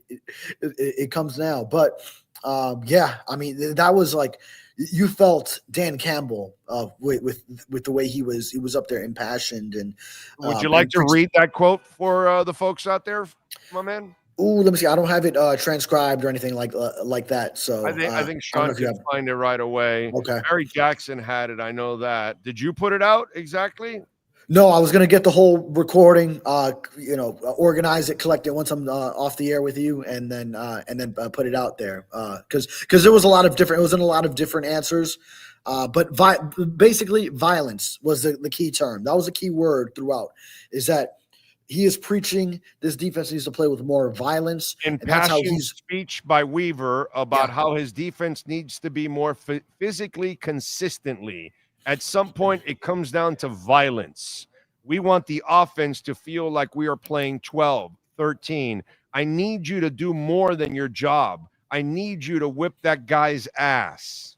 it comes now, but I mean, that was like, you felt Dan Campbell with the way he was up there impassioned. And would you like to read that quote for the folks out there, my man? Ooh, let me see. I don't have it transcribed or anything like that. So I think Sean can find it right away. Okay. Barry Jackson had it. I know that. Did you put it out exactly? No, I was going to get the whole recording, organize it, collect it once I'm off the air with you, and then put it out there. Because there was a lot of different, it was in a lot of different answers. But basically violence was the key term. That was a key word throughout, is that he is preaching this defense needs to play with more violence. Impassioned speech by Weaver about how his defense needs to be more physically consistently. At some point, it comes down to violence. We want the offense to feel like we are playing 12, 13. I need you to do more than your job. I need you to whip that guy's ass.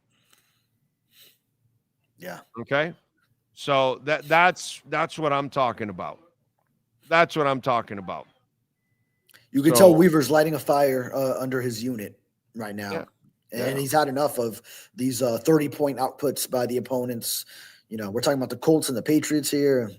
Yeah. Okay? So that's what I'm talking about. That's what I'm talking about. You can tell Weaver's lighting a fire under his unit right now. Yeah. And he's had enough of these 30-point outputs by the opponents. We're talking about the Colts and the Patriots here.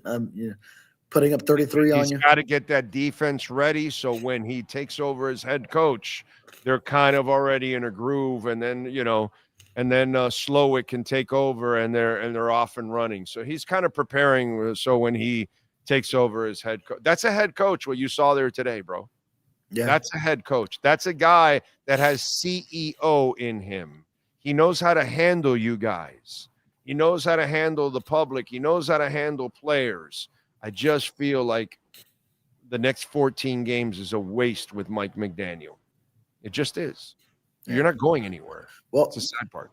Putting up 33 on you. He's got to get that defense ready, so when he takes over as head coach, they're kind of already in a groove, and then Slowick can take over, and they're off and running. So he's kind of preparing. So when he takes over as head coach, that's a head coach. What you saw there today, bro. Yeah, that's a head coach. That's a guy that has CEO in him. He knows how to handle you guys. He knows how to handle the public. He knows how to handle players. I just feel like the next 14 games is a waste with Mike McDaniel. It just is. You're not going anywhere. Well, it's the sad part.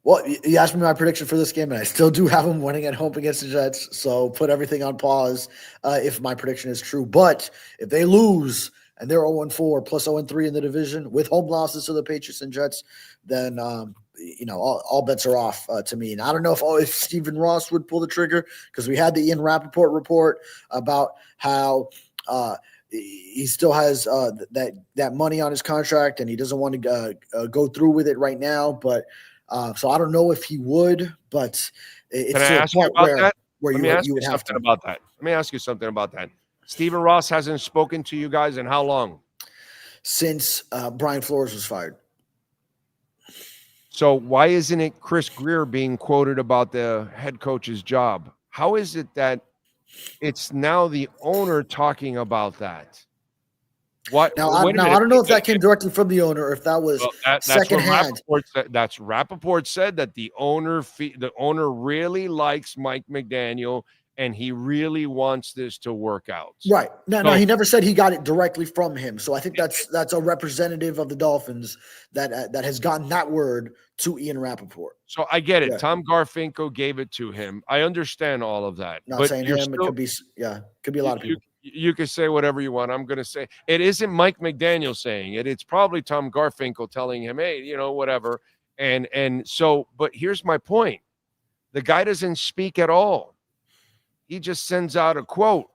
Well, you asked me my prediction for this game, and I still do have them winning at home against the Jets. So put everything on pause if my prediction is true. But if they lose and they're 0-4 plus 0-3 in the division with home losses to the Patriots and Jets, then all bets are off to me. And I don't know if Stephen Ross would pull the trigger, because we had the Ian Rappaport report about how he still has that money on his contract and he doesn't want to go through with it right now. But so I don't know if he would, but it's Can I ask you about that? Where Let me ask you something about that. Let me ask you something about that. Stephen Ross hasn't spoken to you guys in how long? Since Brian Flores was fired. So why isn't it Chris Grier being quoted about the head coach's job? How is it that it's now the owner talking about that? What? Now I don't know if that came directly from the owner or if that was secondhand. That's Rappaport said that the owner really likes Mike McDaniel and he really wants this to work out. Right. No, he never said he got it directly from him. So I think that's a representative of the Dolphins that has gotten that word to Ian Rappaport. So I get it. Yeah. Tom Garfinkel gave it to him. I understand all of that. Not saying him. It could be a lot of people. You can say whatever you want. I'm going to say it isn't Mike McDaniel saying it. It's probably Tom Garfinkel telling him, hey, whatever. And so, but here's my point. The guy doesn't speak at all. He just sends out a quote.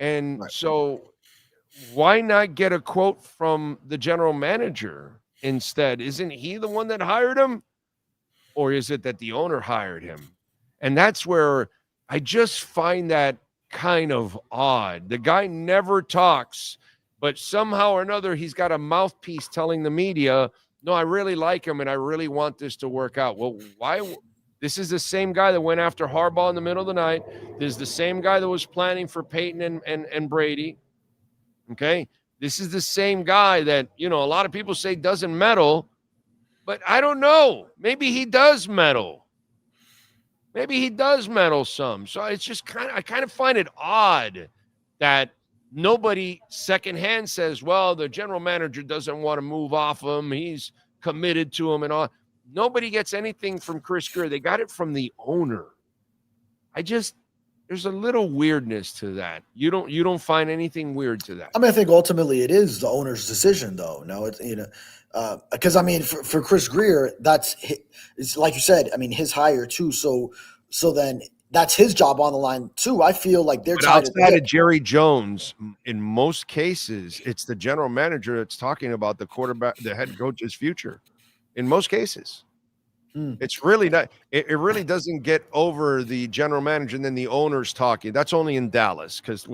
And so why not get a quote from the general manager instead? Isn't he the one that hired him? Or is it that the owner hired him? And that's where I just find that kind of odd. The guy never talks, but somehow or another, he's got a mouthpiece telling the media, no, I really like him and I really want this to work out. Well, why? This is the same guy that went after Harbaugh in the middle of the night. This is the same guy that was planning for Peyton and Brady. Okay. This is the same guy that, a lot of people say doesn't meddle, but I don't know. Maybe he does meddle. Maybe he does meddle some. So it's just I kind of find it odd that nobody secondhand says, well, the general manager doesn't want to move off him. He's committed to him and all. Nobody gets anything from Chris Grier. They got it from the owner. There's a little weirdness to that. You don't find anything weird to that. I think ultimately it is the owner's decision, though. No, it's because for Chris Grier, it's like you said. His hire too. So then that's his job on the line too. I feel like they're tied outside of Jerry Jones. In most cases, it's the general manager that's talking about the quarterback, the head coach's future. In most cases, it's really not. It really doesn't get over the general manager and then the owner's talking. That's only in Dallas because,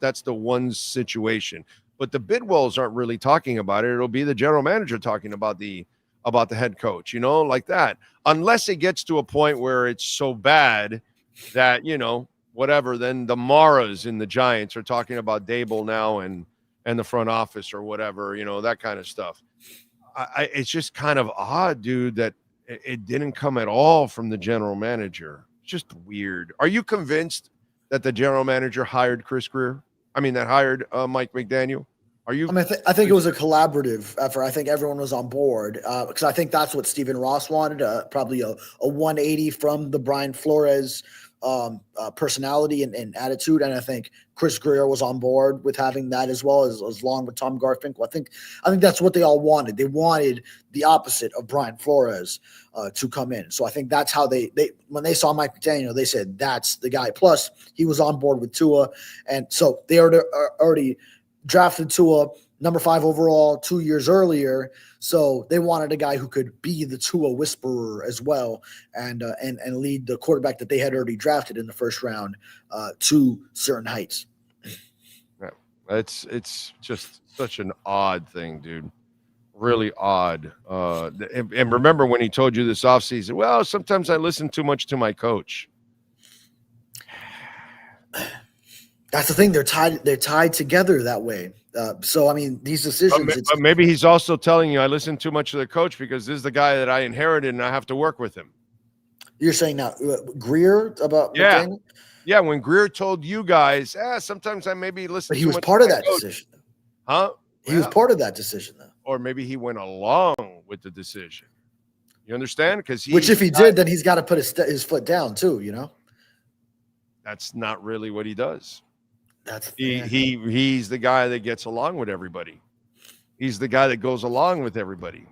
that's the one situation. But the Bidwells aren't really talking about it. It'll be the general manager talking about the head coach, like that. Unless it gets to a point where it's so bad that whatever. Then the Maras in the Giants are talking about Dable now and the front office or whatever. That kind of stuff. It's just kind of odd, dude, that it didn't come at all from the general manager. It's just weird. Are you convinced that the general manager hired Chris Grier? That hired Mike McDaniel? Are you? I think it was a collaborative effort. I think everyone was on board because I think that's what Stephen Ross wanted, probably a 180 from the Brian Flores personality and attitude. And I think Chris Grier was on board with having that as well as along with Tom Garfinkel. I think that's what they all wanted. They wanted the opposite of Brian Flores to come in. So I think that's how they when they saw Mike McDaniel, they said that's the guy. Plus he was on board with Tua. And so they already drafted Tua number 5 overall 2 years earlier. So they wanted a guy who could be the Tua whisperer as well and lead the quarterback that they had already drafted in the first round to certain heights. Yeah, it's just such an odd thing, dude. Really odd. And remember when he told you this offseason, well, sometimes I listen too much to my coach. That's the thing. They're tied together that way. So these decisions. But maybe he's also telling you I listen too much to the coach because this is the guy that I inherited and I have to work with him. You're saying now Grier about McDaniel? Yeah. When Grier told you guys, sometimes I maybe listen. But he was part of that decision, huh? He was part of that decision, though. Or maybe he went along with the decision. You understand? Which if he did, then he's got to put his foot down too. That's not really what he does. He's the guy that gets along with everybody. He's the guy that goes along with everybody.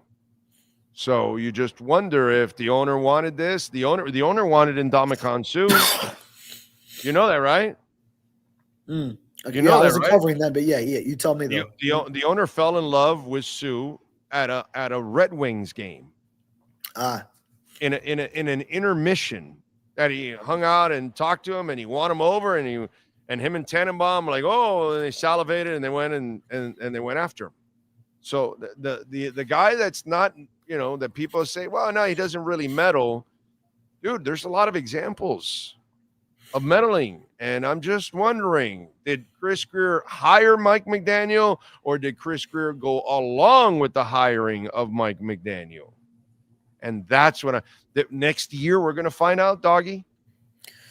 So you just wonder if the owner wanted this. The owner wanted Ndamukong Suh. You know that, right? Okay, You know I that, wasn't right? covering that, but yeah, you tell me though. The owner fell in love with Suh at a Red Wings game. In an intermission that he hung out and talked to him, and he won him over, and him and Tannenbaum were like, oh, and they salivated, and they went and they went after him. So the guy that's not, that people say, well, no, he doesn't really meddle. Dude, there's a lot of examples of meddling. And I'm just wondering, did Chris Greer hire Mike McDaniel, or did Chris Greer go along with the hiring of Mike McDaniel? And that's what next year we're going to find out, doggy.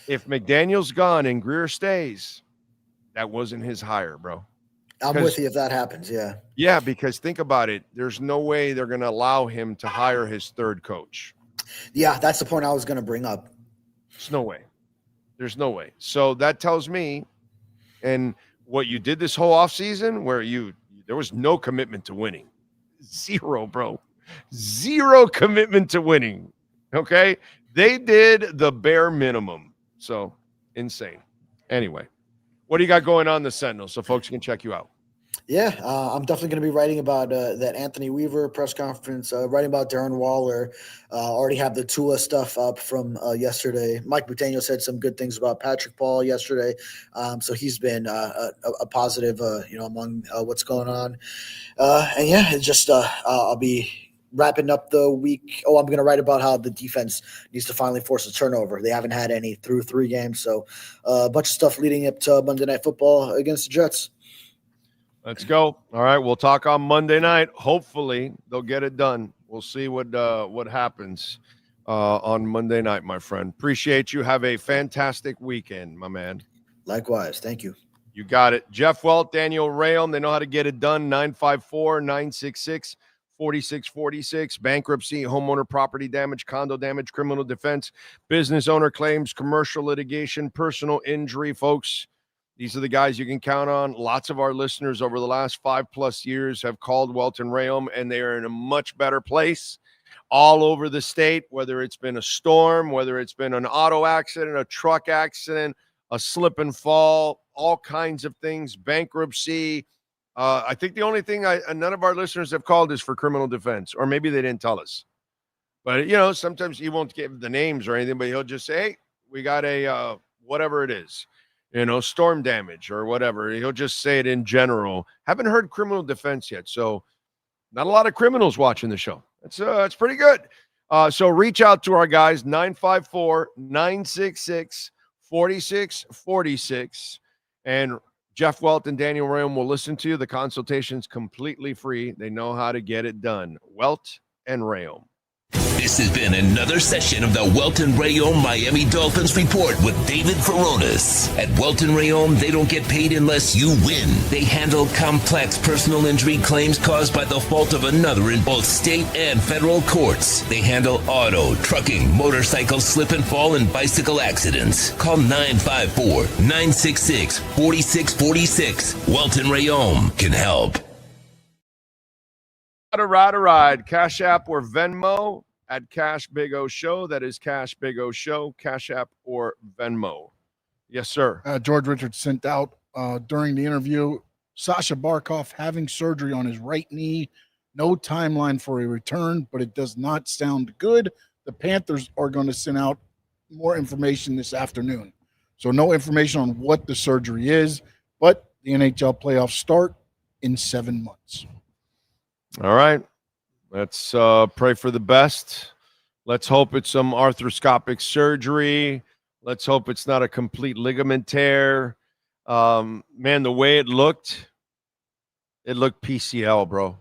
If McDaniel's gone and Greer stays, that wasn't his hire, bro. I'm with you if that happens, yeah. Yeah, because think about it. There's no way they're going to allow him to hire his third coach. Yeah, that's the point I was going to bring up. There's no way. There's no way. So that tells me, and what you did this whole offseason, where there was no commitment to winning. Zero, bro. Zero commitment to winning. Okay? They did the bare minimum. So insane. Anyway, what do you got going on in the Sentinel so folks can check you out? Yeah, I'm definitely going to be writing about that Anthony Weaver press conference, writing about Darren Waller. Already have the TUA stuff up from yesterday. Mike McDaniel said some good things about Patrick Paul yesterday. So he's been a positive, among what's going on. And yeah, it's just I'll be wrapping up the week. I'm going to write about how the defense needs to finally force a turnover. They haven't had any through 3 games. So a bunch of stuff leading up to Monday Night Football against the Jets. Let's go. All right, we'll talk on Monday night. Hopefully, they'll get it done. We'll see what happens on Monday night, my friend. Appreciate you. Have a fantastic weekend, my man. Likewise. Thank you. You got it. Jeff Welt, Daniel Rayom, they know how to get it done. 954-966-4646. Bankruptcy, homeowner property damage, condo damage, criminal defense, business owner claims, commercial litigation, personal injury, folks. These are the guys you can count on. Lots of our listeners over the last 5+ years have called Welt and Rayom, and they are in a much better place all over the state, whether it's been a storm, whether it's been an auto accident, a truck accident, a slip and fall, all kinds of things, bankruptcy. I think the only thing none of our listeners have called is for criminal defense, or maybe they didn't tell us. But, sometimes he won't give the names or anything, but he'll just say, hey, we got a whatever it is. Storm damage or whatever. He'll just say it in general. Haven't heard criminal defense yet, so not a lot of criminals watching the show. It's pretty good. So reach out to our guys, 954-966-4646. And Jeff Welt and Daniel Rayom will listen to you. The consultation's completely free. They know how to get it done. Welt and Rayom. This has been another session of the Welt and Rayom Miami Dolphins Report with David Feronis. At Welt and Rayom, they don't get paid unless you win. They handle complex personal injury claims caused by the fault of another in both state and federal courts. They handle auto, trucking, motorcycle slip and fall, and bicycle accidents. Call 954-966-4646. Welt and Rayom can help. Ride. Cash App or Venmo at Cash Big O Show. That is Cash Big O Show, Cash App or Venmo. Yes, sir. George Richards sent out during the interview, Sasha Barkov having surgery on his right knee. No timeline for a return, but it does not sound good. The Panthers are going to send out more information this afternoon. So no information on what the surgery is, but the NHL playoffs start in 7 months. All right. Let's pray for the best. Let's hope it's some arthroscopic surgery. Let's hope it's not a complete ligament tear. Man, the way it looked PCL, bro.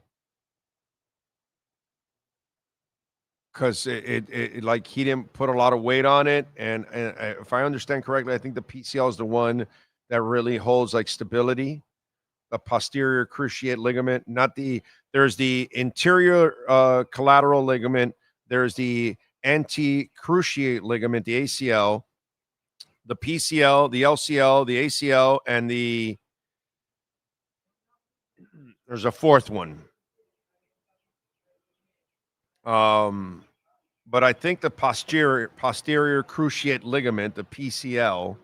Because it like he didn't put a lot of weight on it. And if I understand correctly, I think the PCL is the one that really holds like stability. The posterior cruciate ligament, there's the interior collateral ligament. There's the anti-cruciate ligament, the ACL. the PCL, the LCL, the ACL, and there's a fourth one. But I think the posterior cruciate ligament, the PCL,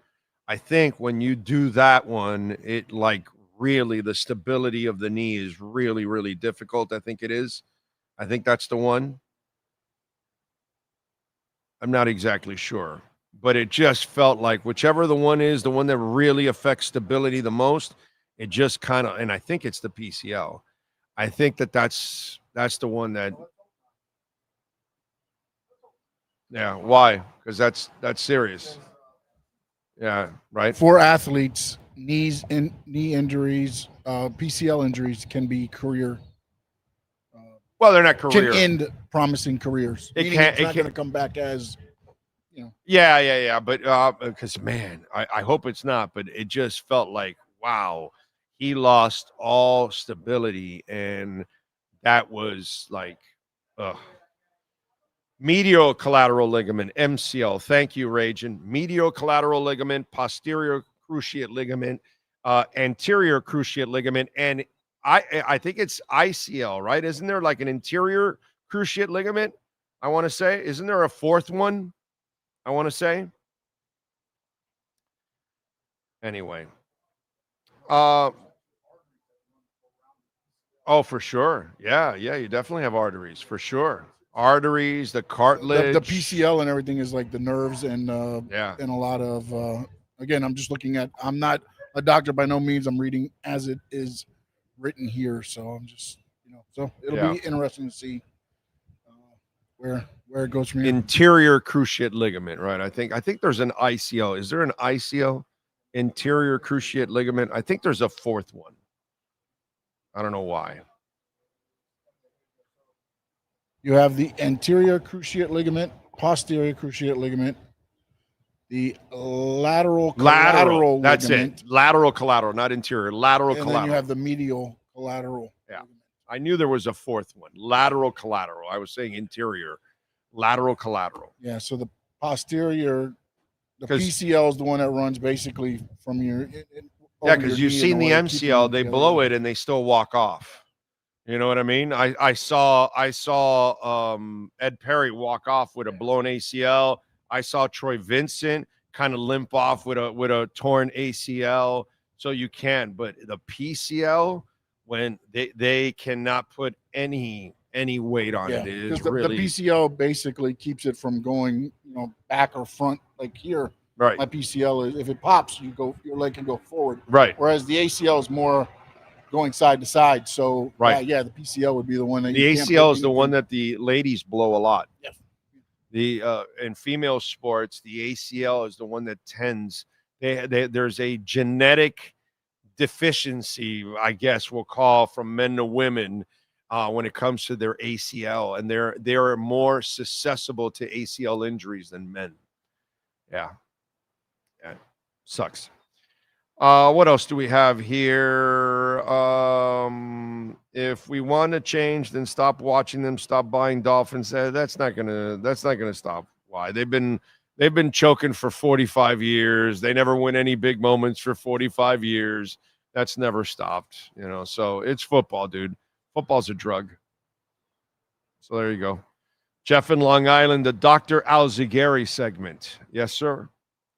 I think when you do that one, it like really the stability of the knee is really, really difficult. I think it is. I think that's the one. I'm not exactly sure, but it just felt like whichever the one is, the one that really affects stability the most, it just kind of, and I think it's the PCL. I think that's the one that, yeah. Why? Because that's serious. Yeah. Right. For athletes, knee injuries, PCL injuries can be career. Well, they're not career. Can end promising careers. It Meaning can't. It's not going to come back as, you know. Yeah. But because man, I hope it's not. But it just felt like wow, he lost all stability, and that was like, medial collateral ligament, MCL. Thank you, Rajan. Medial collateral ligament, posterior cruciate ligament, anterior cruciate ligament, and I think it's ICL, right? Isn't there like an interior cruciate ligament? I want to say, isn't there a fourth one? I want to say. Anyway, oh, for sure, yeah. You definitely have arteries for sure. Arteries, the cartilage, the PCL and everything is like the nerves and and a lot of again, I'm just looking at. I'm not a doctor by no means. I'm reading as it is written here, so I'm just so it'll be interesting to see where it goes from here. Interior cruciate ligament, right? I think there's an ICL. Is there an ICL? Interior cruciate ligament. I think there's a fourth one. I don't know why. You have the anterior cruciate ligament, posterior cruciate ligament, the lateral collateral That's ligament. it. Lateral collateral, not interior. Lateral collateral. Then you have the medial collateral. Yeah. I knew there was a fourth one. Lateral collateral. I was saying interior. Lateral collateral. Yeah, so the posterior, the PCL is the one that runs basically from your yeah, because you've seen the MCL, they blow it and they still walk off. You know what I mean? I saw Ed Perry walk off with a blown ACL. I saw Troy Vincent kind of limp off with a torn ACL. So you can, but the PCL, when they cannot put any weight on it, it is really the PCL basically keeps it from going back or front like here. Right. My PCL is if it pops, your leg can go forward. Right. Whereas the ACL is more going side to side. So right. The PCL would be the one that the ACL is the one that the ladies blow a lot. Yes. The in female sports, the ACL is the one that tends. There's a genetic deficiency, I guess we'll call, from men to women when it comes to their ACL, and they're more susceptible to ACL injuries than men. Yeah. Sucks. What else do we have here? If we want to change, then stop watching them, stop buying Dolphins. That's not gonna stop. Why? They've been choking for 45 years. They never win any big moments for 45 years. That's never stopped, so it's football, dude. Football's a drug. So there you go. Jeff in Long Island, the Dr. Alzigeri segment. Yes, sir.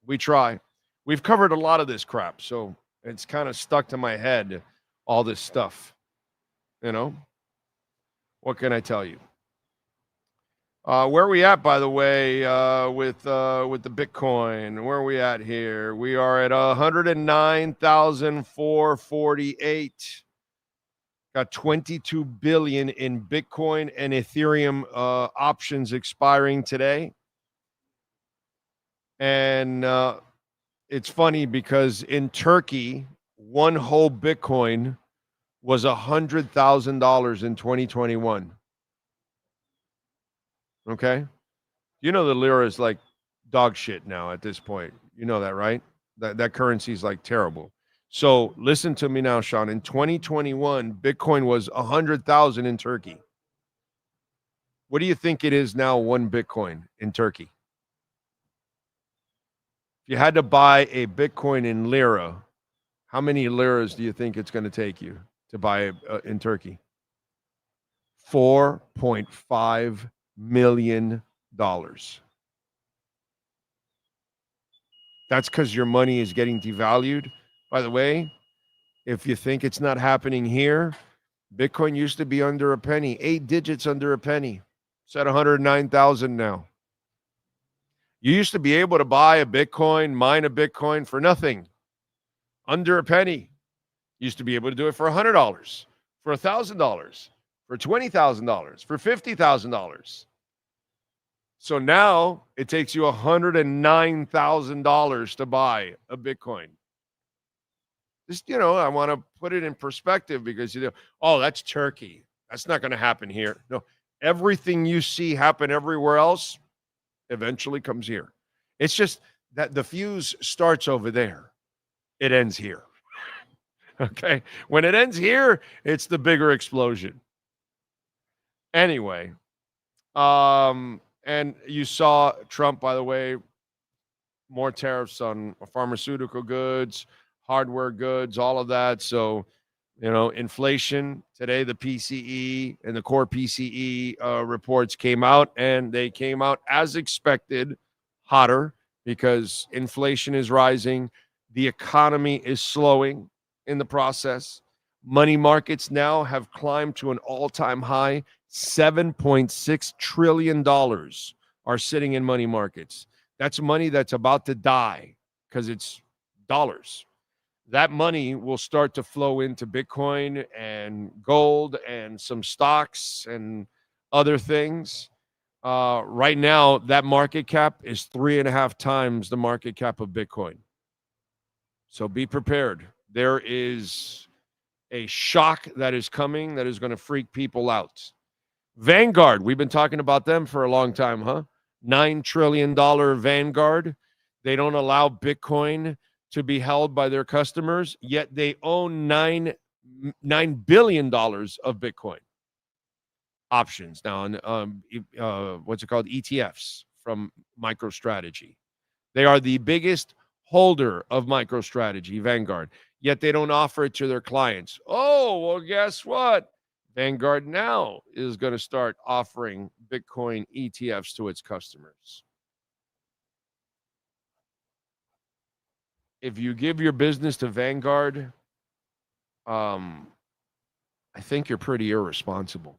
We try. We've covered a lot of this crap, so it's kind of stuck to my head, all this stuff. What can I tell you? Where are we at, by the way, with the Bitcoin? Where are we at here? We are at 109,448. Got 22 billion in Bitcoin and Ethereum options expiring today. And it's funny because in Turkey, one whole Bitcoin was $100,000 in 2021. Okay? The lira is like dog shit now at this point. You know that, right? That currency is like terrible. So listen to me now, Sean. In 2021, Bitcoin was 100,000 in Turkey. What do you think it is now, one Bitcoin in Turkey? If you had to buy a Bitcoin in lira, how many liras do you think it's going to take you to buy in Turkey? $4.5 million. That's because your money is getting devalued. By the way, if you think it's not happening here, Bitcoin used to be under a penny, 8 digits under a penny. It's at 109,000 now. You used to be able to buy a Bitcoin, mine a Bitcoin for nothing, under a penny. You used to be able to do it for $100, for $1,000, for $20,000, for $50,000. So now it takes you $109,000 to buy a Bitcoin. Just, I want to put it in perspective because, oh, that's Turkey. That's not going to happen here. No, everything you see happen everywhere else eventually comes here. It's just that the fuse starts over there. It ends here. Okay. When it ends here, it's the bigger explosion. Anyway, and you saw Trump, by the way, more tariffs on pharmaceutical goods, hardware goods, all of that. So, inflation today, the PCE and the core PCE reports came out, and they came out as expected, hotter because inflation is rising. The economy is slowing in the process. Money markets now have climbed to an all-time high. $7.6 trillion are sitting in money markets. That's money that's about to die because it's dollars. That money will start to flow into Bitcoin and gold and some stocks and other things. Right now, that market cap is 3.5 times the market cap of Bitcoin. So be prepared. There is a shock that is coming that is going to freak people out. Vanguard, we've been talking about them for a long time, huh? $9 trillion Vanguard. They don't allow Bitcoin to be held by their customers, yet they own $9 billion of Bitcoin options now on what's it called? ETFs from MicroStrategy. They are the biggest holder of MicroStrategy, Vanguard, yet they don't offer it to their clients. Oh, well, guess what? Vanguard now is going to start offering Bitcoin ETFs to its customers. If you give your business to Vanguard, I think you're pretty irresponsible.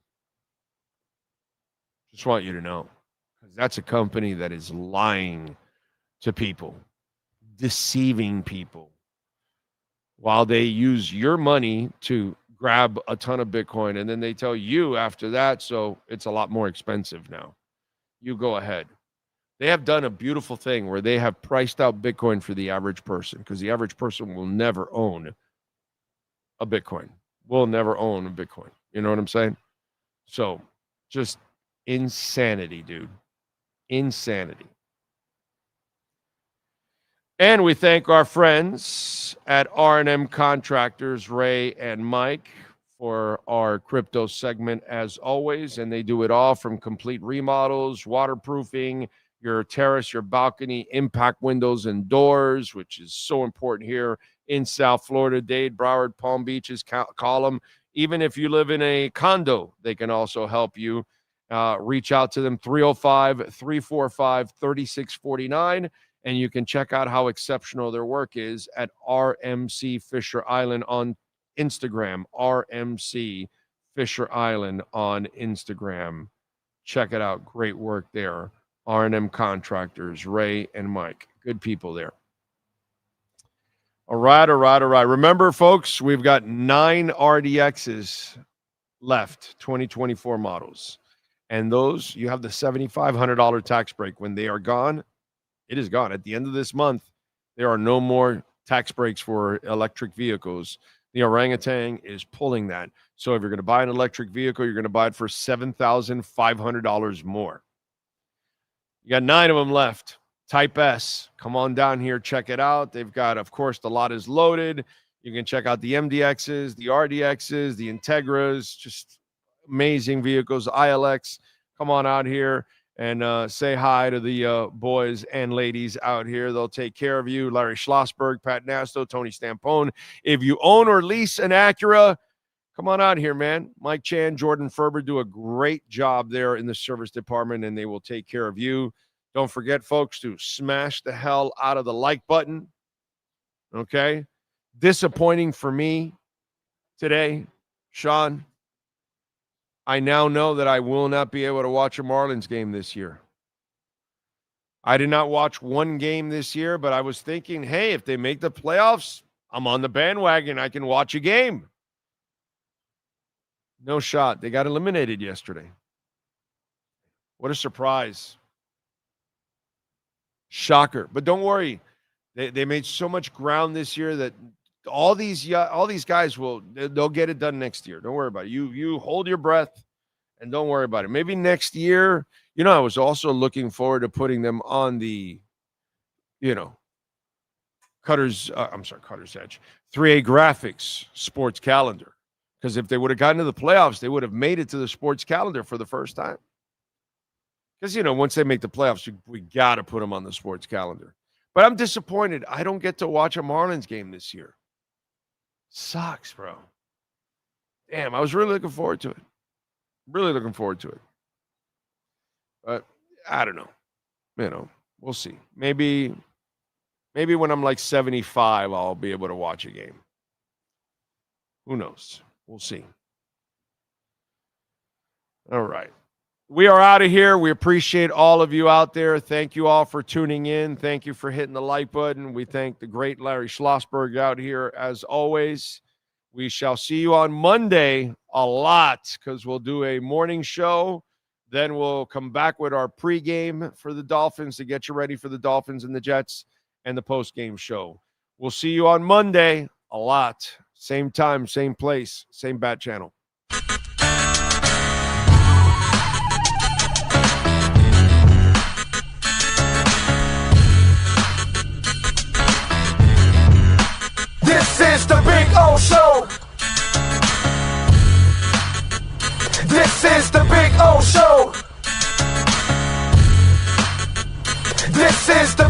Just want you to know. Because that's a company that is lying to people, deceiving people, while they use your money to grab a ton of Bitcoin, and then they tell you after that, so it's a lot more expensive now. You go ahead. They have done a beautiful thing where they have priced out Bitcoin for the average person, because the average person will never own a Bitcoin. Will never own a Bitcoin. You know what I'm saying? So just insanity, dude. Insanity. And we thank our friends at R&M Contractors, Ray and Mike, for our crypto segment as always. And they do it all from complete remodels, waterproofing, your terrace, your balcony, impact windows and doors, which is so important here in South Florida. Dade, Broward, Palm Beaches, call them. Even if you live in a condo, they can also help you. Reach out to them, 305-345-3649. And you can check out how exceptional their work is at RMC Fisher Island on Instagram. RMC Fisher Island on Instagram. Check it out. Great work there. R&M Contractors, Ray and Mike. Good people there. All right. Remember, folks, we've got 9 RDXs left, 2024 models. And those, you have the $7,500 tax break. When they are gone, it is gone. At the end of this month, there are no more tax breaks for electric vehicles. The orangutan is pulling that. So if you're going to buy an electric vehicle, you're going to buy it for $7,500 more. You got 9 of them left. Type S. Come on down here. Check it out. They've got, of course, the lot is loaded. You can check out the MDXs, the RDXs, the Integras, just amazing vehicles. ILX. Come on out here. And say hi to the boys and ladies out here. They'll take care of you. Larry Schlossberg, Pat Nasto, Tony Stampone. If you own or lease an Acura, come on out here, man. Mike Chan, Jordan Ferber do a great job there in the service department, and they will take care of you. Don't forget, folks, to smash the hell out of the like button. Okay? Disappointing for me today, Sean. I now know that I will not be able to watch a Marlins game this year. I did not watch one game this year, but I was thinking, hey, if they make the playoffs, I'm on the bandwagon. I can watch a game. No shot. They got eliminated yesterday. What a surprise. Shocker. But don't worry. They made so much ground this year that all these guys they'll get it done next year. Don't worry about it. You hold your breath and don't worry about it. Maybe next year, I was also looking forward to putting them on the, Cutter's Edge 3A Graphics sports calendar. Because if they would have gotten to the playoffs, they would have made it to the sports calendar for the first time. Because, once they make the playoffs, we got to put them on the sports calendar. But I'm disappointed. I don't get to watch a Marlins game this year. Sucks, bro. Damn, I was really looking forward to it. Really looking forward to it. But I don't know. We'll see. Maybe when I'm like 75, I'll be able to watch a game. Who knows? We'll see. All right. We are out of here. We appreciate all of you out there. Thank you all for tuning in. Thank you for hitting the like button. We thank the great Larry Schlossberg out here as always. We shall see you on Monday a lot because we'll do a morning show. Then we'll come back with our pregame for the Dolphins to get you ready for the Dolphins and the Jets and the postgame show. We'll see you on Monday a lot. Same time, same place, same bat channel.